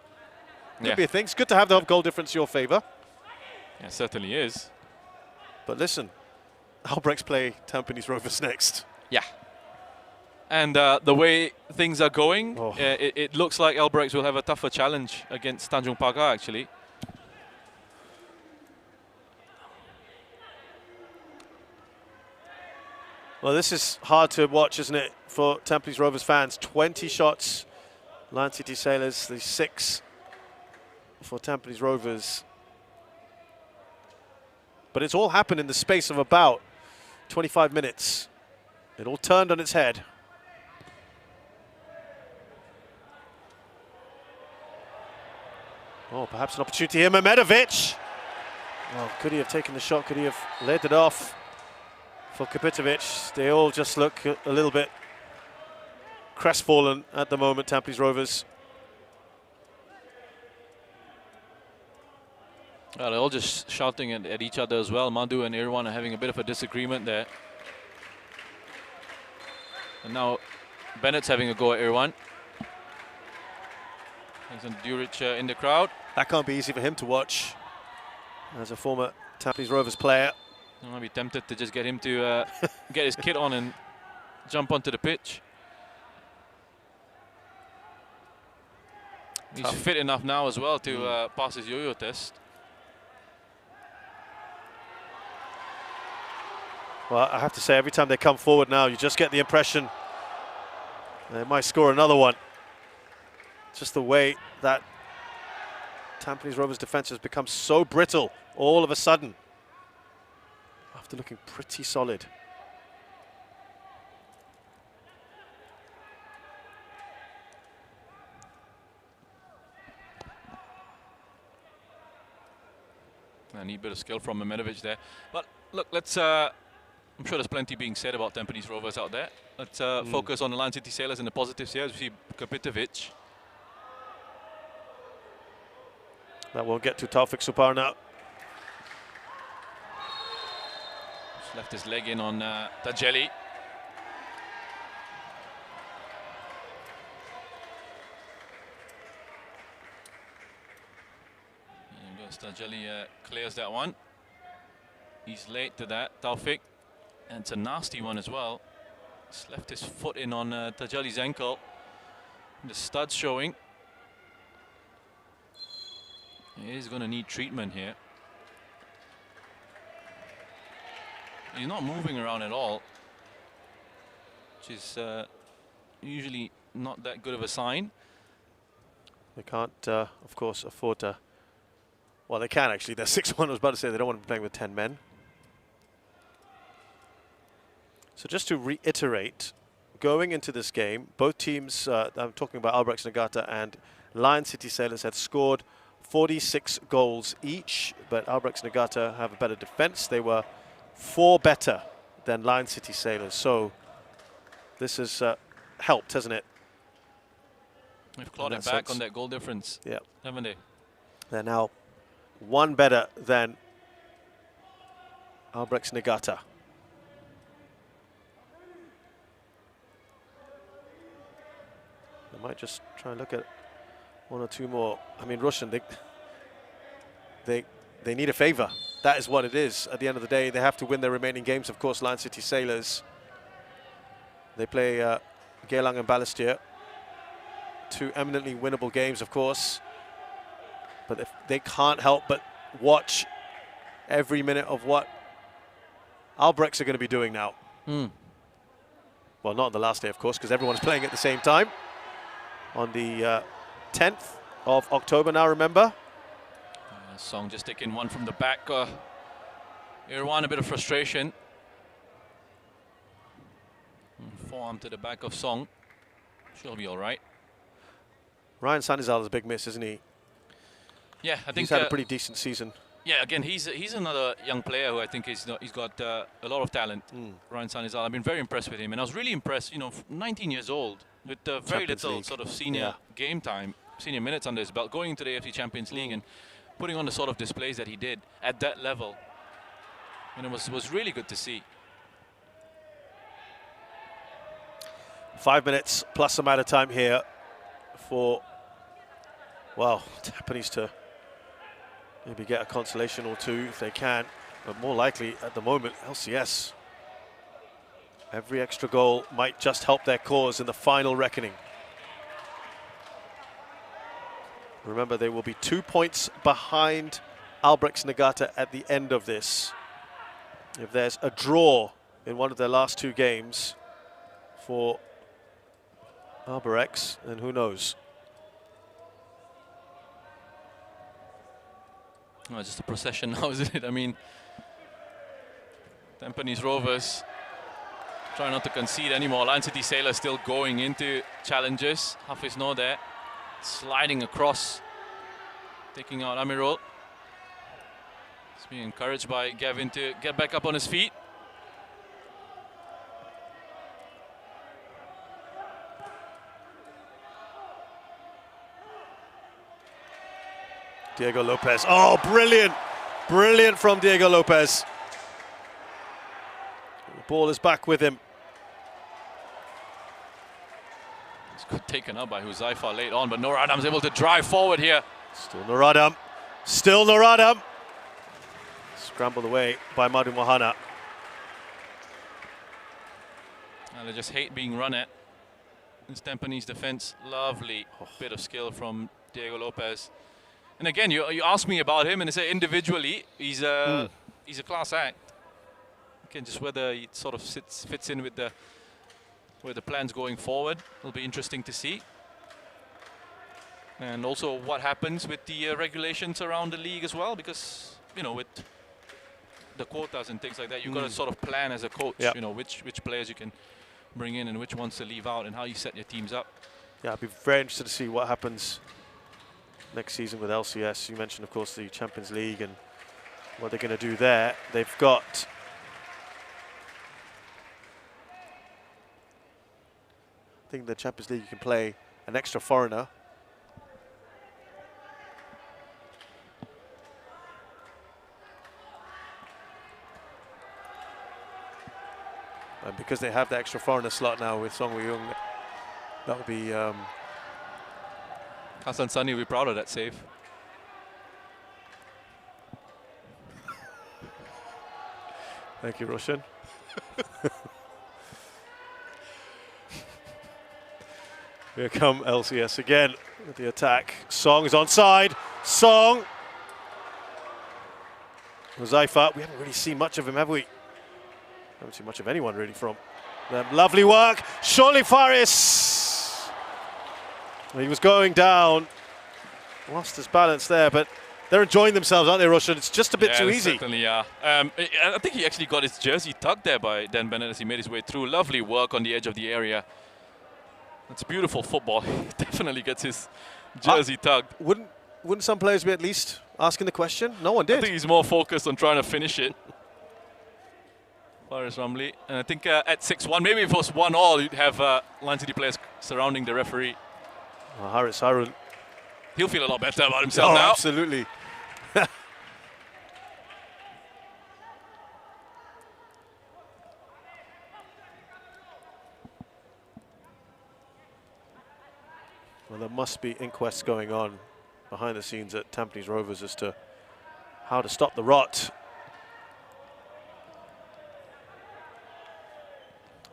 Speaker 1: could be a thing. It's good to have the goal difference in your favour.
Speaker 2: Yeah, it certainly is.
Speaker 1: But listen, Albrechts play Tampines Rovers next.
Speaker 2: Yeah. And the way things are going, it looks like Albrechts will have a tougher challenge against Tanjung Pagar, actually.
Speaker 1: Well, this is hard to watch, isn't it, for Tampines Rovers fans. 20 shots, Lion City Sailors, the 6 for Tampines Rovers. But it's all happened in the space of about 25 minutes. It all turned on its head. Oh, perhaps an opportunity here, Mehmedovic. Oh, could he have taken the shot? Could he have led it off for Kapitovic? They all just look a little bit crestfallen at the moment, Tampines Rovers.
Speaker 2: Well, they're all just shouting at each other as well. Madhu and Irwan are having a bit of a disagreement there. And now Bennett's having a go at Irwan. There's Duric in the crowd.
Speaker 1: That can't be easy for him to watch as a former Tampines Rovers player.
Speaker 2: I might be tempted to just get him to get his kit on and jump onto the pitch. He's fit enough now as well to pass his yo-yo test.
Speaker 1: Well, I have to say, every time they come forward now, you just get the impression they might score another one. Just the way that Tampines Rovers defense has become so brittle all of a sudden, after looking pretty solid.
Speaker 2: A neat bit of skill from Mehmedovic there. But look, let's. I'm sure there's plenty being said about Tampines Rovers out there. Let's focus on the Lion City Sailors and the positives here. As we see Kapitovic.
Speaker 1: That won't get to Taufik Suparna.
Speaker 2: Just left his leg in on Tajeli. Tajeli clears that one. He's late to that, Taufik. And it's a nasty one as well. He's left his foot in on Tajeli's ankle. The stud's showing. He is going to need treatment here. He's not moving around at all, which is usually not that good of a sign.
Speaker 1: They can't, of course, afford to. Well, they can actually. They're 6-1. I was about to say they don't want to be playing with 10 men. So just to reiterate, going into this game, both teams, I'm talking about Albrechts Nagata and Lion City Sailors, had scored 46 goals each, but Albrechts Nagata have a better defense. They were 4 better than Lion City Sailors. So this has helped, hasn't it?
Speaker 2: They've clawed it back on that goal difference,
Speaker 1: yeah,
Speaker 2: haven't they?
Speaker 1: They're now 1 better than Albrechts Nagata. I might just try and look at 1 or 2 more. I mean, Russian, they need a favour. That is what it is. At the end of the day, they have to win their remaining games. Of course, Lion City Sailors, they play Geylang and Balestier. 2 eminently winnable games, of course. But if they can't help but watch every minute of what Albrechts are going to be doing now. Well, not on the last day, of course, because everyone's playing at the same time. On the 10th of October now, remember?
Speaker 2: Song just taking one from the back. Irwan, a bit of frustration. Forearm to the back of Song. She'll be all right.
Speaker 1: Ryan Sanizal is a big miss, isn't he?
Speaker 2: Yeah, I think
Speaker 1: he's had a pretty decent season.
Speaker 2: Yeah, again, he's another young player who I think he's got a lot of talent. Ryan Sanizal, I've been very impressed with him, and I was really impressed. 19 years old with very little sort of senior game time, senior minutes under his belt, going into the AFC Champions League and putting on the sort of displays that he did at that level, and it was really good to see.
Speaker 1: 5 minutes plus amount of time here for, well, Tampines to maybe get a consolation or 2 if they can, but more likely at the moment, LCS. Every extra goal might just help their cause in the final reckoning. Remember, they will be 2 points behind Albrechts Nagata at the end of this. If there's a draw in one of their last 2 games for Albrechts, then who knows?
Speaker 2: Oh, just a procession now, isn't it? I mean, Tampines Rovers trying not to concede anymore. Lion City Sailors still going into challenges. Hafiz Noor there, sliding across, taking out Amirul. He's being encouraged by Gavin to get back up on his feet.
Speaker 1: Diego Lopez. Oh, brilliant. Brilliant from Diego Lopez. The ball is back with him.
Speaker 2: It's good taken up by Huzaifa late on, but Noor Adam's able to drive forward here.
Speaker 1: Still Noor Adam. Still Noor Adam. Scrambled away by Madu Mohana.
Speaker 2: And they just hate being run at. This Tampines defense, lovely bit of skill from Diego Lopez. And again, you ask me about him, and I say individually, he's a class act. Again, just whether he sort of fits in with the plans going forward will be interesting to see. And also what happens with the regulations around the league as well, because with the quotas and things like that, you've got to sort of plan as a coach, which players you can bring in and which ones to leave out, and how you set your teams up.
Speaker 1: Yeah, I'd be very interested to see what happens next season with LCS. You mentioned, of course, the Champions League and what they're going to do there. They've got I think the Champions League you can play an extra foreigner. And because they have the extra foreigner slot now with Song Woo-young, that will be
Speaker 2: Hassan Sani will be proud of that save.
Speaker 1: Thank you, Roshan. Here come LCS again with the attack. Song is onside. Song. Huzaifa, we haven't really seen much of him, have we? Haven't seen much of anyone really from them. Lovely work. Surely Faris. He was going down. Lost his balance there, but they're enjoying themselves, aren't they, Roshan? It's just a bit too easy.
Speaker 2: Certainly, yeah. I think he actually got his jersey tugged there by Dan Bennett as he made his way through. Lovely work on the edge of the area. It's beautiful football. He definitely gets his jersey tugged.
Speaker 1: Wouldn't some players be at least asking the question? No one did.
Speaker 2: I think he's more focused on trying to finish it. Faris Ramli. And I think at 6-1, maybe if it was 1-1, you'd have Lion City players surrounding the referee.
Speaker 1: Well, Haris Harun.
Speaker 2: He'll feel a lot better about himself now.
Speaker 1: Absolutely. Well, there must be inquests going on behind the scenes at Tampines Rovers as to how to stop the rot.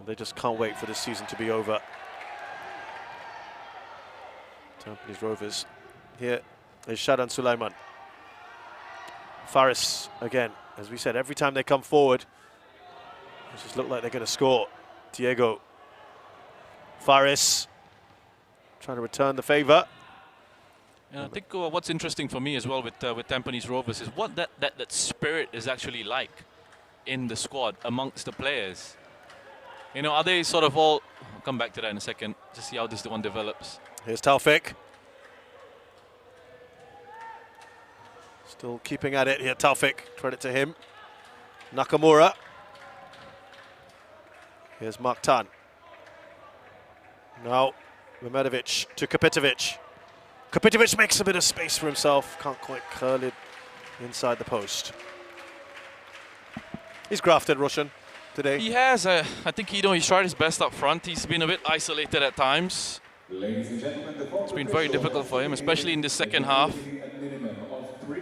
Speaker 1: They just can't wait for this season to be over. Tampines Rovers. Here is Shadan Sulaiman. Faris again. As we said, every time they come forward, it just look like they're going to score. Diego. Faris trying to return the favour.
Speaker 2: And I think what's interesting for me as well with Tampines Rovers is what that spirit is actually like in the squad amongst the players. You know, are they sort of all... I'll come back to that in a second to see how this one develops.
Speaker 1: Here's Taufik. Still keeping at it here, Taufik. Credit to him. Nakamura. Here's Mark Tan. Now, Mehmedovic to Kapitovic. Kapitovic makes a bit of space for himself. Can't quite curl it inside the post. He's grafted, Roshan, today.
Speaker 2: He has. I think he's tried his best up front. He's been a bit isolated at times.
Speaker 7: Ladies and gentlemen,
Speaker 2: It's been very difficult for him, especially in the second half.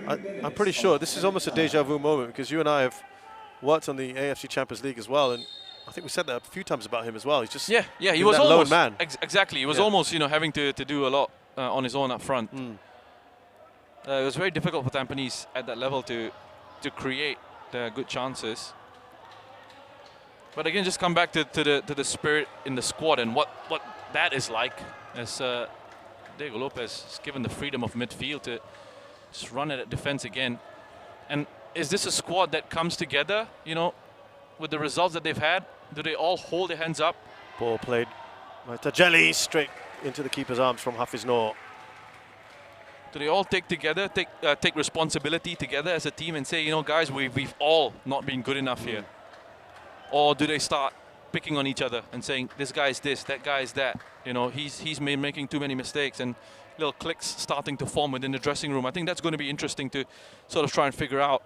Speaker 1: I'm pretty sure this is almost a deja vu moment because you and I have worked on the AFC Champions League as well, and I think we said that a few times about him as well. He's just
Speaker 2: he was
Speaker 1: that
Speaker 2: almost
Speaker 1: lone man.
Speaker 2: Exactly. He was almost having to do a lot on his own up front. It was very difficult for Tampines at that level to create good chances. But again, just come back to the spirit in the squad and what that is like. As Diego Lopez is given the freedom of midfield to just run at defense again. And is this a squad that comes together, with the results that they've had? Do they all hold their hands up?
Speaker 1: Ball played by Tajeli straight into the keeper's arms from Hafiz Noor.
Speaker 2: Do they all take responsibility together as a team and say, guys, we've all not been good enough here? Or do they start picking on each other and saying, this guy's this, that guy's that? He's making too many mistakes, and little cliques starting to form within the dressing room. I think that's going to be interesting to sort of try and figure out.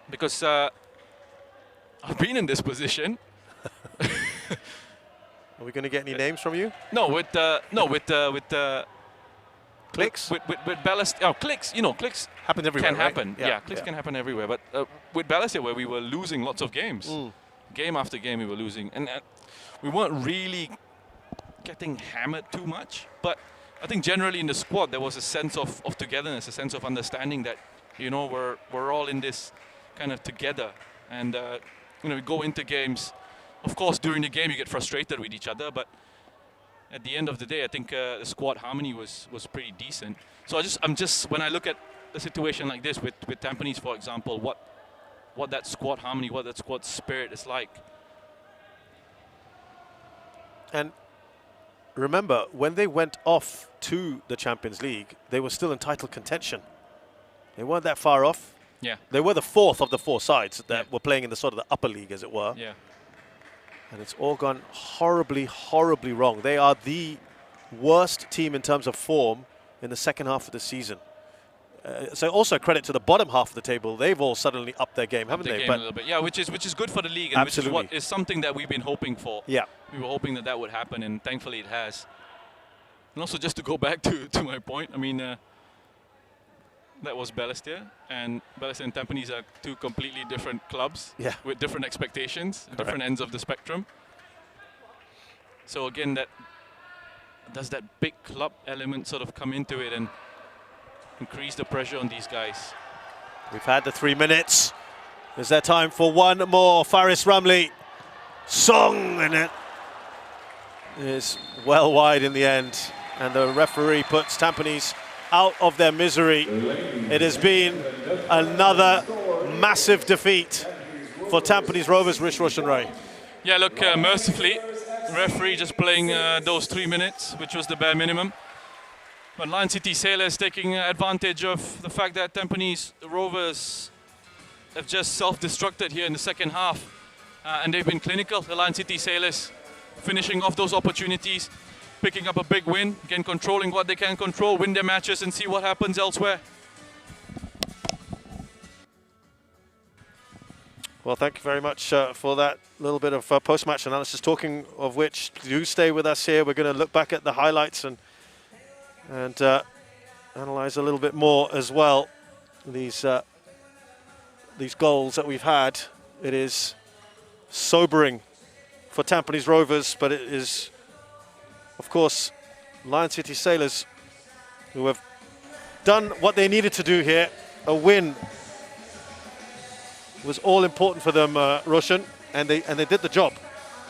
Speaker 2: Because I've been in this position.
Speaker 1: Are we going to get any names from you?
Speaker 2: No, with
Speaker 1: Clicks?
Speaker 2: With Ballast, clicks, clicks
Speaker 1: happens everywhere,
Speaker 2: can happen.
Speaker 1: Right?
Speaker 2: Yeah, clicks can happen everywhere. But with Ballast, where we were losing lots of games, game after game we were losing, and we weren't really getting hammered too much. But I think generally in the squad there was a sense of togetherness, a sense of understanding that we're all in this kind of together, and we go into games. Of course, during the game you get frustrated with each other, but at the end of the day, I think the squad harmony was pretty decent. So I'm just when I look at a situation like this with Tampines, for example, what that squad harmony, what that squad spirit is like.
Speaker 1: And remember, when they went off to the Champions League, they were still in title contention. They weren't that far off.
Speaker 2: Yeah.
Speaker 1: They were the fourth of the four sides that were playing in the sort of the upper league, as it were.
Speaker 2: Yeah.
Speaker 1: And it's all gone horribly, horribly wrong. They are the worst team in terms of form in the second half of the season. So also credit to the bottom half of the table. They've all suddenly upped their game, haven't they?
Speaker 2: A little bit. Yeah, which is good for the league, and
Speaker 1: Absolutely.
Speaker 2: which is what is something that we've been hoping for.
Speaker 1: Yeah.
Speaker 2: We were hoping that that would happen, and thankfully it has. And also, just to go back to my point, I mean, that was Balestier, and Balestier and Tampines are two completely different clubs with different expectations, different ends of the spectrum. So again, does that big club element sort of come into it and increase the pressure on these guys?
Speaker 1: We've had the 3 minutes. Is there time for one more? Faris Ramli, Song, and it is well wide in the end. And the referee puts Tampines out of their misery. It has been another massive defeat for Tampines Rovers, Roshan Rai.
Speaker 2: Yeah, look, mercifully, the referee just playing those 3 minutes, which was the bare minimum. But Lion City Sailors taking advantage of the fact that Tampines Rovers have just self-destructed here in the second half. And they've been clinical, the Lion City Sailors, finishing off those opportunities, picking up a big win, again controlling what they can control, win their matches and see what happens elsewhere.
Speaker 1: Well, thank you very much for that little bit of post-match analysis. Talking of which, do stay with us here. We're going to look back at the highlights and analyze a little bit more as well. These goals that we've had. It is sobering for Tampines Rovers, but it is, of course, Lion City Sailors who have done what they needed to do here. A win was all important for them, Roshan, and they did the job.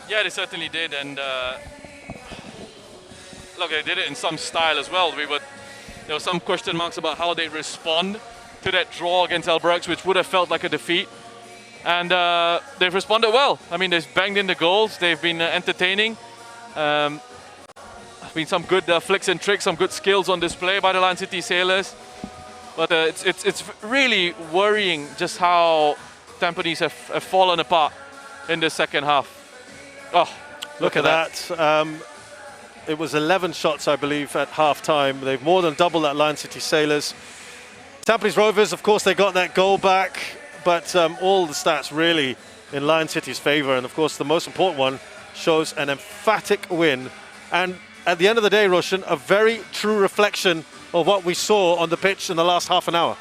Speaker 2: Yeah, they certainly did, and look, they did it in some style as well. There were some question marks about how they respond to that draw against Albirex, which would have felt like a defeat. And they've responded well. I mean, they've banged in the goals. They've been entertaining. Been some good flicks and tricks, some good skills on display by the Lion City Sailors. But it's really worrying just how Tampines have fallen apart in the second half. Oh,
Speaker 1: look at that. It was 11 shots, I believe, at half-time. They've more than doubled that Lion City Sailors. Tampines Rovers, of course, they got that goal back, but all the stats really in Lion City's favour. And, of course, the most important one shows an emphatic win. And at the end of the day, Roshan, a very true reflection of what we saw on the pitch in the last half an hour.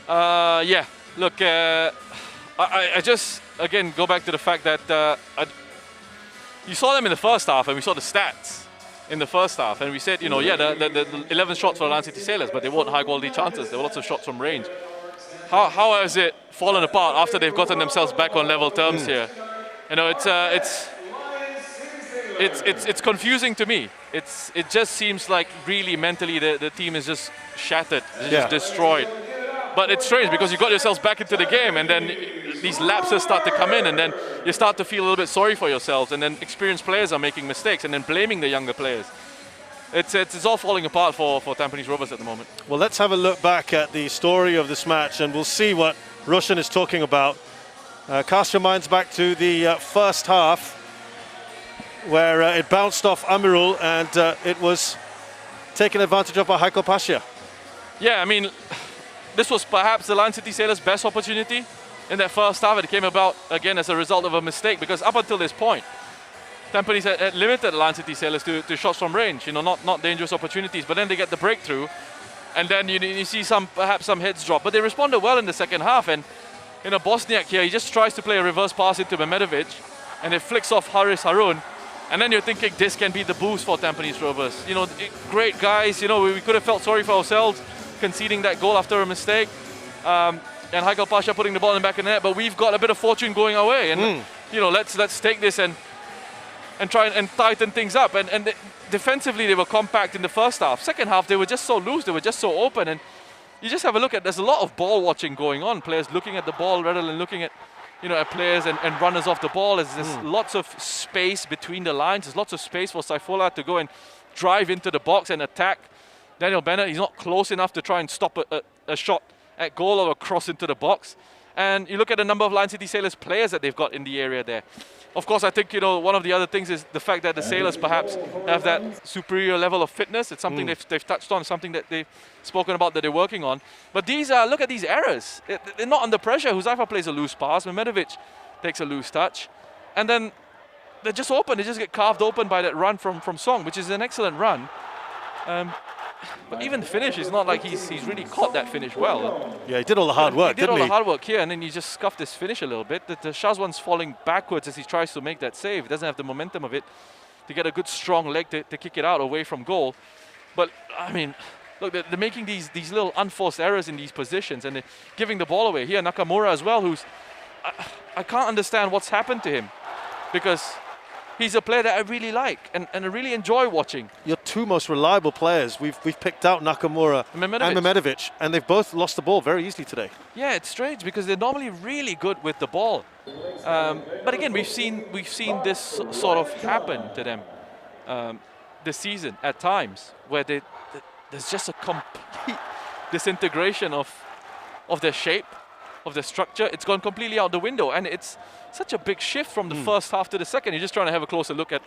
Speaker 2: Yeah, look, I just, again, go back to the fact that you saw them in the first half, and we saw the stats in the first half, and we said, you know, yeah, the 11 shots for the Lion City Sailors, but they weren't high-quality chances. There were lots of shots from range. How has it fallen apart after they've gotten themselves back on level terms here? You know, it's confusing to me. It just seems like really mentally the team is just shattered, just destroyed. But it's strange because you got yourselves back into the game, and then these lapses start to come in, and then you start to feel a little bit sorry for yourselves, and then experienced players are making mistakes, and then blaming the younger players. It's all falling apart for Tampines Rovers at the moment.
Speaker 1: Well, let's have a look back at the story of this match, and we'll see what Roshan is talking about. Cast your minds back to the first half, where it bounced off Amirul, and it was taken advantage of by Haikal Pasha.
Speaker 2: Yeah, I mean, this was perhaps the Lion City Sailors' best opportunity in that first half. It came about, again, as a result of a mistake, because up until this point, Tampines had limited the Lion City Sailors to shots from range, you know, not dangerous opportunities, but then they get the breakthrough, and then you see perhaps some heads drop. But they responded well in the second half, and you know, Bosniak here, he just tries to play a reverse pass into Mehmedovic, and it flicks off Haris Harun, and then you're thinking this can be the boost for Tampines Rovers. You know, great guys, you know, we could have felt sorry for ourselves conceding that goal after a mistake, and Haikal Pasha putting the ball in the back of the net, but we've got a bit of fortune going our way, and you know, let's take this and try and tighten things up. And defensively, they were compact in the first half. Second half, they were just so loose, they were just so open, and you just have a look at, there's a lot of ball watching going on, players looking at the ball rather than looking at, you know, at players and runners off the ball. There's lots of space between the lines, there's lots of space for Saifola to go and drive into the box and attack Daniel Bennett. He's not close enough to try and stop a shot at goal or a cross into the box. And you look at the number of Lion City Sailors players that they've got in the area there. Of course, I think, one of the other things is the fact that the Sailors perhaps have that superior level of fitness. It's something they've touched on, something that they've spoken about that they're working on. But look at these errors. They're not under pressure. Huzaifa plays a loose pass. Mehmedovic takes a loose touch. And then they're just open. They just get carved open by that run from Song, which is an excellent run. But even the finish, it's not like he's really caught that finish well.
Speaker 1: Yeah, he did all the hard work,
Speaker 2: He did all
Speaker 1: didn't
Speaker 2: the hard work here, and then he just scuffed his finish a little bit. The Shazwan's falling backwards as he tries to make that save. He doesn't have the momentum of it to get a good strong leg to kick it out away from goal. But, I mean, look, they're making these little unforced errors in these positions, and they're giving the ball away. Here, Nakamura as well, who's... I can't understand what's happened to him, because he's a player that I really like and I really enjoy watching.
Speaker 1: Your two most reliable players, we've picked out Nakamura and Mehmedovic, and they've both lost the ball very easily today.
Speaker 2: Yeah, it's strange because they're normally really good with the ball. But again, we've seen this sort of happen to them this season at times, where there's just a complete disintegration of their shape, of their structure. It's gone completely out the window, and it's such a big shift from the first half to the second. You're just trying to have a closer look at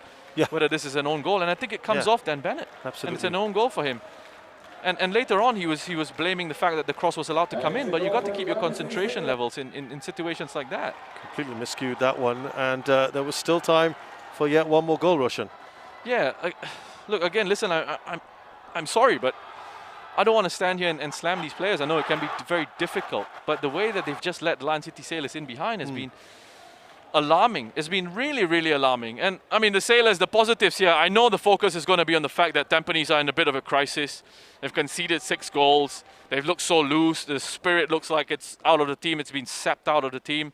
Speaker 2: whether this is an own goal, and I think it comes off Dan Bennett.
Speaker 1: Absolutely.
Speaker 2: And it's an own goal for him. And later on, he was blaming the fact that the cross was allowed to come in, but you got to keep your concentration levels in situations like that.
Speaker 1: Completely miscued that one, and there was still time for yet one more goal, Roshan.
Speaker 2: Yeah, look, again, listen, I'm sorry, but I don't want to stand here and slam these players. I know it can be very difficult, but the way that they've just let Lion City Sailors in behind has been alarming. It's been really, really alarming. And I mean, the Sailors, the positives here, I know the focus is going to be on the fact that Tampines are in a bit of a crisis. They've conceded 6 goals. They've looked so loose. The spirit looks like it's out of the team. It's been sapped out of the team.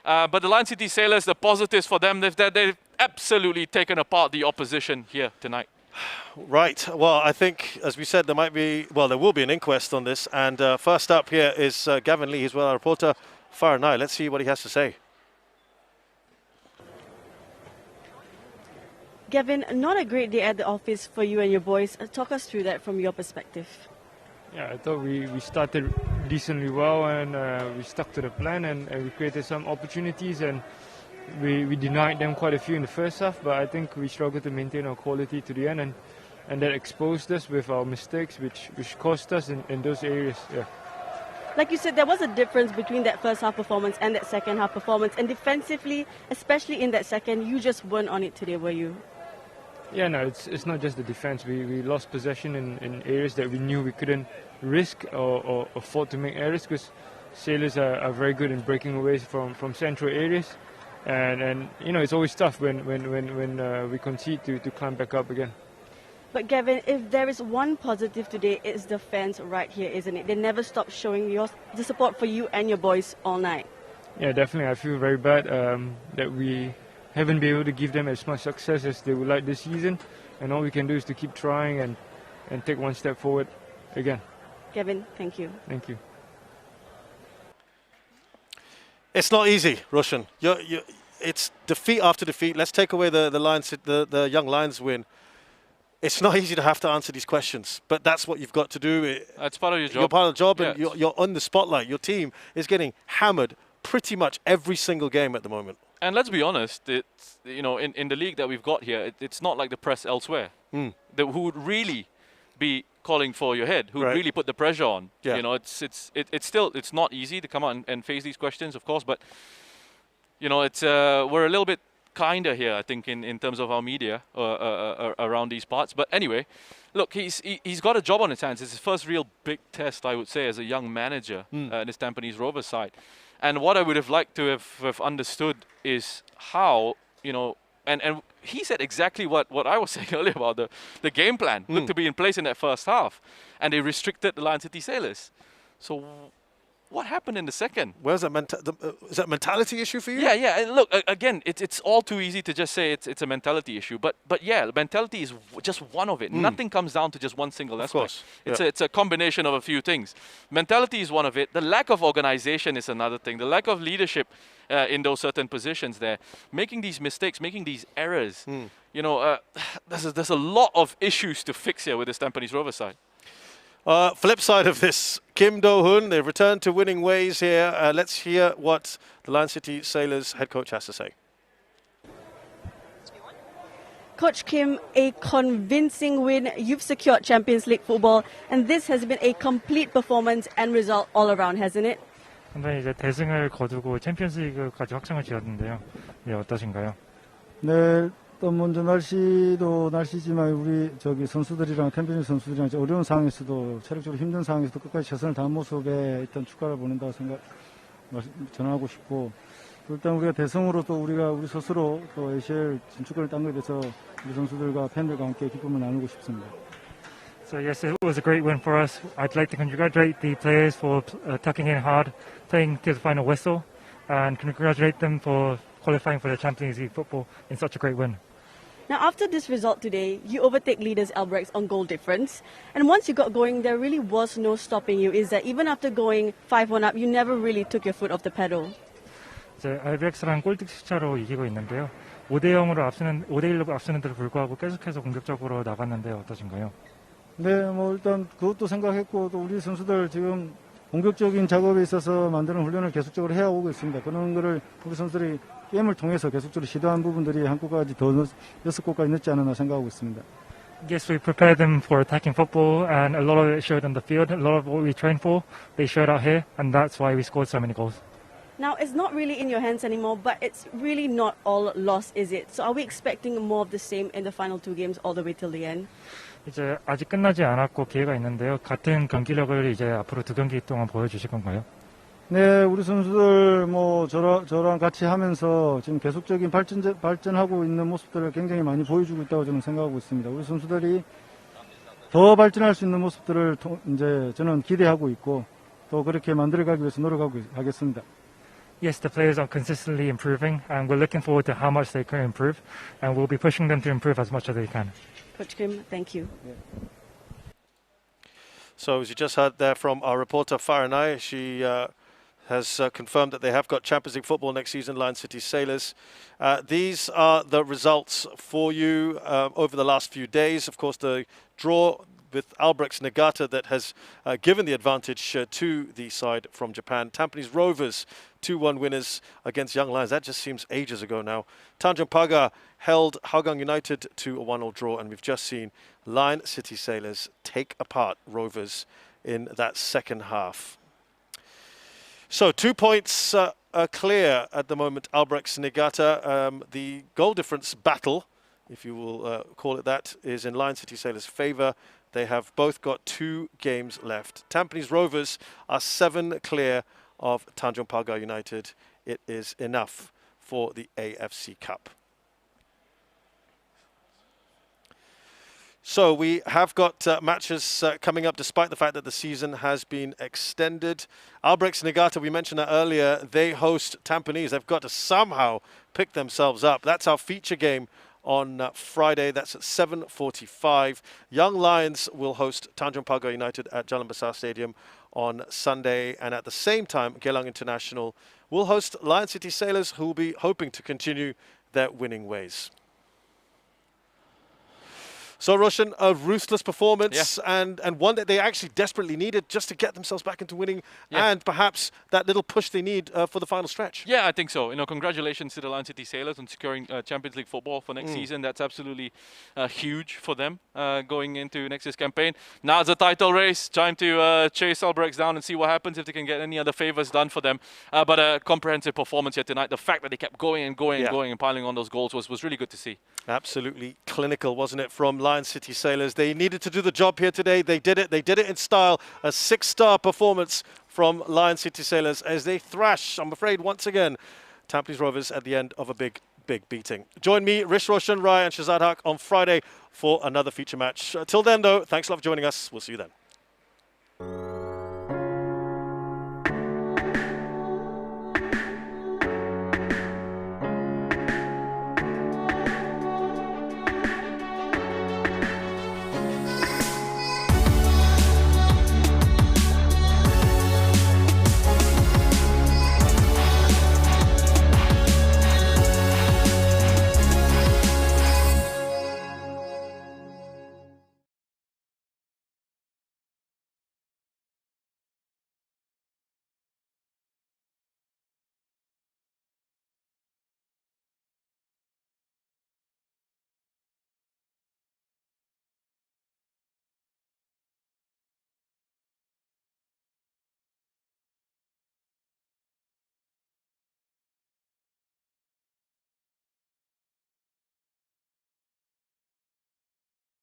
Speaker 2: But the Lion City Sailors, the positives for them, they've absolutely taken apart the opposition here tonight.
Speaker 1: Right. Well, I think, as we said, there will be an inquest on this. And first up here is Gavin Lee. He's our reporter, Faranai. Let's see what he has to say.
Speaker 3: Gavin, not a great day at the office for you and your boys. Talk us through that from your perspective.
Speaker 4: Yeah, I thought we started decently well, and we stuck to the plan, and we created some opportunities, and we denied them quite a few in the first half, but I think we struggled to maintain our quality to the end, and that exposed us with our mistakes, which cost us in those areas. Yeah.
Speaker 3: Like you said, there was a difference between that first half performance and that second half performance, and defensively, especially in that second, you just weren't on it today, were you?
Speaker 4: Yeah, no, it's not just the defense. We lost possession in areas that we knew we couldn't risk or afford to make errors, because Sailors are very good in breaking away from central areas, and it's always tough when we concede to climb back up again.
Speaker 3: But Gavin, if there is one positive today, it's the fans right here, isn't it? They never stop showing the support for you and your boys all night.
Speaker 4: Yeah, definitely. I feel very bad that we haven't been able to give them as much success as they would like this season, and all we can do is to keep trying and take one step forward again.
Speaker 3: Gavin, thank you.
Speaker 4: Thank you.
Speaker 1: It's not easy, Roshan. It's defeat after defeat. Let's take away the Young Lions win. It's not easy to have to answer these questions, but that's what you've got to do.
Speaker 2: That's part of your job.
Speaker 1: You're part of the job, and you're on the spotlight. Your team is getting hammered pretty much every single game at the moment.
Speaker 2: And let's be honest, it's, in the league that we've got here, it's not like the press elsewhere, who would really be calling for your head, who really put the pressure on.
Speaker 1: Yeah.
Speaker 2: It's not easy to come out and face these questions, of course, but we're a little bit kinder here, I think, in terms of our media around these parts. But anyway, look, he's got a job on his hands. It's his first real big test, I would say, as a young manager in this Tampines Rovers side. And what I would have liked to have understood is how, and he said exactly what I was saying earlier about the game plan looked to be in place in that first half, and they restricted the Lion City Sailors. So what happened in the second?
Speaker 1: Where's that is that a mentality issue for you?
Speaker 2: Yeah. And look, again, it's all too easy to just say it's a mentality issue. But yeah, mentality is just one of it. Nothing comes down to just one single aspect. It's a combination of a few things. Mentality is one of it. The lack of organization is another thing. The lack of leadership in those certain positions there. Making these mistakes, making these errors. There's a lot of issues to fix here with this Tampines Rovers side.
Speaker 1: Flip side of this, Kim Do-hoon, they've returned to winning ways here. Let's hear what the Lion City Sailors head coach has to say.
Speaker 3: Coach Kim, a convincing win. You've secured Champions League football, and this has been a complete performance and result all around, hasn't it?
Speaker 5: 근데 이제 대승을 거두고 챔피언스리그까지 확정을 지었는데요. 네, 어떠신가요?
Speaker 6: 네, 또 먼저 날씨도 날씨지만 우리 선수들이랑 템피니스 선수들이랑 어려운 상황에서도 체력적으로 힘든 상황에서도 끝까지 최선을 다한 모습에 일단 축가를 보낸다고 전하고 싶고, 일단 우리가 대승으로 또 우리 스스로 또 ACL 진출권을 딴 것에 대해서 우리 선수들과 팬들과 함께 기쁨을 나누고 싶습니다.
Speaker 5: So yes, it was a great win for us. I'd like to congratulate the players for tucking in hard, playing to the final whistle, and congratulate them for qualifying for the Champions League football in such a great win.
Speaker 3: Now, after this result today, you overtake leaders Albrechts on goal difference. And once you got going, there really was no stopping you. Is that even after going 5-1 up, you never really took your foot off the pedal?
Speaker 5: 이제 알비렉스랑 골득 차로 이기고 있는데요. 5대1로 앞서는데도 불구하고 계속해서 공격적으로 나갔는데 어떠신가요?
Speaker 6: 네, 일단 그것도 생각했고, 또 우리 선수들 지금 공격적인 작업에 있어서 만드는 훈련을 계속적으로 해오고 있습니다. 그런 거를 우리 선수들이 게임을 통해서 계속적으로 시도한 부분들이 한 골까지 더 6골까지 넣지 않았나 생각하고 있습니다.
Speaker 5: Yes, we prepared them for attacking football, and a lot of it showed on the field. A lot of what we trained for, they showed out here, and that's why we scored so many goals.
Speaker 3: Now, it's not really in your hands anymore, but it's really not all lost, is it? So are we expecting more of the same in the final 2 games all the way till the end?
Speaker 5: 이제 아직 끝나지 않았고 기회가 있는데요. 같은 경기력을 이제 앞으로 2경기 동안 보여주실 건가요?
Speaker 6: 네, 우리 선수들 저랑 같이 하면서 지금 계속적인 발전하고 있는 모습들을 굉장히 많이 보여주고 있다고 저는 생각하고 있습니다. 우리 선수들이 더 발전할 수 있는 모습들을 이제 저는 기대하고 있고, 또 그렇게 만들어가기 위해서 노력하고 하겠습니다.
Speaker 5: Yes, the players are consistently improving, and we're looking forward to how much they can improve, and we'll be pushing them to improve as much as they can.
Speaker 3: Coach Kim, thank you.
Speaker 1: So as you just heard there from our reporter Faranai, she has confirmed that they have got Champions League football next season, Lion City Sailors. These are the results for you over the last few days. Of course, the draw with Albrechts Niigata that has given the advantage to the side from Japan. Tampines Rovers 2-1 winners against Young Lions. That just seems ages ago now. Tanjung Pagar held Hougang United to a 1-1 draw, and we've just seen Lion City Sailors take apart Rovers in that second half. So 2 points are clear at the moment, Albrechts Niigata. The goal difference battle, if you will call it that, is in Lion City Sailors' favour. They have both got 2 games left. Tampines Rovers are 7 clear of Tanjung Pagar United. It is enough for the AFC Cup. So we have got matches coming up despite the fact that the season has been extended. Albrechts Niigata, we mentioned that earlier, they host Tampines. They've got to somehow pick themselves up. That's our feature game on Friday. That's at 7:45. Young Lions will host Tanjung Pagar United at Jalan Besar Stadium on Sunday. And at the same time, Geylang International will host Lion City Sailors, who will be hoping to continue their winning ways. So, Roshan, a ruthless performance, and one that they actually desperately needed just to get themselves back into winning, and perhaps that little push they need for the final stretch.
Speaker 2: Yeah, I think so. Congratulations to the Lion City Sailors on securing Champions League football for next season. That's absolutely huge for them going into next year's campaign. Now it's a title race. Time to chase Albrechts down and see what happens, if they can get any other favours done for them. But a comprehensive performance here tonight. The fact that they kept going and going and going and piling on those goals was really good to see. Absolutely
Speaker 1: clinical, wasn't it, from Lion City Sailors? They needed to do the job here today. They did it. They did it in style. A 6-star performance from Lion City Sailors as they thrash, I'm afraid, once again, Tampines Rovers at the end of a big beating. Join me, Rish Roshan, Rai and Shazad Haq on Friday for another feature match. Till then, though, thanks a lot for joining us. We'll see you then.